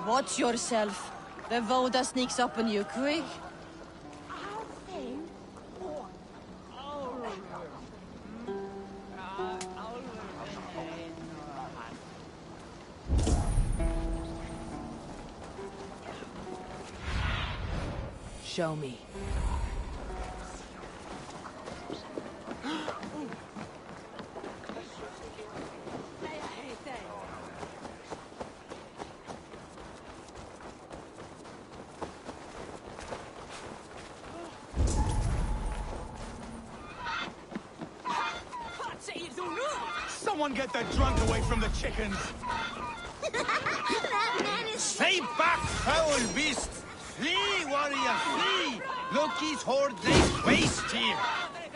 Watch yourself. The Voda sneaks up on you quick. Show me. Someone get that drunk away from the chickens! That man is— Stay back, foul beast! Flee, warrior, flee! Loki's horde lays waste here!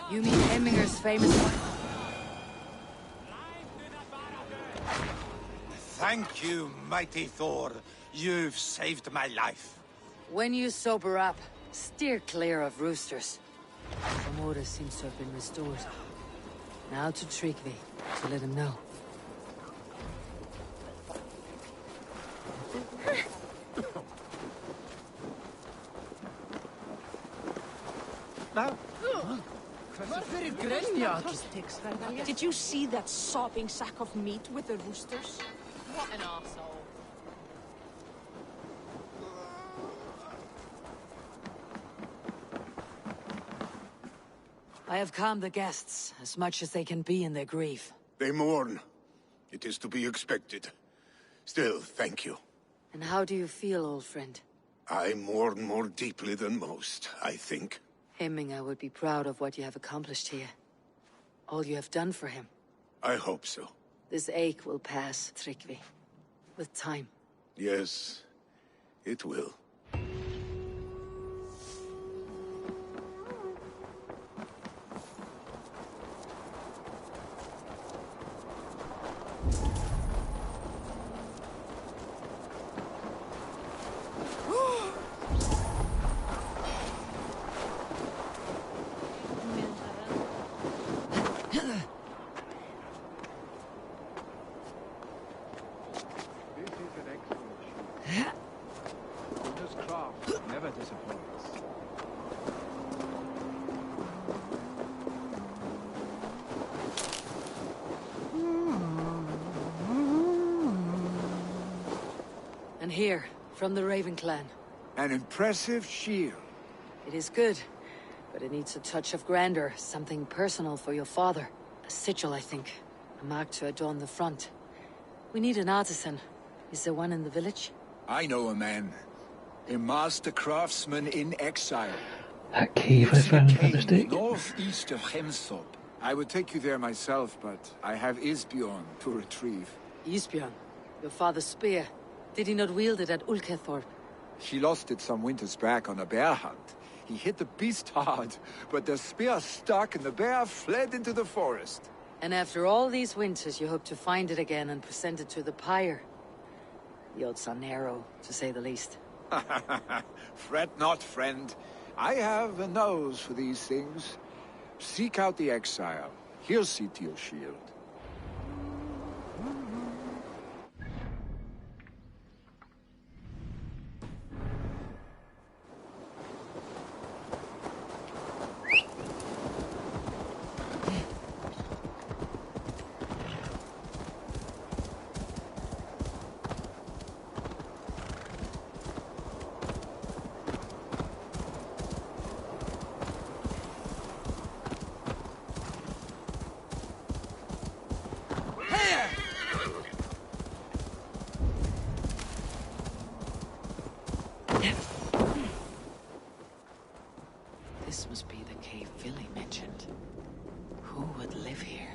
You mean Hemminger's famous one? Thank you, mighty Thor. You've saved my life. When you sober up, steer clear of roosters. The order seems to have been restored. Now to Tryggvi, to let him know. Did you see that sopping sack of meat with the roosters? What an arsehole. I have calmed the guests as much as they can be in their grief. They mourn. It is to be expected. Still, thank you. And how do you feel, old friend? I mourn more deeply than most, I think. Hemminger would be proud of what you have accomplished here. All you have done for him. I hope so. This ache will pass, Tryggvi. With time. Yes, it will. Never disappoints. And here, from the Raven clan. An impressive shield. It is good, but it needs a touch of grandeur, something personal for your father. A sigil, I think. A mark to adorn the front. We need an artisan. Is there one in the village? I know a man. A master craftsman in exile. That cave I found by mistake. Northeast of Hemthorpe. I would take you there myself, but I have Isbjorn to retrieve. Isbjorn? Your father's spear. Did he not wield it at Ulkethorpe? She lost it some winters back on a bear hunt. He hit the beast hard, but the spear stuck and the bear fled into the forest. And after all these winters, you hope to find it again and present it to the pyre. The odds are narrow, to say the least. Fret not, friend. I have a nose for these things. Seek out the exile. He'll see to your shield. This must be the cave Billy mentioned. Who would live here?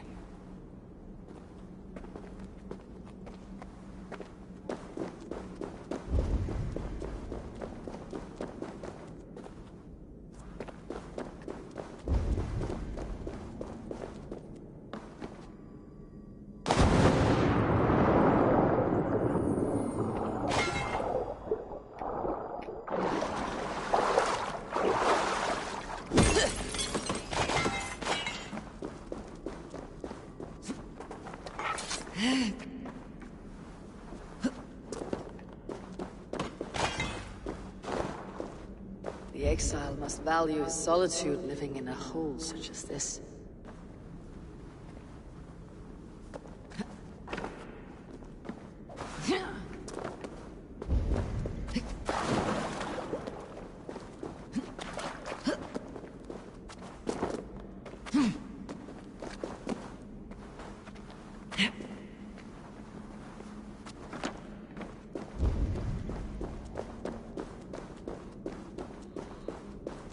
The exile must value his solitude living in a hole such as this.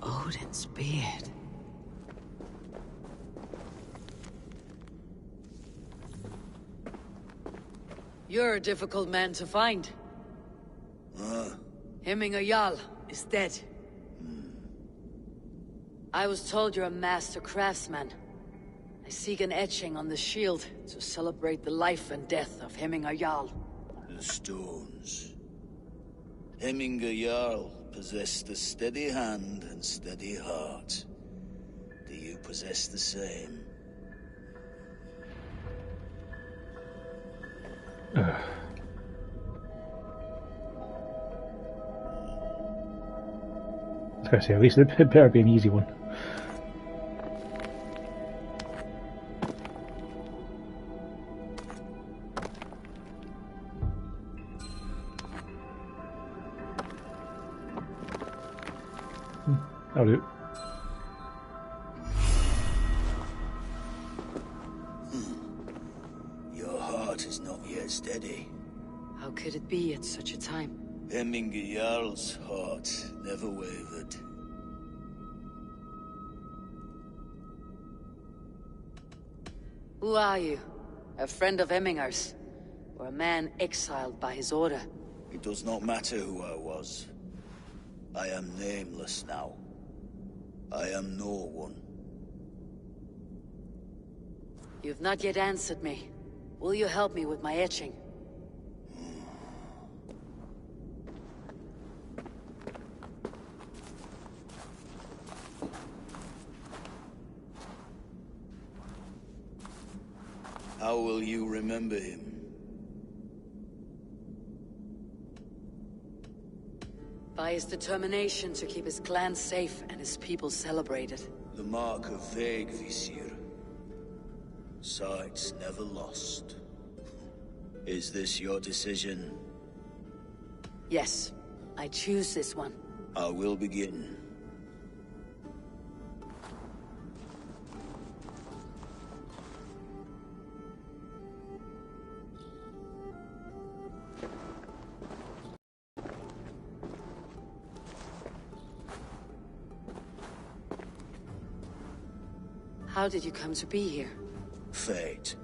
Odin's beard. You're a difficult man to find. Hemminger Jarl is dead. I was told you're a master craftsman. I seek an etching on the shield to celebrate the life and death of Hemminger Jarl. The stones. Hemminger Jarl possessed a steady hand and steady heart. Do you possess the same? I was going to say, at least it better be an easy one. That'll do. heart is not yet steady. How could it be at such a time? Hemminger Jarl's heart never wavered. Who are you? A friend of Hemminger's? Or a man exiled by his order? It does not matter who I was. I am nameless now. I am no one. You've not yet answered me. Will you help me with my etching? How will you remember him? By his determination to keep his clan safe and his people celebrated. The mark of Vegvisir. Sights never lost. Is this your decision? Yes, I choose this one. I will begin. How did you come to be here? Fate.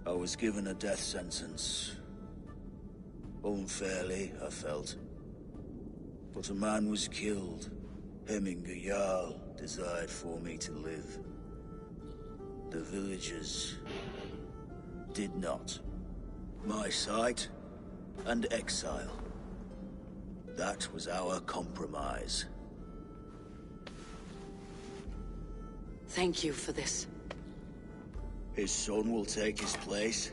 I was given a death sentence. Unfairly, I felt. But a man was killed. Hemminger Jarl desired for me to live. The villagers did not. My sight and exile. That was our compromise. Thank you for this. His son will take his place.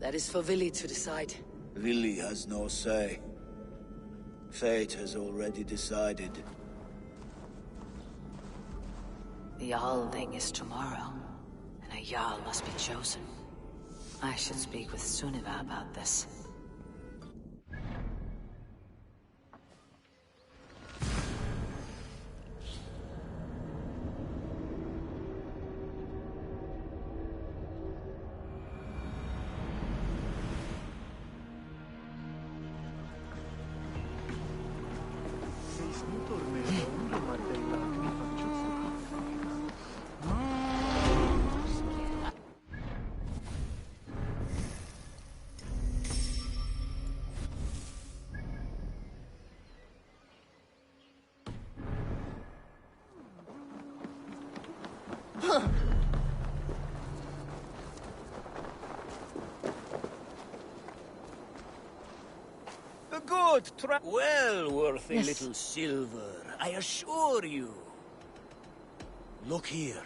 That is for Vili to decide. Vili has no say. Fate has already decided. The Jarlding is tomorrow, and a Jarl must be chosen. I should speak with Sunniva about this. The good Well worth a Yes. little silver, I assure you. Look here.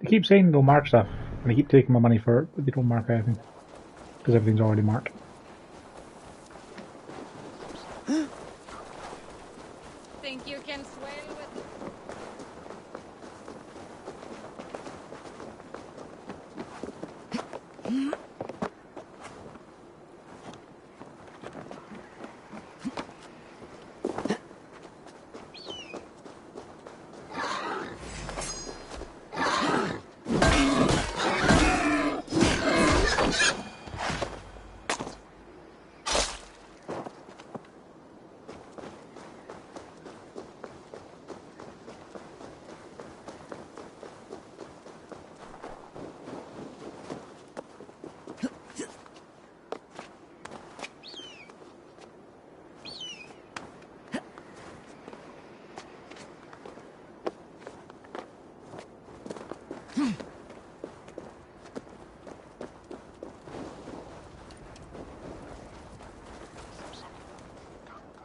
They keep saying they'll mark stuff, and they keep taking my money for it, but they don't mark anything. Because everything's already marked. Think you can swim with...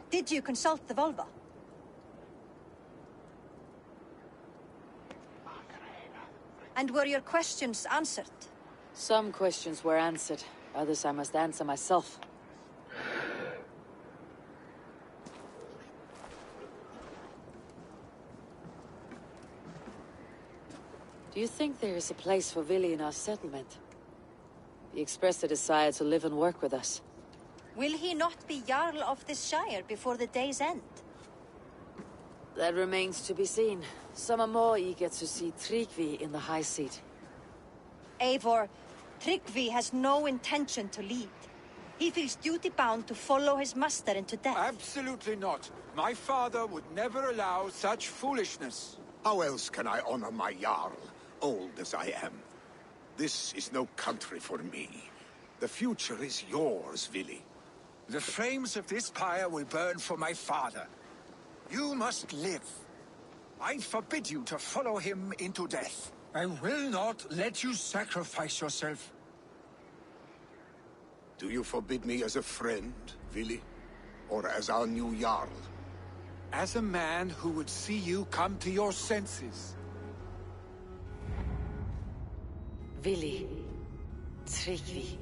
Did you consult the Volva? And were your questions answered? Some questions were answered. Others I must answer myself. Do you think there is a place for Vili in our settlement? He expressed a desire to live and work with us. Will he not be Jarl of this Shire before the day's end? That remains to be seen. Some are more eager to see Tryggvi in the high seat. Eivor, Tryggvi has no intention to lead. He feels duty-bound to follow his master into death. Absolutely not. My father would never allow such foolishness. How else can I honor my Jarl, old as I am? This is no country for me. The future is yours, Vili. The flames of this pyre will burn for my father. You must live. I forbid you to follow him into death. I will not let you sacrifice yourself. Do you forbid me as a friend, Vili? Or as our new Jarl? As a man who would see you come to your senses. Vili, Tryggvi.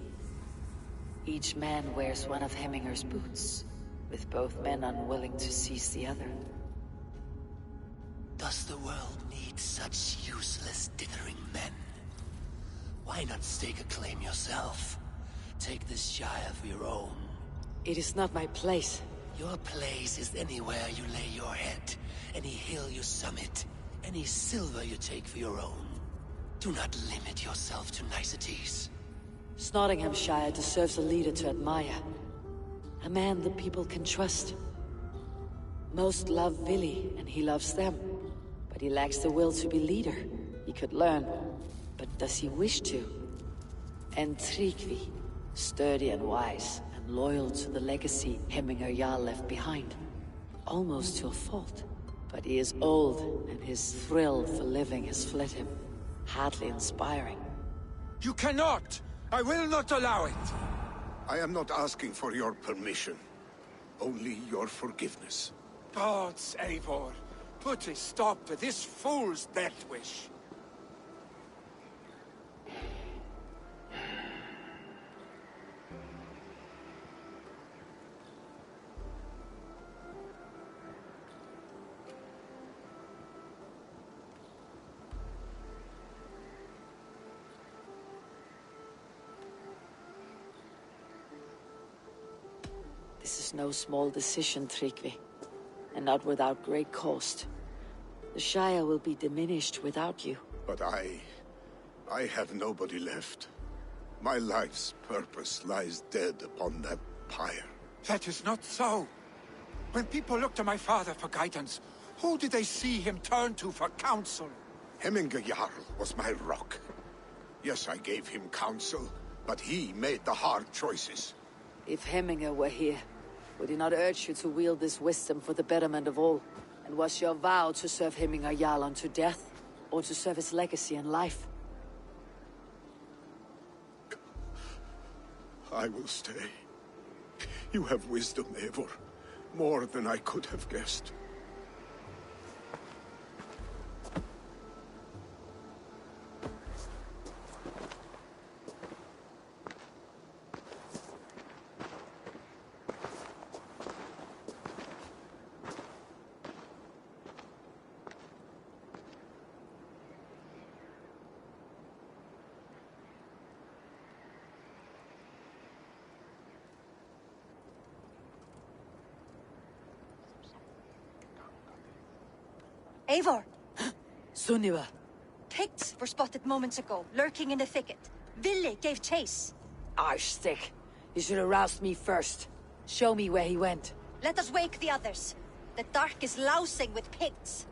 Each man wears one of Hemminger's boots, with both men unwilling to seize the other. Does the world need such useless dithering men? Why not stake a claim yourself? Take this Shire for your own. It is not my place. Your place is anywhere you lay your head, any hill you summit, any silver you take for your own. Do not limit yourself to niceties. Nottinghamshire deserves a leader to admire. A man the people can trust. Most love Vili, and he loves them. But he lacks the will to be leader. He could learn, but does he wish to? And Tryggvi, sturdy and wise, and loyal to the legacy Hemminger Jarl left behind. Almost to a fault. But he is old, and his thrill for living has fled him. Hardly inspiring. You cannot! I will not allow it! I am not asking for your permission. Only your forgiveness. Gods, Eivor, put a stop to this fool's death wish. This is no small decision, Tryggvi, and not without great cost. The Shire will be diminished without you. But I have nobody left. My life's purpose lies dead upon that pyre. That is not so. When people look to my father for guidance, who did they see him turn to for counsel? Hemminger Jarl was my rock. Yes, I gave him counsel, but he made the hard choices. If Hemminger were here, would he not urge you to wield this wisdom for the betterment of all? And was your vow to serve Hemminger Jarl unto death, or to serve his legacy in life? I will stay. You have wisdom, Eivor. More than I could have guessed. Eivor! Sunniva! Picts were spotted moments ago, lurking in the thicket. Vili gave chase. Stick. You should have roused me first. Show me where he went. Let us wake the others. The dark is lousing with Picts.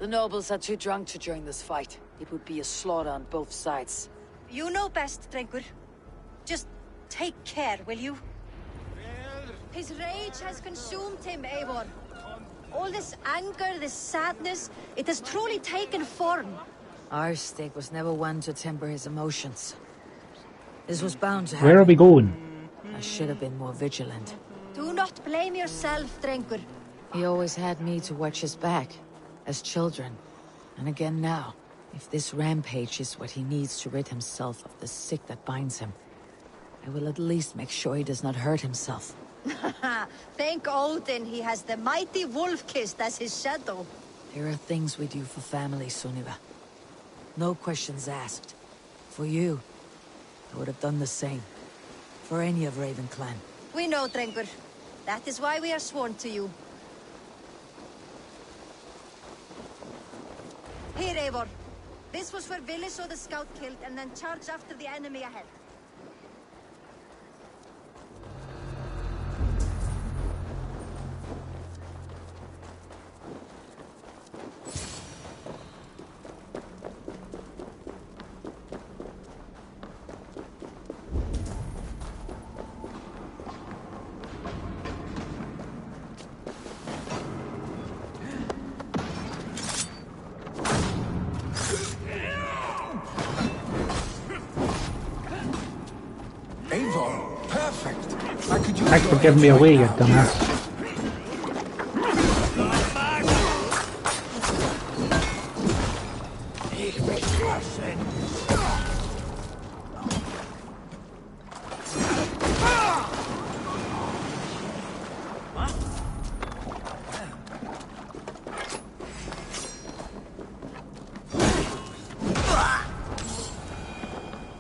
The nobles are too drunk to join this fight. It would be a slaughter on both sides. You know best, Drengur. Just take care, will you? His rage has consumed him, Eivor. All this anger, this sadness, it has truly taken form. Stick was never one to temper his emotions. This was bound to happen. Where are we going? I should have been more vigilant. Do not blame yourself, Drengur. He always had me to watch his back, as children. And again now, if this rampage is what he needs to rid himself of the sick that binds him, I will at least make sure he does not hurt himself. Thank Odin he has the mighty Wolf-Kissed as his shadow. There are things we do for family, Sunniva. No questions asked. For you, I would have done the same. For any of Raven Clan. We know, Drengur. That is why we are sworn to you. Here, Eivor. This was where Vili saw the scout killed and then charged after the enemy ahead. Eivor, perfect. I could use Thanks for giving me away, you dumbass.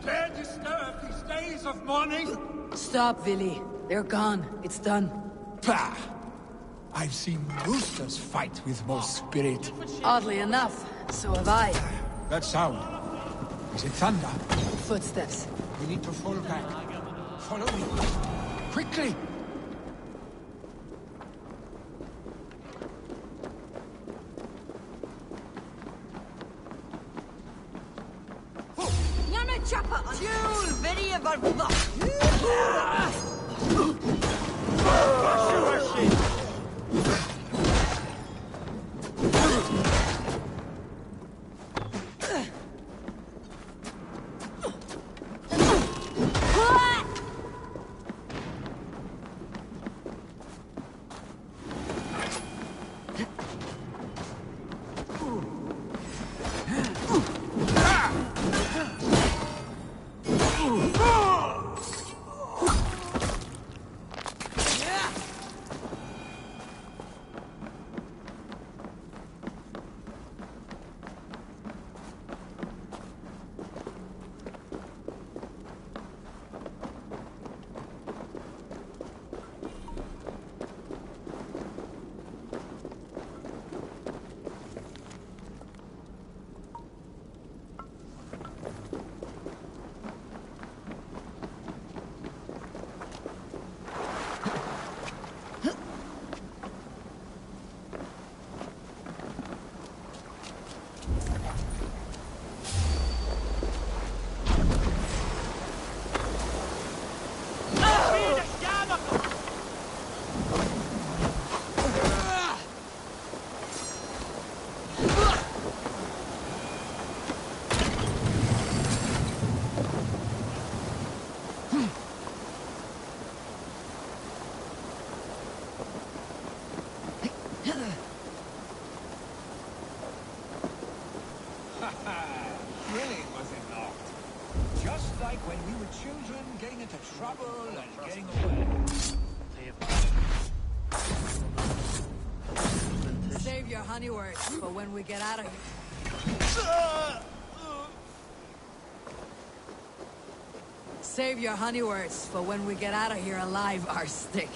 Dare disturb these days of mourning? Stop, Vili. They're gone. It's done. Bah! I've seen roosters fight with more spirit. Oddly enough, so have I. That sound. Is it thunder? Footsteps. We need to fall back. Follow me. Quickly! Thrilling, was it not? Just like when we were children, getting into trouble and getting away. Save your honey words for when we get out of here. Save your honey words for when we get out of here alive, our stick.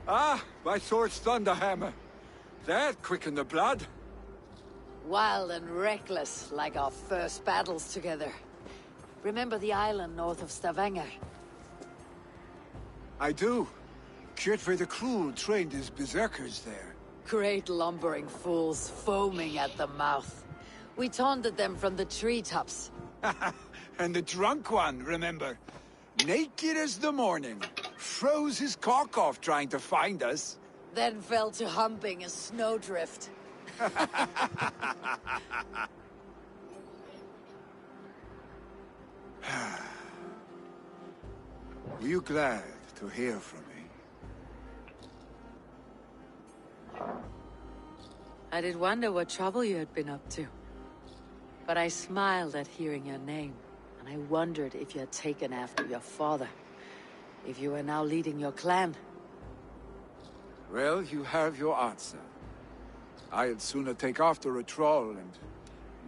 Ah, my sword's Thunderhammer. That quickened the blood. Wild and reckless, like our first battles together. Remember the island north of Stavanger? I do. Kjotve the Cruel trained his berserkers there. Great lumbering fools, foaming at the mouth. We taunted them from the treetops. And the drunk one, remember? Naked as the morning. Froze his cock off trying to find us. Then fell to humping a snowdrift. Were you glad to hear from me? I did wonder what trouble you had been up to. But I smiled at hearing your name, and I wondered if you had taken after your father. If you were now leading your clan. Well, you have your answer. I'd sooner take after a troll and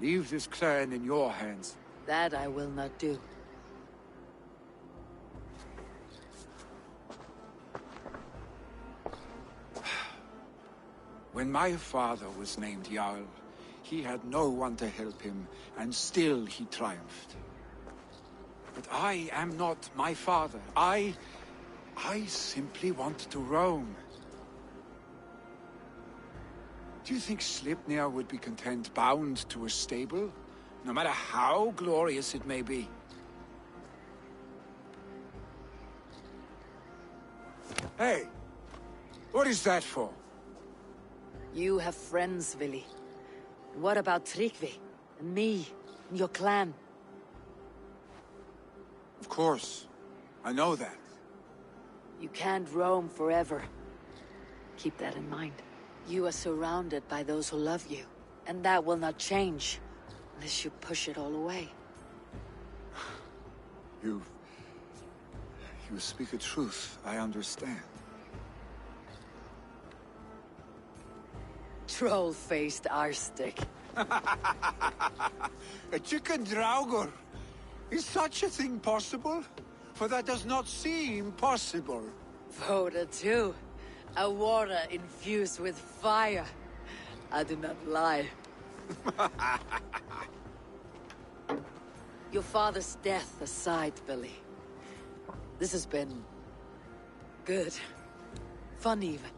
leave this clan in your hands. That I will not do. When my father was named Jarl, he had no one to help him, and still he triumphed. But I am not my father. I simply want to roam. Do you think Sleipnir would be content bound to a stable, no matter how glorious it may be? Hey, what is that for? You have friends, Vili. What about Tryggvi, and me, and your clan? Of course. I know that. You can't roam forever. Keep that in mind. You are surrounded by those who love you, and that will not change, unless you push it all away. You speak a truth, I understand. Troll-faced arstick. A chicken draugr! Is such a thing possible? For that does not seem possible. Voda too. A water infused with fire. I do not lie. Your father's death aside, Billy. This has been... good. Fun even.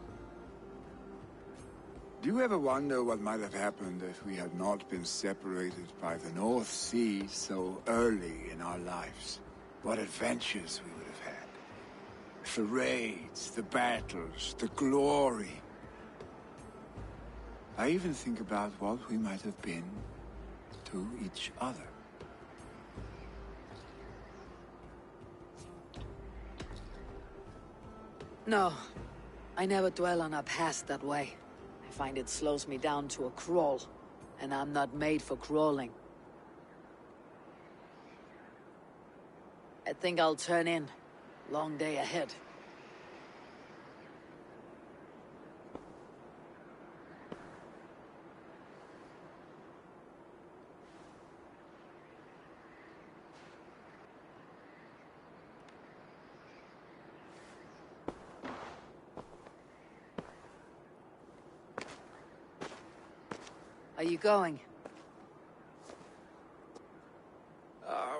Do you ever wonder what might have happened if we had not been separated by the North Sea so early in our lives? What adventures we would have had. The raids, the battles, the glory. I even think about what we might have been to each other. No, I never dwell on our past that way. I find it slows me down to a crawl, and I'm not made for crawling. I think I'll turn in. Long day ahead. Are you going?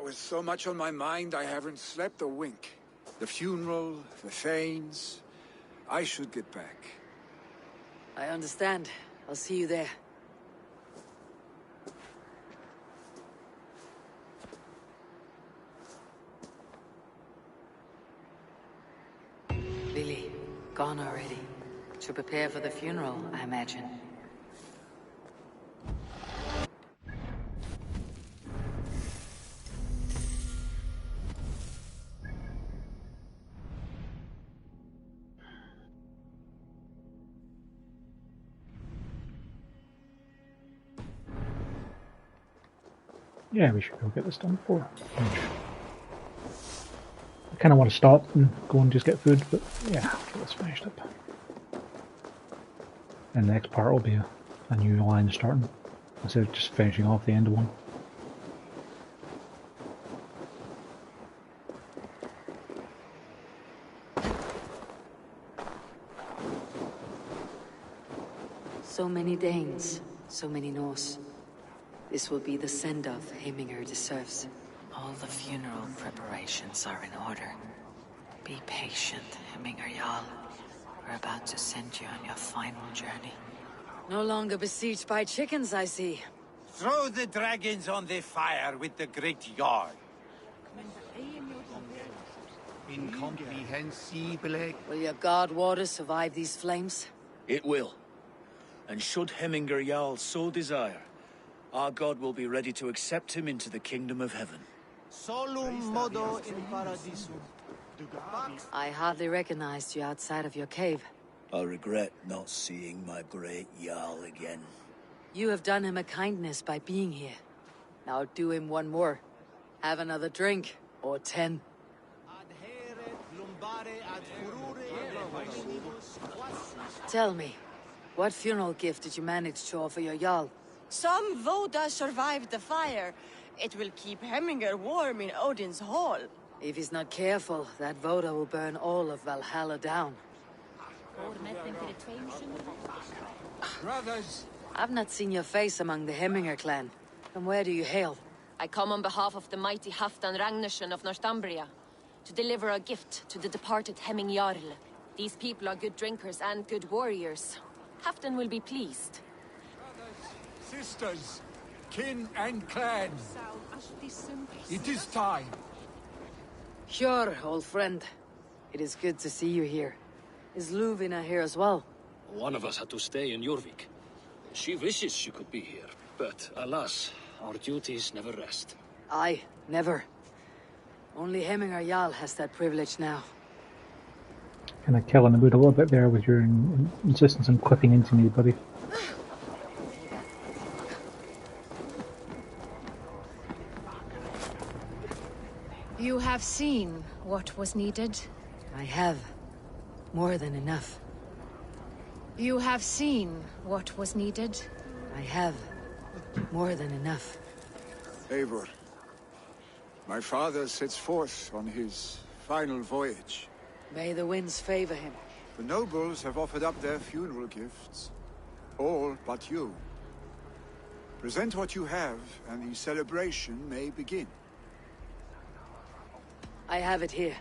With so much on my mind, I haven't slept a wink. The funeral, the Thanes... I should get back. I understand. I'll see you there. Billy, gone already. To prepare for the funeral, I imagine. Yeah, we should go get this done before lunch. I kind of want to stop and go and just get food, but yeah, I'll get this finished up. And the next part will be a new line starting, instead of just finishing off the end of one. So many Danes, so many Norse. This will be the send-off Heminger deserves. All the funeral preparations are in order. Be patient, Heminger Jarl. We're about to send you on your final journey. No longer besieged by chickens, I see. Throw the dragons on the fire with the great Jarl. Incomprehensible. Will your god water survive these flames? It will. And should Heminger Jarl so desire, our god will be ready to accept him into the kingdom of heaven. Solum modo in paradisum. I hardly recognized you outside of your cave. I regret not seeing my great Jarl again. You have done him a kindness by being here. Now do him one more. Have another drink, or 10. Tell me, what funeral gift did you manage to offer your Jarl? Some Voda survived the fire. It will keep Heminger warm in Odin's hall. If he's not careful, that Voda will burn all of Valhalla down. Brothers! I've not seen your face among the Heminger clan. From where do you hail? I come on behalf of the mighty Halfdan Ragnarsson of Northumbria to deliver a gift to the departed Hemming Jarl. These people are good drinkers and good warriors. Halfdan will be pleased. Sisters, kin and clan. It is time. Sure, old friend. It is good to see you here. Is Luvina here as well? One of us had to stay in Jorvic. She wishes she could be here, but alas, our duties never rest. Aye, never. Only Hemminger Jarl has that privilege now. Kind of killing the mood a little bit there with your insistence on clipping into me, buddy. You have seen what was needed? I have. More than enough. You have seen what was needed? I have. More than enough. Eivor, my father sets forth on his final voyage. May the winds favor him. The nobles have offered up their funeral gifts. All but you. Present what you have, and the celebration may begin. I have it here.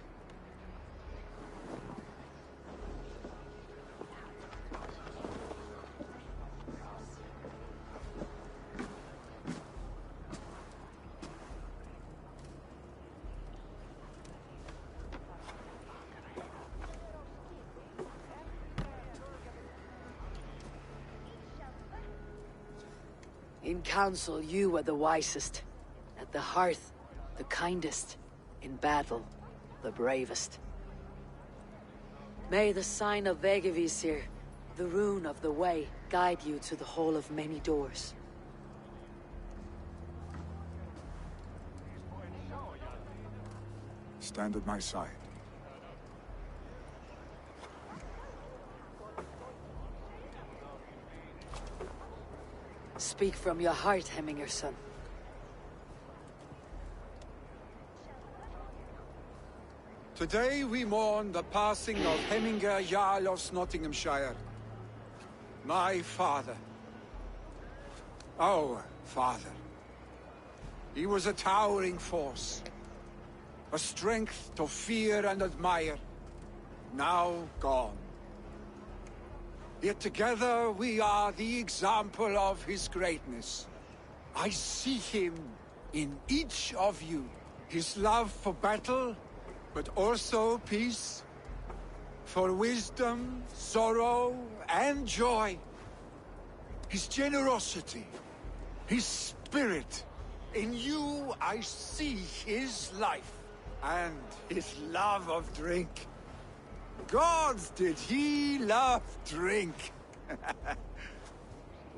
In council, you were the wisest. At the hearth, the kindest. In battle, the bravest. May the sign of Vegavisir, the rune of the way, guide you to the hall of many doors. Stand at my side. Speak from your heart, Hemminger son. Today we mourn the passing of Hemminger Jarl of Nottinghamshire. My father. Our father. He was a towering force. A strength to fear and admire. Now gone. Yet together we are the example of his greatness. I see him in each of you. His love for battle, but also peace. For wisdom, sorrow, and joy. His generosity, his spirit. In you I see his life, and his love of drink. Gods, did he love drink!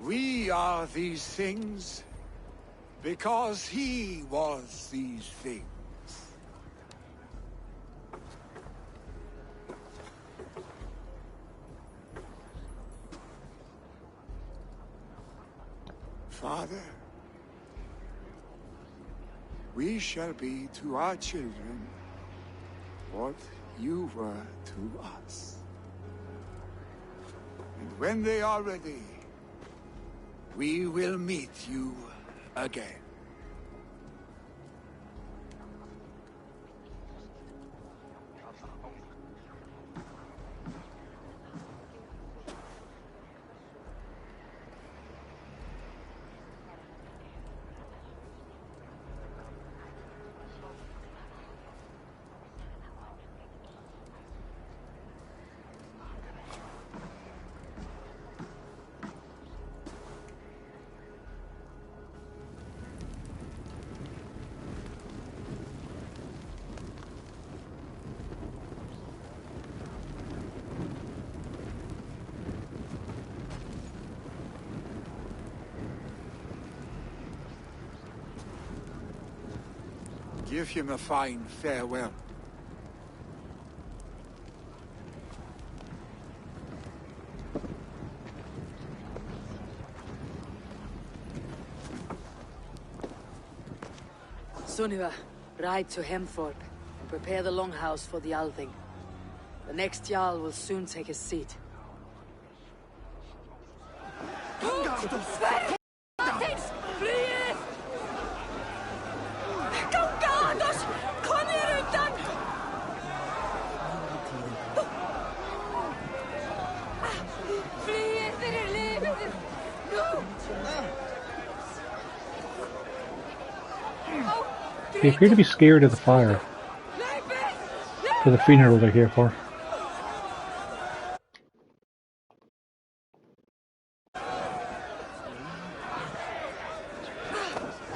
We are these things because he was these things. Father, we shall be to our children what you were to us. And when they are ready, we will meet you again. Give him a fine farewell. Sunniva, ride to Hemthorpe and prepare the longhouse for the Althing. The next Jarl will soon take his seat. They appear to be scared of the fire. For the funeral they're here for.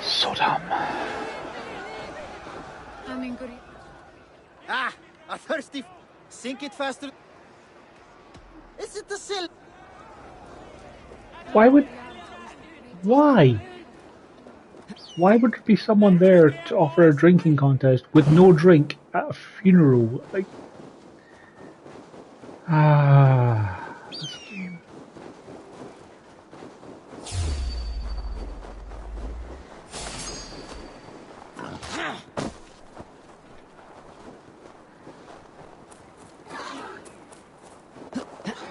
So dumb. Ah, a thirsty. Sink it faster. Is it the sill? Why would... Why? Why would there be someone there to offer a drinking contest with no drink at a funeral? Like... This game.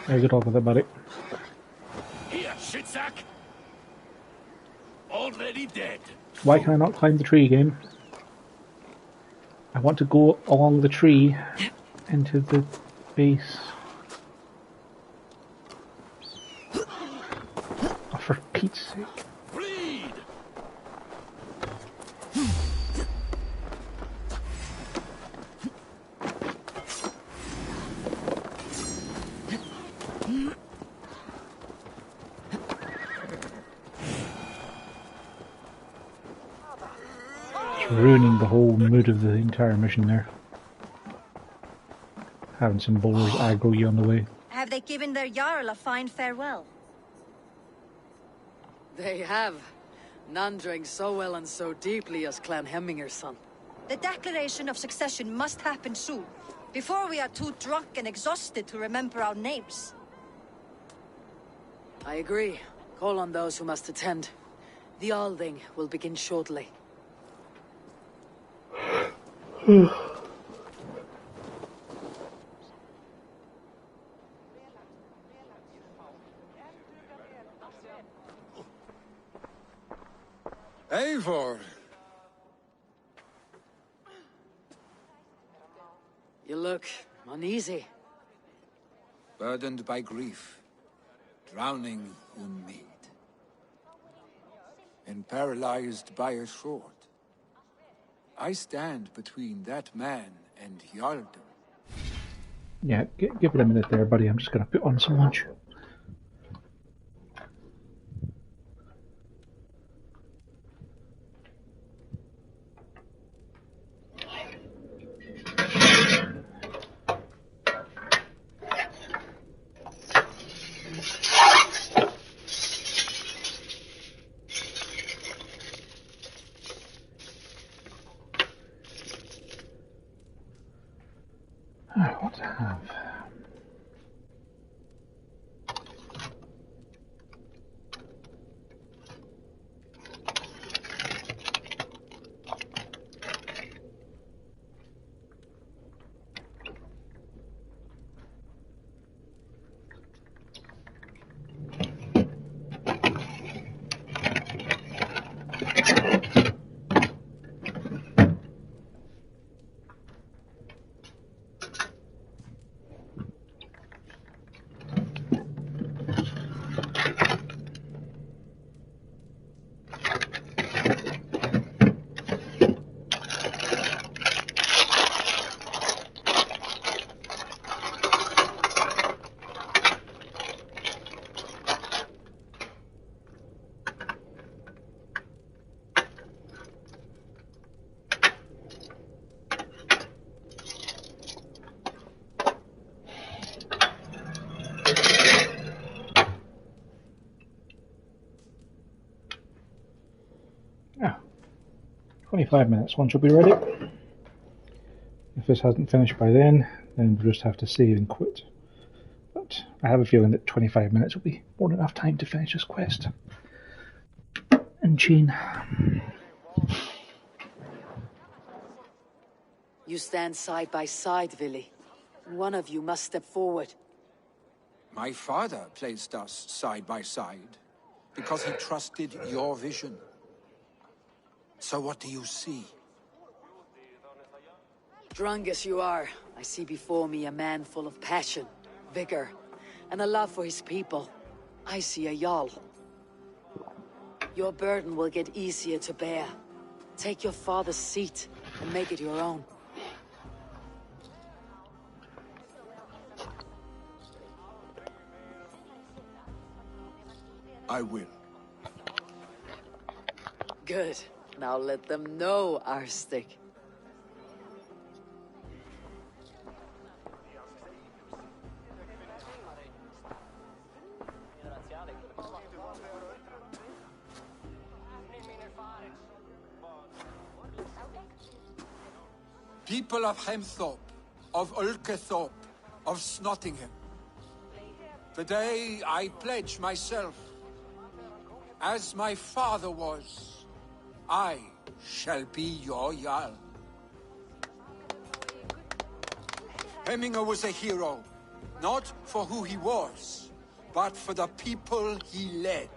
Hey, good talk with it, buddy. Here, shitsack! Already dead. Why can I not climb the tree, game? I want to go along the tree into the base. Oh, for Pete's sake. Bleed! It's ruining the whole mood of the entire mission there. Having some bowlers aggro you on the way. Have they given their Jarl a fine farewell? They have. None drank so well and so deeply as Clan Hemminger's son. The declaration of succession must happen soon, before we are too drunk and exhausted to remember our names. I agree. Call on those who must attend. The Althing will begin shortly. Eivor! You look uneasy. Burdened by grief, drowning in mead, and paralyzed by a sword. I stand between that man and Jarldom. Yeah, give it a minute there, buddy. I'm just gonna put on some lunch. What to have? 25 minutes, one should be ready. If this hasn't finished by then we'll just have to save and quit. But I have a feeling that 25 minutes will be more than enough time to finish this quest. And chain. You stand side by side, Vili. One of you must step forward. My father placed us side by side because he trusted your vision. So what do you see? Drunk as you are, I see before me a man full of passion, vigor, and a love for his people. I see a Jarl. Your burden will get easier to bear. Take your father's seat and make it your own. I will. Good. Now let them know, Arstic. People of Hemthorpe, of Ulkethorpe, of Snottingham. Today I pledge myself, as my father was, I shall be your Jarl. Hemminger was a hero, not for who he was, but for the people he led.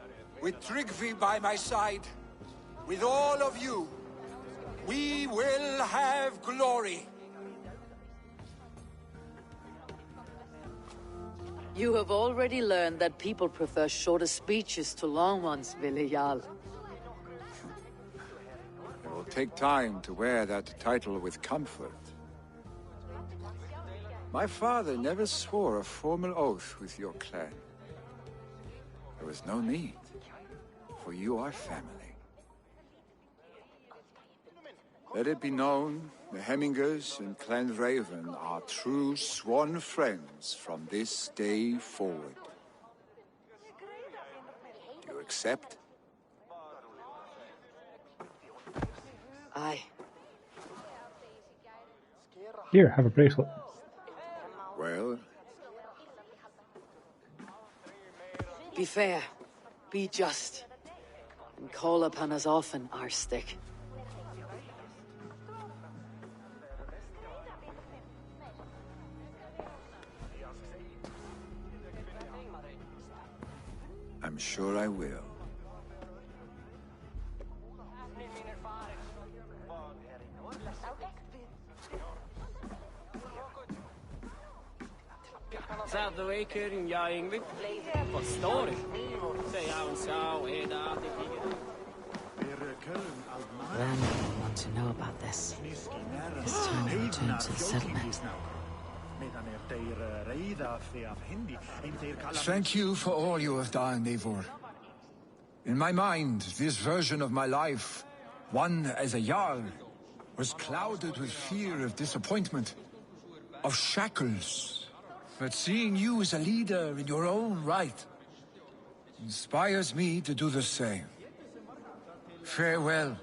With Tryggvi by my side, with all of you, we will have glory. You have already learned that people prefer shorter speeches to long ones, Vili Jarl. It will take time to wear that title with comfort. My father never swore a formal oath with your clan. There was no need, for you are family. Let it be known, the Hemmingers and Clan Raven are true sworn friends from this day forward. Do you accept? Aye. Here, have a bracelet. Well? Be fair, be just, and call upon us often, Arstic. I'm sure I will. Rand will want to know about this. It's time to return to the settlement. Thank you for all you have done, Eivor. In my mind, this version of my life, one as a Jarl, was clouded with fear of disappointment, of shackles. But seeing you as a leader in your own right inspires me to do the same. Farewell,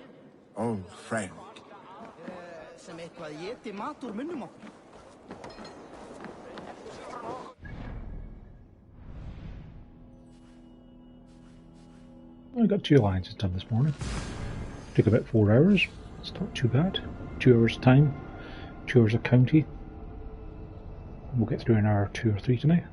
old friend. I got 2 alliances done this morning. Took about 4 hours. It's not too bad. 2 hours time, 2 hours of county. We'll get through an hour 2 or 3 tonight.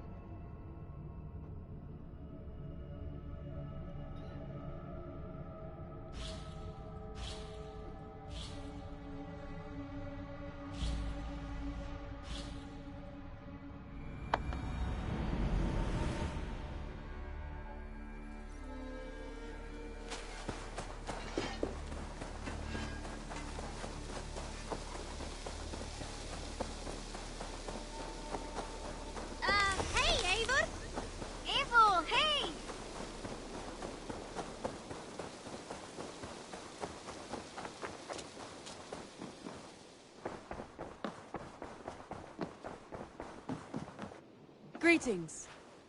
Greetings.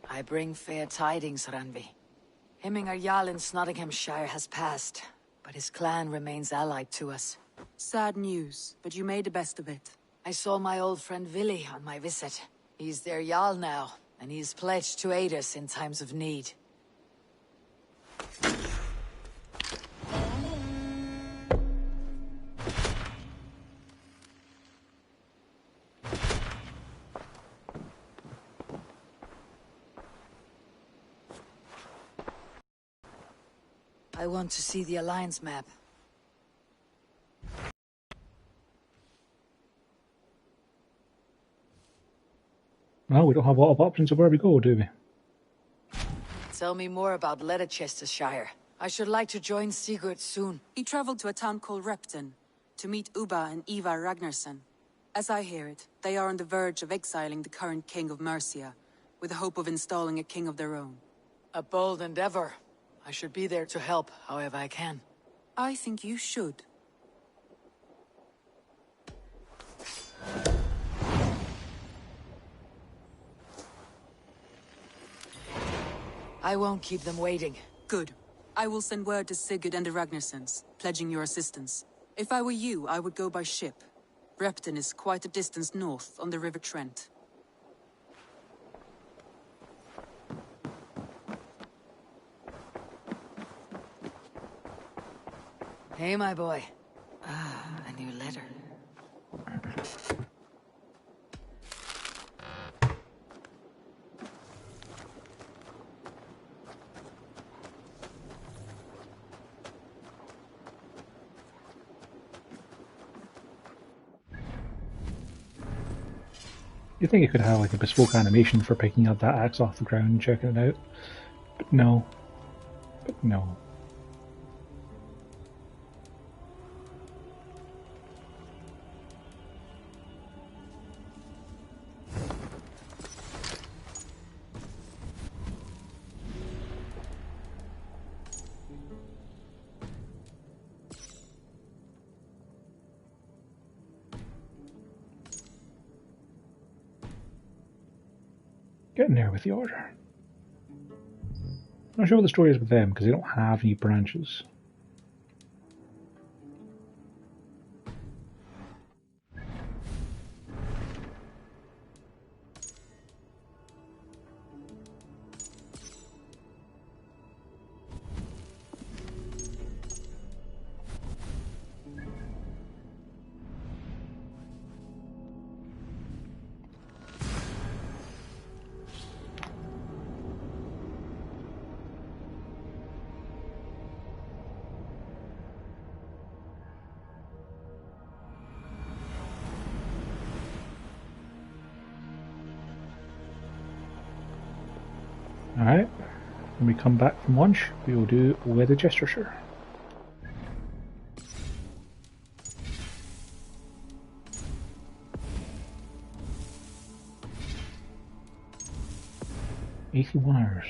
I bring fair tidings, Randvi. Hemminger Jarl in Nottinghamshire has passed. but his clan remains allied to us. Sad news, but you made the best of it. I saw my old friend Vili on my visit. He's their Jarl now, and he's pledged to aid us in times of need. I want to see the Alliance map. Well, we don't have a lot of options of where we go, do we? Tell me more about Leicestershire. I should like to join Sigurd soon. He traveled to a town called Repton to meet Ubba and Ivar Ragnarsson. As I hear it, they are on the verge of exiling the current king of Mercia, with the hope of installing a king of their own. A bold endeavor. I should be there to help, however I can. I think you should. I won't keep them waiting. Good. I will send word to Sigurd and the Ragnarssons, pledging your assistance. If I were you, I would go by ship. Repton is quite a distance north on the River Trent. Hey, my boy. Ah, a new letter. You think you could have like a bespoke animation for picking up that axe off the ground and checking it out, but no. But no. Get in there with the order. I'm not sure what the story is with them because they don't have any branches. Alright, when we come back from lunch, we will do Leicestershire. $81 hours.